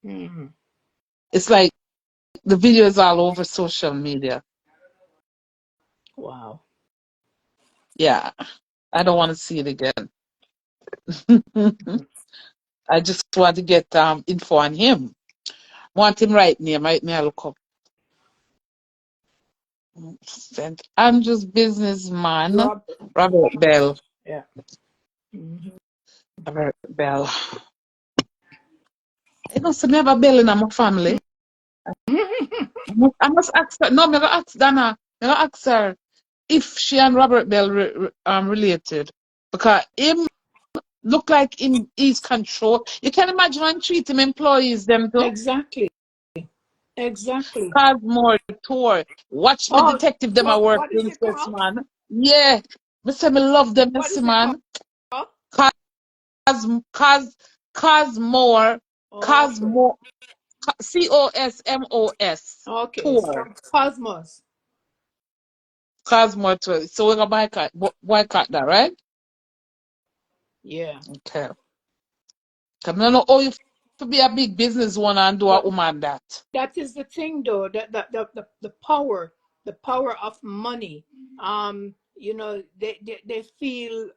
Speaker 2: Hmm.
Speaker 1: It's like the video is all over social media.
Speaker 2: Wow.
Speaker 1: Yeah. I don't want to see it again. I just want to get info on him. Want him right name. Right now, look up. St. Andrew's businessman,
Speaker 2: Robert.
Speaker 1: Robert Bell.
Speaker 2: Yeah. Hmm.
Speaker 1: Robert Bell. You know, so me have a Bell in my family. I must ask her. No, I'm gonna ask Dana. I'm gonna ask her if she and Robert Bell related. Because him look like him he's control. You can imagine when treat him employees them too.
Speaker 2: Exactly. Exactly.
Speaker 1: Cause more tour. Watch me
Speaker 2: Oh,
Speaker 1: detective them at work
Speaker 2: what is it
Speaker 1: princess
Speaker 2: called?
Speaker 1: man. Yeah. Me say me love them,
Speaker 2: What
Speaker 1: see
Speaker 2: is it called?
Speaker 1: man. Cause cause cause more cause
Speaker 2: Okay.
Speaker 1: more COSMOS
Speaker 2: Okay. So
Speaker 1: tour.
Speaker 2: Cosmos.
Speaker 1: Cause more tour. So we're gonna boycott that, right?
Speaker 2: Yeah.
Speaker 1: Okay. Cause I know oh you to be a big business one and do a
Speaker 2: But
Speaker 1: woman that.
Speaker 2: that is the thing though, that the power of money. They feel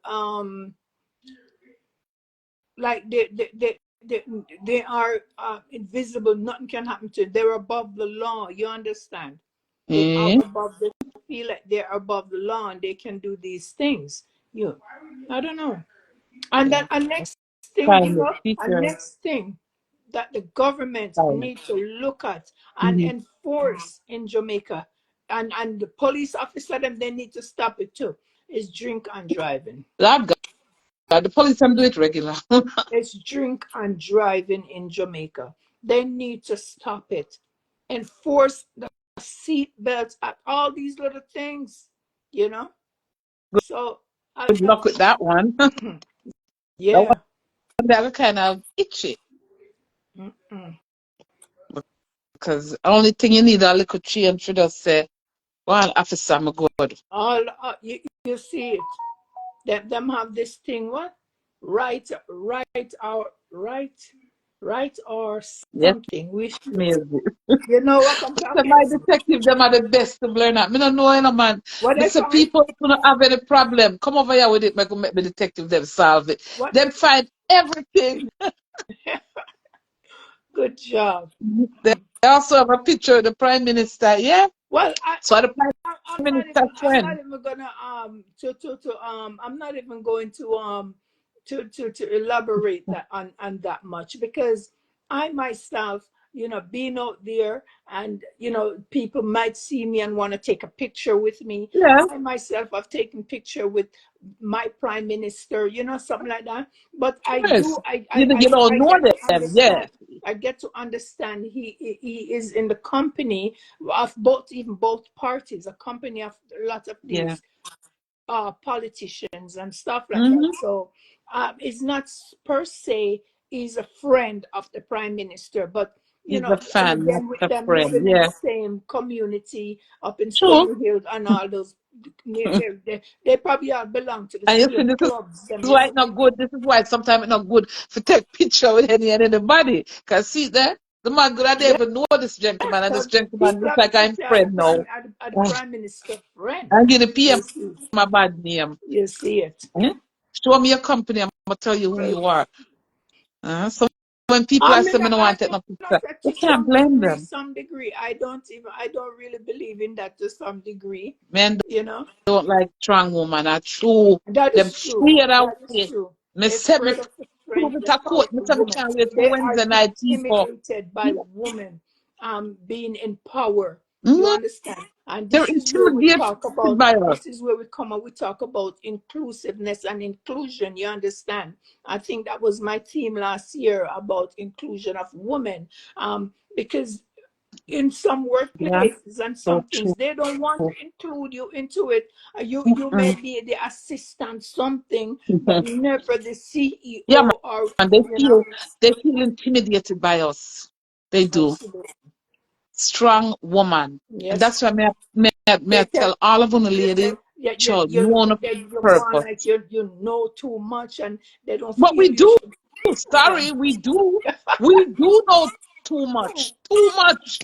Speaker 2: like they are invisible, nothing can happen to them. They're above the law, you understand? They are
Speaker 1: Eh?
Speaker 2: above, they feel like they're above the law and they can do these things. You I don't know. And
Speaker 1: Yeah.
Speaker 2: then a next thing,
Speaker 1: Kind of
Speaker 2: a
Speaker 1: teacher.
Speaker 2: next thing that the government
Speaker 1: Kind of.
Speaker 2: needs to look at and
Speaker 1: Mhm.
Speaker 2: enforce in Jamaica, and the police officer them, they need to stop it too, is drink and driving.
Speaker 1: Lord God, the police them do it regular.
Speaker 2: It's drink and driving in Jamaica. They need to stop it. Enforce the seat belts at all these little things, you know? So,
Speaker 1: Good luck with that one. That one
Speaker 2: yeah.
Speaker 1: that kind of itchy.
Speaker 2: Mm-mm.
Speaker 1: Because only thing you need a little change to just say, well, officer, I'm good.
Speaker 2: All you see it. Them have this thing, what? Right or
Speaker 1: Yes,
Speaker 2: something.
Speaker 1: amazing.
Speaker 2: You know what I'm
Speaker 1: So
Speaker 2: talking
Speaker 1: my
Speaker 2: about?
Speaker 1: detective, them are the best to learn that. Me don't know any man.
Speaker 2: What
Speaker 1: Me
Speaker 2: they
Speaker 1: say
Speaker 2: find?
Speaker 1: people who don't have any problem, come over here with it, make the detective them solve it.
Speaker 2: What they
Speaker 1: Them find everything.
Speaker 2: Good job.
Speaker 1: They also have a picture of the prime minister, yeah?
Speaker 2: Well,
Speaker 1: So the prime minister
Speaker 2: I'm not
Speaker 1: friend.
Speaker 2: even gonna I'm not even going to elaborate that on that much, because I myself, being out there, and people might see me and want to take a picture with me.
Speaker 1: Yeah,
Speaker 2: I myself have taken picture with my prime minister, something like that. But I do
Speaker 1: yes. You don't
Speaker 2: I
Speaker 1: know
Speaker 2: get to
Speaker 1: them, yeah.
Speaker 2: understand. I get to understand he is in the company of both, even both parties, a company of a lot of
Speaker 1: Yeah.
Speaker 2: these politicians and stuff like that.
Speaker 1: Mm-hmm.
Speaker 2: So it's not per se he's a friend of the prime minister, but
Speaker 1: He's a
Speaker 2: and
Speaker 1: fan, not
Speaker 2: again, with
Speaker 1: a
Speaker 2: them
Speaker 1: friend,
Speaker 2: living in the
Speaker 1: yeah.
Speaker 2: same community up in
Speaker 1: True.
Speaker 2: Stony Hill and all those near here, they probably all belong to the
Speaker 1: And you see,
Speaker 2: same
Speaker 1: this
Speaker 2: clubs. Them,
Speaker 1: is why it's not good. This is why sometimes it's not good to take picture with anybody. Cause see there? The man good, I
Speaker 2: Yeah.
Speaker 1: didn't even know this gentleman, and this
Speaker 2: So
Speaker 1: gentleman
Speaker 2: people
Speaker 1: looks
Speaker 2: have
Speaker 1: like
Speaker 2: to
Speaker 1: I'm
Speaker 2: declare
Speaker 1: friend now.
Speaker 2: the
Speaker 1: Ah,
Speaker 2: prime minister friend.
Speaker 1: I'm gonna PM
Speaker 2: You see,
Speaker 1: my bad name.
Speaker 2: you see it.
Speaker 1: Eh? Show me your company, I'm gonna tell you who
Speaker 2: So,
Speaker 1: you are. So when people are saying, I don't want to take
Speaker 2: I
Speaker 1: no
Speaker 2: know
Speaker 1: picture,
Speaker 2: that
Speaker 1: you
Speaker 2: to
Speaker 1: can't blame them.
Speaker 2: some degree. I don't really believe in that to some degree.
Speaker 1: Men
Speaker 2: You know,
Speaker 1: don't like strong woman. I true.
Speaker 2: that
Speaker 1: Them
Speaker 2: is true.
Speaker 1: straight out
Speaker 2: That is
Speaker 1: way.
Speaker 2: true.
Speaker 1: Me
Speaker 2: A
Speaker 1: say me
Speaker 2: spread of the
Speaker 1: prove
Speaker 2: strength,
Speaker 1: it
Speaker 2: the
Speaker 1: a court. Me
Speaker 2: powerful
Speaker 1: say me
Speaker 2: woman.
Speaker 1: can't wait for
Speaker 2: They are
Speaker 1: Wednesday night people.
Speaker 2: intimidated by women, being in power. You
Speaker 1: Mhm.
Speaker 2: understand? And
Speaker 1: They're
Speaker 2: this is where we
Speaker 1: intimidated
Speaker 2: talk about.
Speaker 1: by us.
Speaker 2: This is where we come and we talk about inclusiveness and inclusion. You understand? I think that was my theme last year about inclusion of women. Because in some
Speaker 1: Yeah,
Speaker 2: workplaces and
Speaker 1: so
Speaker 2: some things
Speaker 1: true.
Speaker 2: they don't want to include you into it. You may
Speaker 1: Mm-mm.
Speaker 2: be the assistant something, but never the
Speaker 1: Yeah,
Speaker 2: CEO or
Speaker 1: man.
Speaker 2: you know.
Speaker 1: They feel intimidated by us. They do.
Speaker 2: Absolutely.
Speaker 1: Strong woman. And
Speaker 2: Yes.
Speaker 1: that's why may I
Speaker 2: They tell
Speaker 1: tell all of you
Speaker 2: you
Speaker 1: ladies,
Speaker 2: that
Speaker 1: child, know on a
Speaker 2: you go on
Speaker 1: purpose.
Speaker 2: like you know too much and they don't
Speaker 1: But
Speaker 2: feel
Speaker 1: we
Speaker 2: you
Speaker 1: do.
Speaker 2: should. Yeah.
Speaker 1: Sorry, we do. We do know too much. Too much.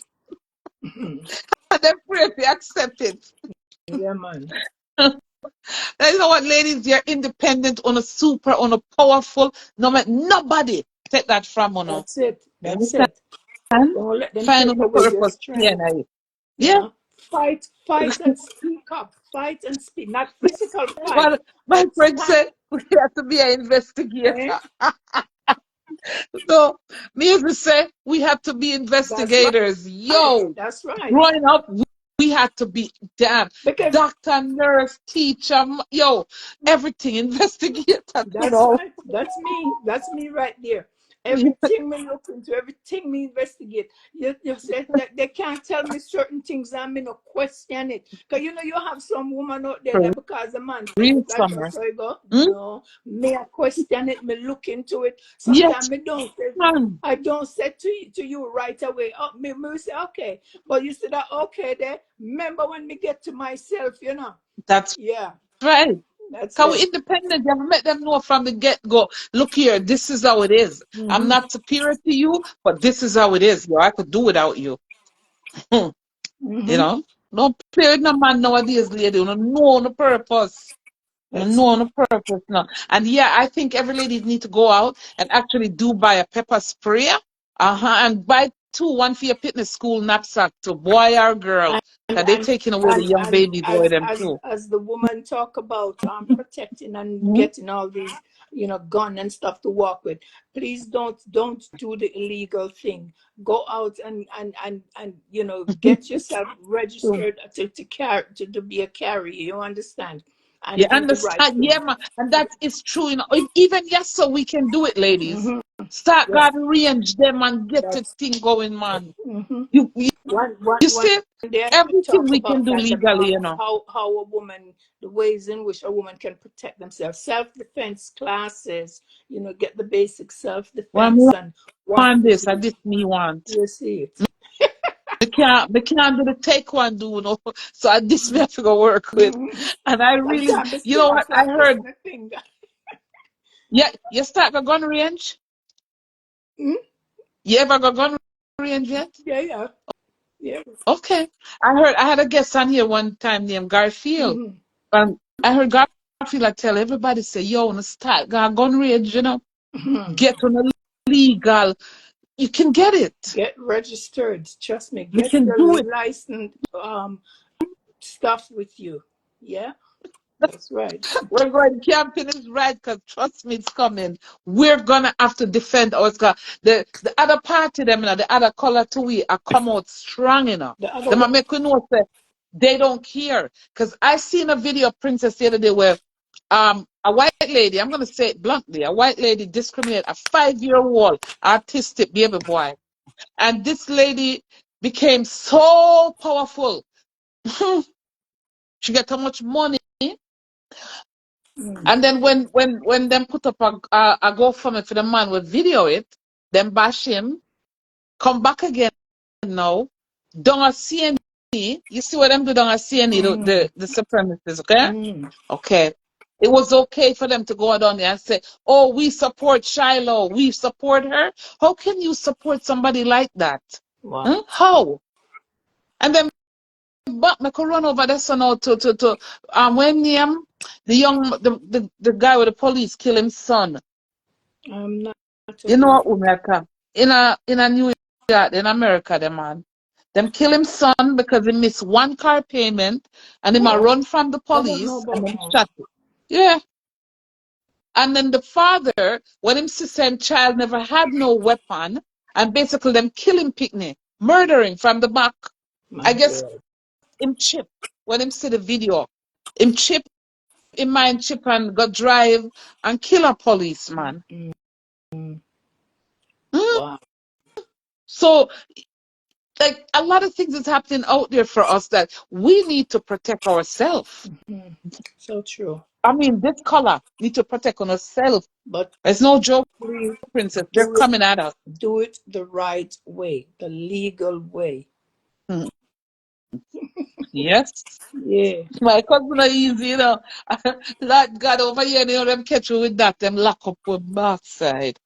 Speaker 1: And then pray to accept it.
Speaker 2: Yeah, man.
Speaker 1: You know what, ladies? You're independent, on a super, on a powerful. Nobody take that from you.
Speaker 2: That's it.
Speaker 1: You
Speaker 2: That's
Speaker 1: understand?
Speaker 2: it. Don't let them
Speaker 1: Find
Speaker 2: take
Speaker 1: on the
Speaker 2: away your
Speaker 1: purpose. Yeah,
Speaker 2: strength. You
Speaker 1: yeah.
Speaker 2: know, fight and speak up. Fight and speak. Not physical fight,
Speaker 1: Well, my
Speaker 2: but
Speaker 1: friend
Speaker 2: stand.
Speaker 1: said we have to be an
Speaker 2: Eh?
Speaker 1: investigator. So, me used to say we have to be
Speaker 2: That's
Speaker 1: investigators.
Speaker 2: right.
Speaker 1: Yo,
Speaker 2: That's right.
Speaker 1: growing up, we had to be damn
Speaker 2: Because
Speaker 1: doctor, nurse, teacher, yo, everything investigator. You
Speaker 2: that's
Speaker 1: know,
Speaker 2: right. That's me right there. Everything me look into, everything me investigate. You said that they can't tell me certain things and me no question it. Cause you know you have some woman out there
Speaker 1: for
Speaker 2: that because the man said
Speaker 1: real
Speaker 2: it like that,
Speaker 1: summer.
Speaker 2: so you go,
Speaker 1: Hmm?
Speaker 2: no, me I question it, me look into it. Sometimes
Speaker 1: Yes,
Speaker 2: me don't say
Speaker 1: man.
Speaker 2: I don't say to you right away. Oh, me say okay. But you said that okay there. Remember when me get to myself, you know.
Speaker 1: That's
Speaker 2: Yeah,
Speaker 1: right.
Speaker 2: that's
Speaker 1: Cause we
Speaker 2: it.
Speaker 1: independent. You ever met them know from the get go? Look here, this is how it is. I'm
Speaker 2: Mm-hmm.
Speaker 1: not superior to you, but this is how it is. Yo, I could do without you. You
Speaker 2: Mm-hmm.
Speaker 1: know, don't play with no man nowadays, lady. You don't know on the purpose. You
Speaker 2: That's
Speaker 1: know
Speaker 2: it.
Speaker 1: on the purpose now. And yeah, I think every lady need to go out and actually do buy a pepper spray. And buy two, one for your fitness school knapsack to boy or girl.
Speaker 2: and
Speaker 1: Cause they
Speaker 2: and
Speaker 1: taking away the young baby boy them too.
Speaker 2: as the woman talk about protecting and
Speaker 1: Mhm.
Speaker 2: getting all these gun and stuff to walk with, please don't do the illegal thing. Go out and get yourself
Speaker 1: True.
Speaker 2: registered to carry to be a carrier, you understand,
Speaker 1: You
Speaker 2: and do the right
Speaker 1: understand?
Speaker 2: thing.
Speaker 1: Yeah, man. And that is true. Even yes, so we can do it, ladies.
Speaker 2: Hmm.
Speaker 1: Start
Speaker 2: Yeah,
Speaker 1: God range them and get the
Speaker 2: that's
Speaker 1: thing going, man.
Speaker 2: hmm
Speaker 1: You
Speaker 2: one
Speaker 1: you
Speaker 2: one
Speaker 1: see,
Speaker 2: day I
Speaker 1: everything
Speaker 2: talk
Speaker 1: we can
Speaker 2: about
Speaker 1: do
Speaker 2: that
Speaker 1: legally,
Speaker 2: about
Speaker 1: you know.
Speaker 2: how a woman, the ways in which a woman can protect themselves, self-defense classes, get the basic
Speaker 1: Well,
Speaker 2: self-defense
Speaker 1: me
Speaker 2: and what
Speaker 1: want
Speaker 2: to
Speaker 1: this,
Speaker 2: do.
Speaker 1: and this me want.
Speaker 2: You see it.
Speaker 1: We can't do the taekwondo, you know. So this me have to go work with.
Speaker 2: Mhm.
Speaker 1: And I really,
Speaker 2: Sometimes I
Speaker 1: you
Speaker 2: still
Speaker 1: know
Speaker 2: I
Speaker 1: what I
Speaker 2: practice
Speaker 1: heard?
Speaker 2: my finger.
Speaker 1: Yeah, you start a gun range.
Speaker 2: Mhm.
Speaker 1: You ever go gun range yet?
Speaker 2: Yeah, yeah, yeah.
Speaker 1: Okay. I had a guest on here one time named Garfield.
Speaker 2: Hmm.
Speaker 1: I heard Garfield like tell everybody say, yo, no start gun range, you know,
Speaker 2: Hmm.
Speaker 1: get on a legal. You can get it.
Speaker 2: Get registered. Trust me.
Speaker 1: You
Speaker 2: Get
Speaker 1: can
Speaker 2: your
Speaker 1: do it.
Speaker 2: license stuff with you. Yeah, that's right.
Speaker 1: We're going camping is right because trust me, it's coming. We're gonna have to defend ourselves. The other party, them, you know, the other color to we are come out strong enough.
Speaker 2: The other
Speaker 1: Them
Speaker 2: one.
Speaker 1: are make we know say they don't care. Because I seen a video of Princess the other day where a white lady, I'm gonna say it bluntly, a white lady discriminated a 5-year-old artistic baby boy. And this lady became so powerful. She got so much money.
Speaker 2: Mm.
Speaker 1: And then when them put up a GoFundMe for the man with video it, them bash him, come back again now, don't see any. You see what them do don't see any
Speaker 2: Mm.
Speaker 1: the supremacists, okay?
Speaker 2: Mm.
Speaker 1: Okay. It was okay for them to go down there and say, "Oh, we support Shiloh. We support her." How can you support somebody like that?
Speaker 2: Wow.
Speaker 1: Huh? How? And then but me could run over there so now to when the young the guy with the police kill his son.
Speaker 2: I'm not
Speaker 1: You know
Speaker 2: aware.
Speaker 1: what America? In a New York, in America, the man. Them kill him son because he missed one car payment and him a
Speaker 2: Oh,
Speaker 1: run from the
Speaker 2: I don't know
Speaker 1: police and
Speaker 2: about
Speaker 1: then
Speaker 2: that.
Speaker 1: shot it. Yeah. And then the father, when him sister and child never had no weapon, and basically them kill him picnic, murdering from the back.
Speaker 2: My
Speaker 1: I guess
Speaker 2: God.
Speaker 1: him chip when him see the video. Him chip in mind chip and go drive and kill a policeman.
Speaker 2: Mm, mm.
Speaker 1: Mm.
Speaker 2: Wow.
Speaker 1: So like a lot of things is happening out there for us that we need to protect ourselves.
Speaker 2: Mhm. So true.
Speaker 1: I mean, this color need to protect on ourselves.
Speaker 2: But
Speaker 1: There's no joke,
Speaker 2: please
Speaker 1: princess. They're
Speaker 2: do it,
Speaker 1: coming at us.
Speaker 2: do it the right way, the legal way.
Speaker 1: Mm. Yes.
Speaker 2: Yeah.
Speaker 1: My cousin are easy, you know. Lord God over here, you know, them catch you with that, them lock up with backside.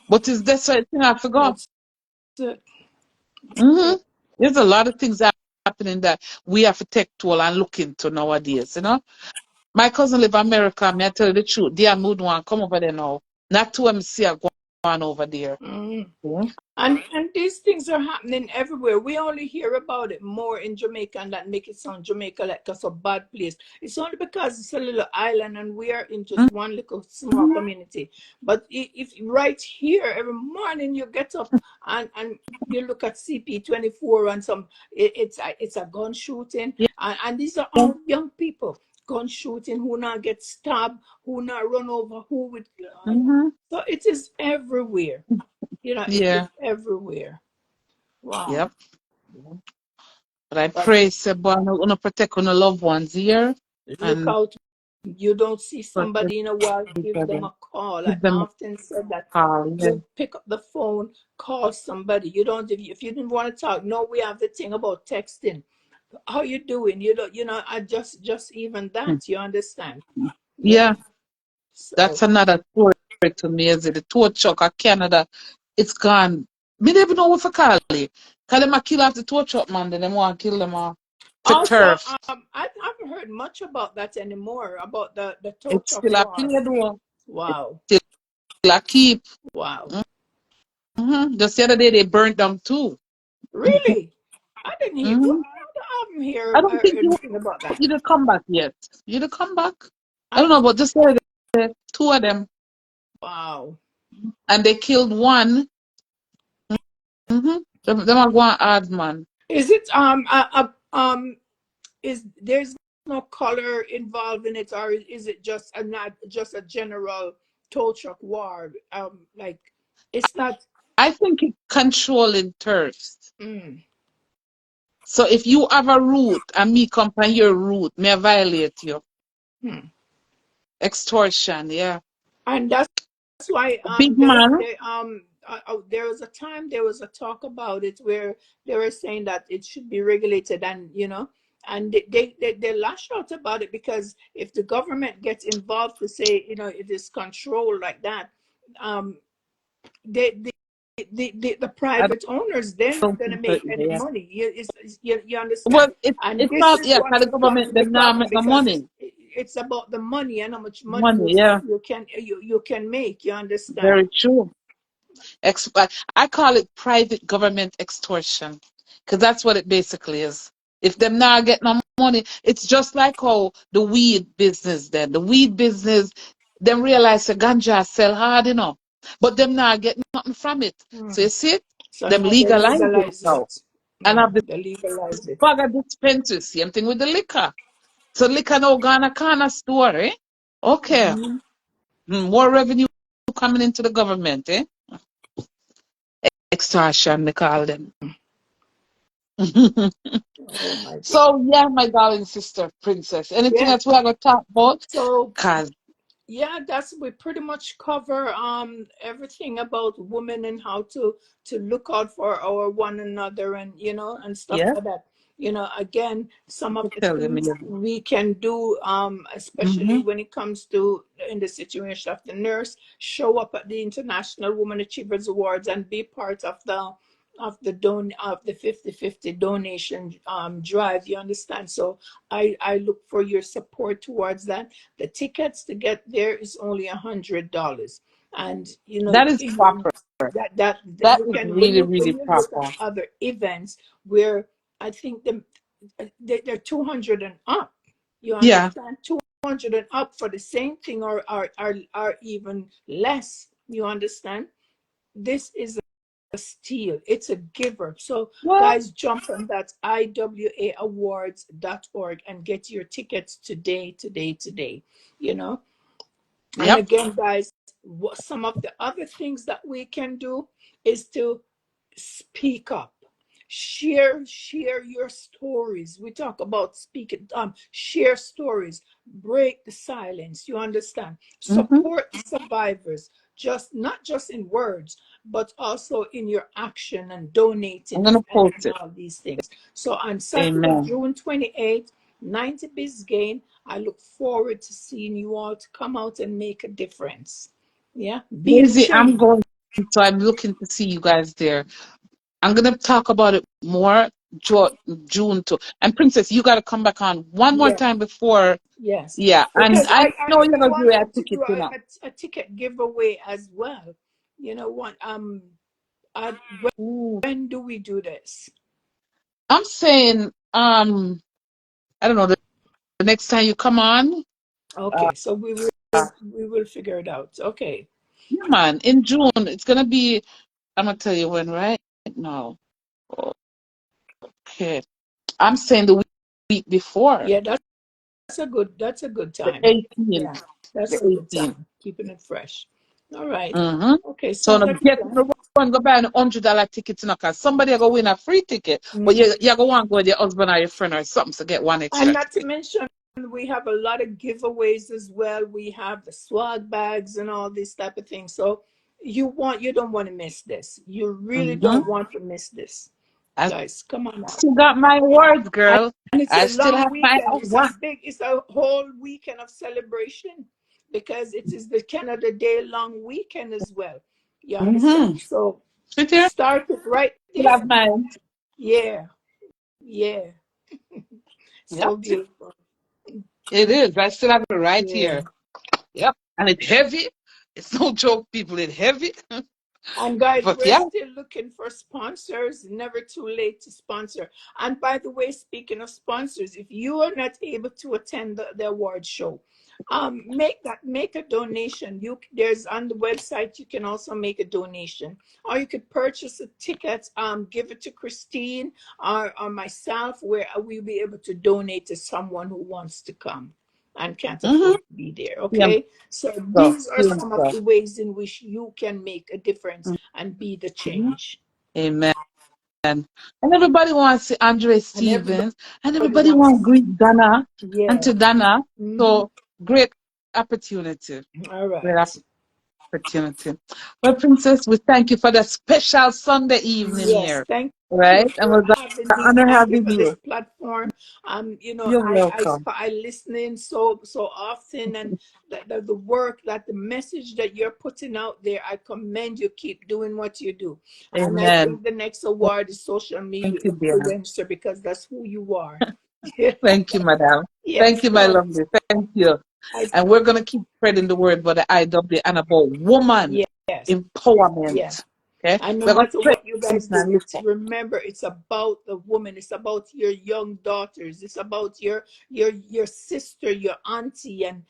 Speaker 1: But it's this right thing I forgot.
Speaker 2: That's it.
Speaker 1: Hmm. There's a lot of things happening that we have to take toll and look into nowadays, you know. My cousin live in America, me I tell you the truth. They are mood one come over there now. Not to them see her go on over there.
Speaker 2: Mm.
Speaker 1: Mhm.
Speaker 2: And these things are happening everywhere. We only hear about it more in Jamaica, and that make it sound Jamaica like us a bad place. It's only because it's a little island and we are in just one little small
Speaker 1: Mhm.
Speaker 2: community. But if right here every morning you get up and you look at CP24 and some it's a gun shooting,
Speaker 1: Yeah.
Speaker 2: and these are all young people gun shooting who now get stabbed, who now run over, who with
Speaker 1: Hmm.
Speaker 2: so it is everywhere. It is
Speaker 1: Yeah.
Speaker 2: everywhere. Wow.
Speaker 1: Yep. But I
Speaker 2: But
Speaker 1: pray, say, boy, I'm gonna protect on the loved ones here
Speaker 2: look
Speaker 1: and
Speaker 2: out. You don't see
Speaker 1: protect
Speaker 2: somebody in a while, give them
Speaker 1: them.
Speaker 2: a call. I
Speaker 1: Give them a
Speaker 2: often said that
Speaker 1: call. Yeah.
Speaker 2: you pick up the phone, call somebody. You don't if you didn't want to talk. No, we have the thing about texting. How you doing? I just even
Speaker 1: Mm.
Speaker 2: that, you understand? Yeah.
Speaker 1: Yeah.
Speaker 2: So
Speaker 1: That's another story to me. Is it the tow truck of Canada? It's gone. Me never know what to call it. Call them a kill off the tow truck man, then they want to kill them off for
Speaker 2: also,
Speaker 1: turf.
Speaker 2: I haven't heard much about that anymore, about the tow
Speaker 1: It's
Speaker 2: truck
Speaker 1: still a
Speaker 2: war.
Speaker 1: play though. It's
Speaker 2: Wow.
Speaker 1: still a keep.
Speaker 2: Wow.
Speaker 1: Just the other day they burnt them too.
Speaker 2: Really? I didn't hear. Well,
Speaker 1: Hmm.
Speaker 2: I haven't
Speaker 1: I
Speaker 2: heard
Speaker 1: don't think
Speaker 2: anything about that.
Speaker 1: you did come back yet. You did come back. I
Speaker 2: I
Speaker 1: don't know, but just the other day, two of them,
Speaker 2: Wow.
Speaker 1: and they killed one. Mm-hmm. Them are going hard, man.
Speaker 2: Is it is there's no color involved in it, or is it just a not just a general tow truck war? Like it's not.
Speaker 1: I think it's controlling thirst.
Speaker 2: Mm,
Speaker 1: So if you have a route and me come on your route, may I violate you.
Speaker 2: hmm.
Speaker 1: Extortion, yeah.
Speaker 2: And that's why
Speaker 1: Big man.
Speaker 2: there was a time there was a talk about it where they were saying that it should be regulated, and and they lash out about it, because if the government gets involved to say it is controlled like that, um they the
Speaker 1: I
Speaker 2: private owners, they're not
Speaker 1: don't
Speaker 2: going to
Speaker 1: think so
Speaker 2: make any
Speaker 1: either, yeah.
Speaker 2: money. You
Speaker 1: Well,
Speaker 2: understand? And
Speaker 1: it's
Speaker 2: this
Speaker 1: not,
Speaker 2: is
Speaker 1: yeah,
Speaker 2: what
Speaker 1: 'cause the
Speaker 2: has got to
Speaker 1: government,
Speaker 2: be
Speaker 1: them now
Speaker 2: problem,
Speaker 1: make no
Speaker 2: because
Speaker 1: money.
Speaker 2: it's about the money and how much money
Speaker 1: Money, yeah.
Speaker 2: you can make, you understand?
Speaker 1: Very true. I call it private government extortion because that's what it basically is. If them not get no money, it's just like how the weed business then. The weed business, them realize the ganja sell hard enough, but them not get nothing from it. So
Speaker 2: Hmm.
Speaker 1: you see,
Speaker 2: So
Speaker 1: them
Speaker 2: now they
Speaker 1: legalize it
Speaker 2: legalize
Speaker 1: now.
Speaker 2: it.
Speaker 1: And have the
Speaker 2: They legalize it.
Speaker 1: bag of dispensary, same thing with the liquor. So liquor now gonna corner store, eh? Okay.
Speaker 2: Mhm.
Speaker 1: More revenue coming into the government, eh? Extortion, they call them.
Speaker 2: Oh my God.
Speaker 1: So yeah, my darling sister, princess. Anything
Speaker 2: Yeah.
Speaker 1: else we are gonna talk about?
Speaker 2: So
Speaker 1: Cause
Speaker 2: yeah, that's we pretty much cover everything about women and how to look out for our one another, and and stuff
Speaker 1: yeah,
Speaker 2: like that. Again, some of
Speaker 1: I'm
Speaker 2: the
Speaker 1: telling
Speaker 2: things
Speaker 1: you.
Speaker 2: we can do, especially
Speaker 1: Mm-hmm.
Speaker 2: when it comes to in the situation of the nurse, show up at the International Women Achievers Awards and be part of the 50/50 donation drive. You understand? So I look for your support towards that. The tickets to get there is only $100, and
Speaker 1: That is proper.
Speaker 2: that
Speaker 1: That
Speaker 2: you
Speaker 1: is
Speaker 2: can, when
Speaker 1: really,
Speaker 2: you
Speaker 1: really
Speaker 2: look at
Speaker 1: proper.
Speaker 2: other events where I think they're 200 and up. You
Speaker 1: Yeah.
Speaker 2: understand? 200 and up for the same thing, or even less. You understand? This is a steal. It's a giver. So
Speaker 1: What?
Speaker 2: guys, jump on that iwaawards.org and get your tickets today, today, today. You know. And
Speaker 1: Yep.
Speaker 2: again, guys, some of the other things that we can do is to speak up, share your stories. We talk about speaking, share stories, break the silence. You understand?
Speaker 1: Mm-hmm.
Speaker 2: Support survivors, just not just in words, but also in your action and
Speaker 1: I'm
Speaker 2: donating,
Speaker 1: gonna post
Speaker 2: and
Speaker 1: it.
Speaker 2: all these things. So on Saturday,
Speaker 1: Amen.
Speaker 2: June 28th, 90 Biscayne, I look forward to seeing you all to come out and make a difference. Yeah, be the
Speaker 1: Daisy, I'm
Speaker 2: change.
Speaker 1: going, so I'm looking to see you guys there. I'm gonna talk about it more June too. And Princess, you gotta come back on one more
Speaker 2: Yeah.
Speaker 1: time before.
Speaker 2: Yes,
Speaker 1: Yeah, and
Speaker 2: because
Speaker 1: I know you're
Speaker 2: we
Speaker 1: gonna do a
Speaker 2: wanted to
Speaker 1: ticket,
Speaker 2: do
Speaker 1: you know.
Speaker 2: a ticket giveaway as well. What? Uh,
Speaker 1: Ooh.
Speaker 2: when do we do this?
Speaker 1: I'm saying, I don't know, the next time you come on, uh,
Speaker 2: Okay, so we will figure it out. Okay.
Speaker 1: yeah, man, in June, it's gonna be, I'm gonna tell you when right now. Okay. I'm saying the week before,
Speaker 2: Yeah, that's a good
Speaker 1: the
Speaker 2: time.
Speaker 1: 18th.
Speaker 2: Yeah, that's
Speaker 1: The
Speaker 2: a good
Speaker 1: 18th.
Speaker 2: time. Keeping it fresh. All right.
Speaker 1: Mm-hmm.
Speaker 2: Okay,
Speaker 1: So
Speaker 2: sounds
Speaker 1: now
Speaker 2: like a
Speaker 1: get
Speaker 2: plan.
Speaker 1: on the run, go buy an $100 ticket to cause somebody are gonna win a free ticket, but you go want to go with your husband or your friend or something to get one
Speaker 2: And
Speaker 1: extra
Speaker 2: not to
Speaker 1: ticket.
Speaker 2: mention, we have a lot of giveaways as well. We have the swag bags and all these type of things. So you don't want to miss this. You really
Speaker 1: Mm-hmm.
Speaker 2: don't want to miss this,
Speaker 1: I
Speaker 2: guys. Come on out.
Speaker 1: still got my words,
Speaker 2: And
Speaker 1: girl.
Speaker 2: it's
Speaker 1: I
Speaker 2: a
Speaker 1: still
Speaker 2: long
Speaker 1: have my
Speaker 2: weekend.
Speaker 1: one.
Speaker 2: It's a whole weekend of celebration because it is the Canada Day long weekend as well. You understand?
Speaker 1: Mm-hmm.
Speaker 2: So
Speaker 1: Sit here.
Speaker 2: start it right
Speaker 1: Still have
Speaker 2: there.
Speaker 1: mine.
Speaker 2: Yeah, yeah.
Speaker 1: Yep.
Speaker 2: So beautiful.
Speaker 1: It is. I still have it right
Speaker 2: Yeah.
Speaker 1: here. Yep. And it's heavy. It's no joke, people. It's heavy.
Speaker 2: And guys,
Speaker 1: But
Speaker 2: we're
Speaker 1: yeah.
Speaker 2: still looking for sponsors. Never too late to sponsor. And by the way, speaking of sponsors, if you are not able to attend the award show, make a donation. There's on the website. You can also make a donation, or you could purchase a ticket. Give it to Christine or myself, where we'll be able to donate to someone who wants to come and can't
Speaker 1: Mm-hmm.
Speaker 2: afford to be there.
Speaker 1: Yeah.
Speaker 2: Okay, so
Speaker 1: So,
Speaker 2: these are
Speaker 1: yeah,
Speaker 2: some of
Speaker 1: so.
Speaker 2: the ways in which you can make a difference and be the
Speaker 1: Mhm.
Speaker 2: change.
Speaker 1: Amen. And everybody wants to Andre
Speaker 2: And everybody
Speaker 1: Stevens, and everybody
Speaker 2: wants
Speaker 1: wants
Speaker 2: to.
Speaker 1: greet Donna,
Speaker 2: Yeah.
Speaker 1: Auntie Donna.
Speaker 2: Hmm.
Speaker 1: So great opportunity.
Speaker 2: All
Speaker 1: Great
Speaker 2: right.
Speaker 1: opportunity. Well, Princess, we thank you for that special Sunday evening
Speaker 2: Yes.
Speaker 1: here.
Speaker 2: Thank
Speaker 1: Right?
Speaker 2: you
Speaker 1: And
Speaker 2: for
Speaker 1: we're going
Speaker 2: having
Speaker 1: to
Speaker 2: me.
Speaker 1: honor
Speaker 2: Thank you
Speaker 1: having
Speaker 2: for this
Speaker 1: you.
Speaker 2: platform.
Speaker 1: You're welcome.
Speaker 2: I listen in so often, and the work, that the message that you're putting out there, I commend you. Keep doing what you do. And I
Speaker 1: Amen.
Speaker 2: think the next award is social
Speaker 1: Thank
Speaker 2: media
Speaker 1: you, dear.
Speaker 2: influencer, because that's who you are.
Speaker 1: Thank you, madam. Thank
Speaker 2: Yes.
Speaker 1: you, my
Speaker 2: So
Speaker 1: lovely. Thank you.
Speaker 2: I
Speaker 1: And we're going to keep spreading the word about the IW and about woman
Speaker 2: yes. Yeah.
Speaker 1: empowerment. Okay?
Speaker 2: And no
Speaker 1: We're going to
Speaker 2: matter
Speaker 1: spread
Speaker 2: what you
Speaker 1: it
Speaker 2: guys do,
Speaker 1: and lift
Speaker 2: it's
Speaker 1: up.
Speaker 2: remember, it's about the woman. It's about your young daughters. It's about your sister, your auntie, and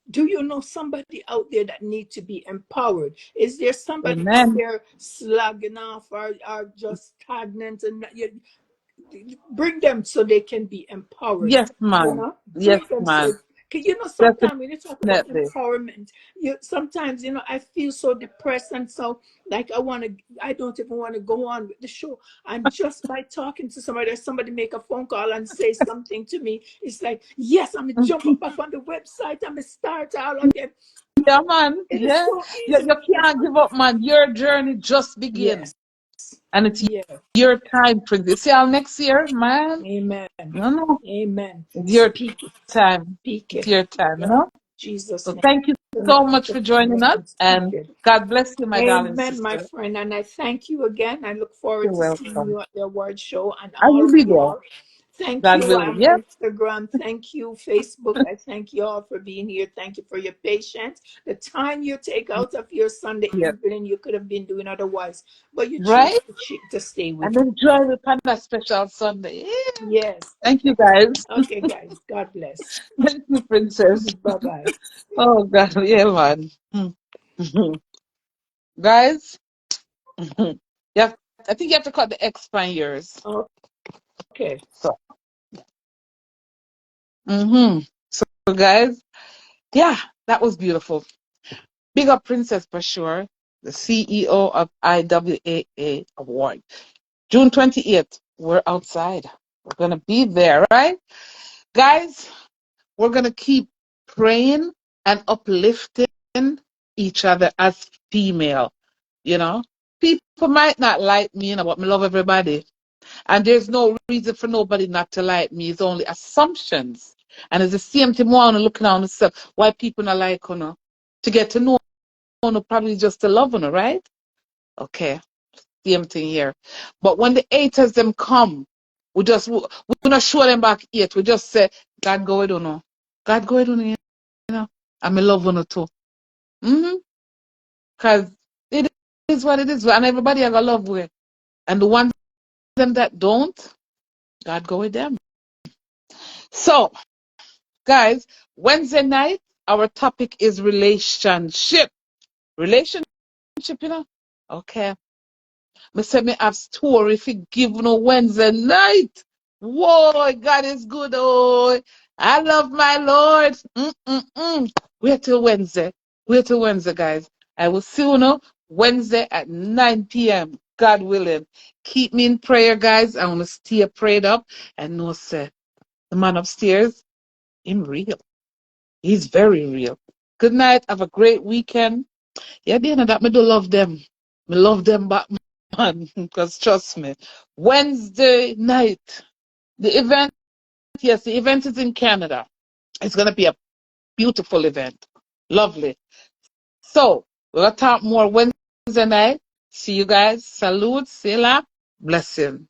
Speaker 2: do you know somebody out there that need to be empowered? Is there somebody out
Speaker 1: Amen.
Speaker 2: there slugging off, or just stagnant, and bring them so they can be empowered?
Speaker 1: Yes, man. Yes,
Speaker 2: Bring them
Speaker 1: man.
Speaker 2: so. 'Cause sometimes when you talk about
Speaker 1: Definitely.
Speaker 2: empowerment, sometimes I feel so depressed, and so like I don't even want to go on with the show. And just by talking to somebody, or somebody make a phone call and say something to me, it's like, yes, I'm gonna jump up back on the website, I'm gonna start all again.
Speaker 1: Yeah, man.
Speaker 2: It is
Speaker 1: Yeah.
Speaker 2: so
Speaker 1: You,
Speaker 2: easy
Speaker 1: you
Speaker 2: for me.
Speaker 1: can't give up, man. Your journey just
Speaker 2: Yes.
Speaker 1: begin. And it's
Speaker 2: Yeah.
Speaker 1: your time, Prince. See y'all next year, man.
Speaker 2: Amen.
Speaker 1: No, no.
Speaker 2: Amen.
Speaker 1: It's your
Speaker 2: Speak it.
Speaker 1: time.
Speaker 2: Speak
Speaker 1: It's
Speaker 2: it.
Speaker 1: your time, you
Speaker 2: Yeah.
Speaker 1: know?
Speaker 2: Jesus'
Speaker 1: So
Speaker 2: name.
Speaker 1: thank you so much for joining us.
Speaker 2: Speak
Speaker 1: And
Speaker 2: it.
Speaker 1: God bless you, my darling
Speaker 2: Amen, my
Speaker 1: sister.
Speaker 2: friend. And I thank you again. I look forward
Speaker 1: You're
Speaker 2: to seeing
Speaker 1: welcome.
Speaker 2: you at the award show and
Speaker 1: I
Speaker 2: all
Speaker 1: will
Speaker 2: of
Speaker 1: be there.
Speaker 2: y'all. Thank
Speaker 1: God
Speaker 2: you,
Speaker 1: willing. Yep.
Speaker 2: Instagram. Thank you, Facebook. I thank you all for being here. Thank you for your patience. The time you take out of your Sunday
Speaker 1: Yes.
Speaker 2: evening, you could have been doing otherwise, but you choose
Speaker 1: Right?
Speaker 2: to stay
Speaker 1: And
Speaker 2: with me.
Speaker 1: enjoy the Panda Special Sunday. Yeah.
Speaker 2: Yes.
Speaker 1: Thank you, guys.
Speaker 2: Okay, guys. God bless.
Speaker 1: Thank you, Princess.
Speaker 2: Bye bye.
Speaker 1: Oh, God. Yeah, man. Guys, you have, I think you have to cut the expires.
Speaker 2: Okay.
Speaker 1: So, so, guys, yeah, that was beautiful. Big up Princess for sure, the CEO of IWAA Award. June 28th, we're outside. We're going to be there, right? Guys, we're going to keep praying and uplifting each other as female. You know, people might not like me, but me love everybody. And there's no reason for nobody not to like me. It's only assumptions. And it's the same thing more on looking on yourself. Why people not like you, to get to know you, probably just to love you, right? Okay, same thing here. But when the haters them come, we not show them back yet. We just say, God go with you. God go with you, you know. And I love you too. Because it is what it is. And everybody I got love with. And the ones them that don't, God go with them. So, guys, Wednesday night, our topic is relationship. Relationship, you know? Okay. Me say me have story if you give no Wednesday night. Whoa, God is good. Oh, I love my Lord. Mm-mm-mm. Wait till Wednesday. Wait till Wednesday, guys. I will see you now Wednesday at 9 p.m. God willing. Keep me in prayer, guys. I want to stay prayed up and know, say, the man upstairs, him real. He's very real. Good night. Have a great weekend. Yeah, the end of that, me do love them. Me love them back, man. Because trust me, Wednesday night, the event, yes, the event is in Canada. It's going to be a beautiful event. Lovely. So, we'll talk more Wednesday night. See you guys. Salute. Sela. Blessing.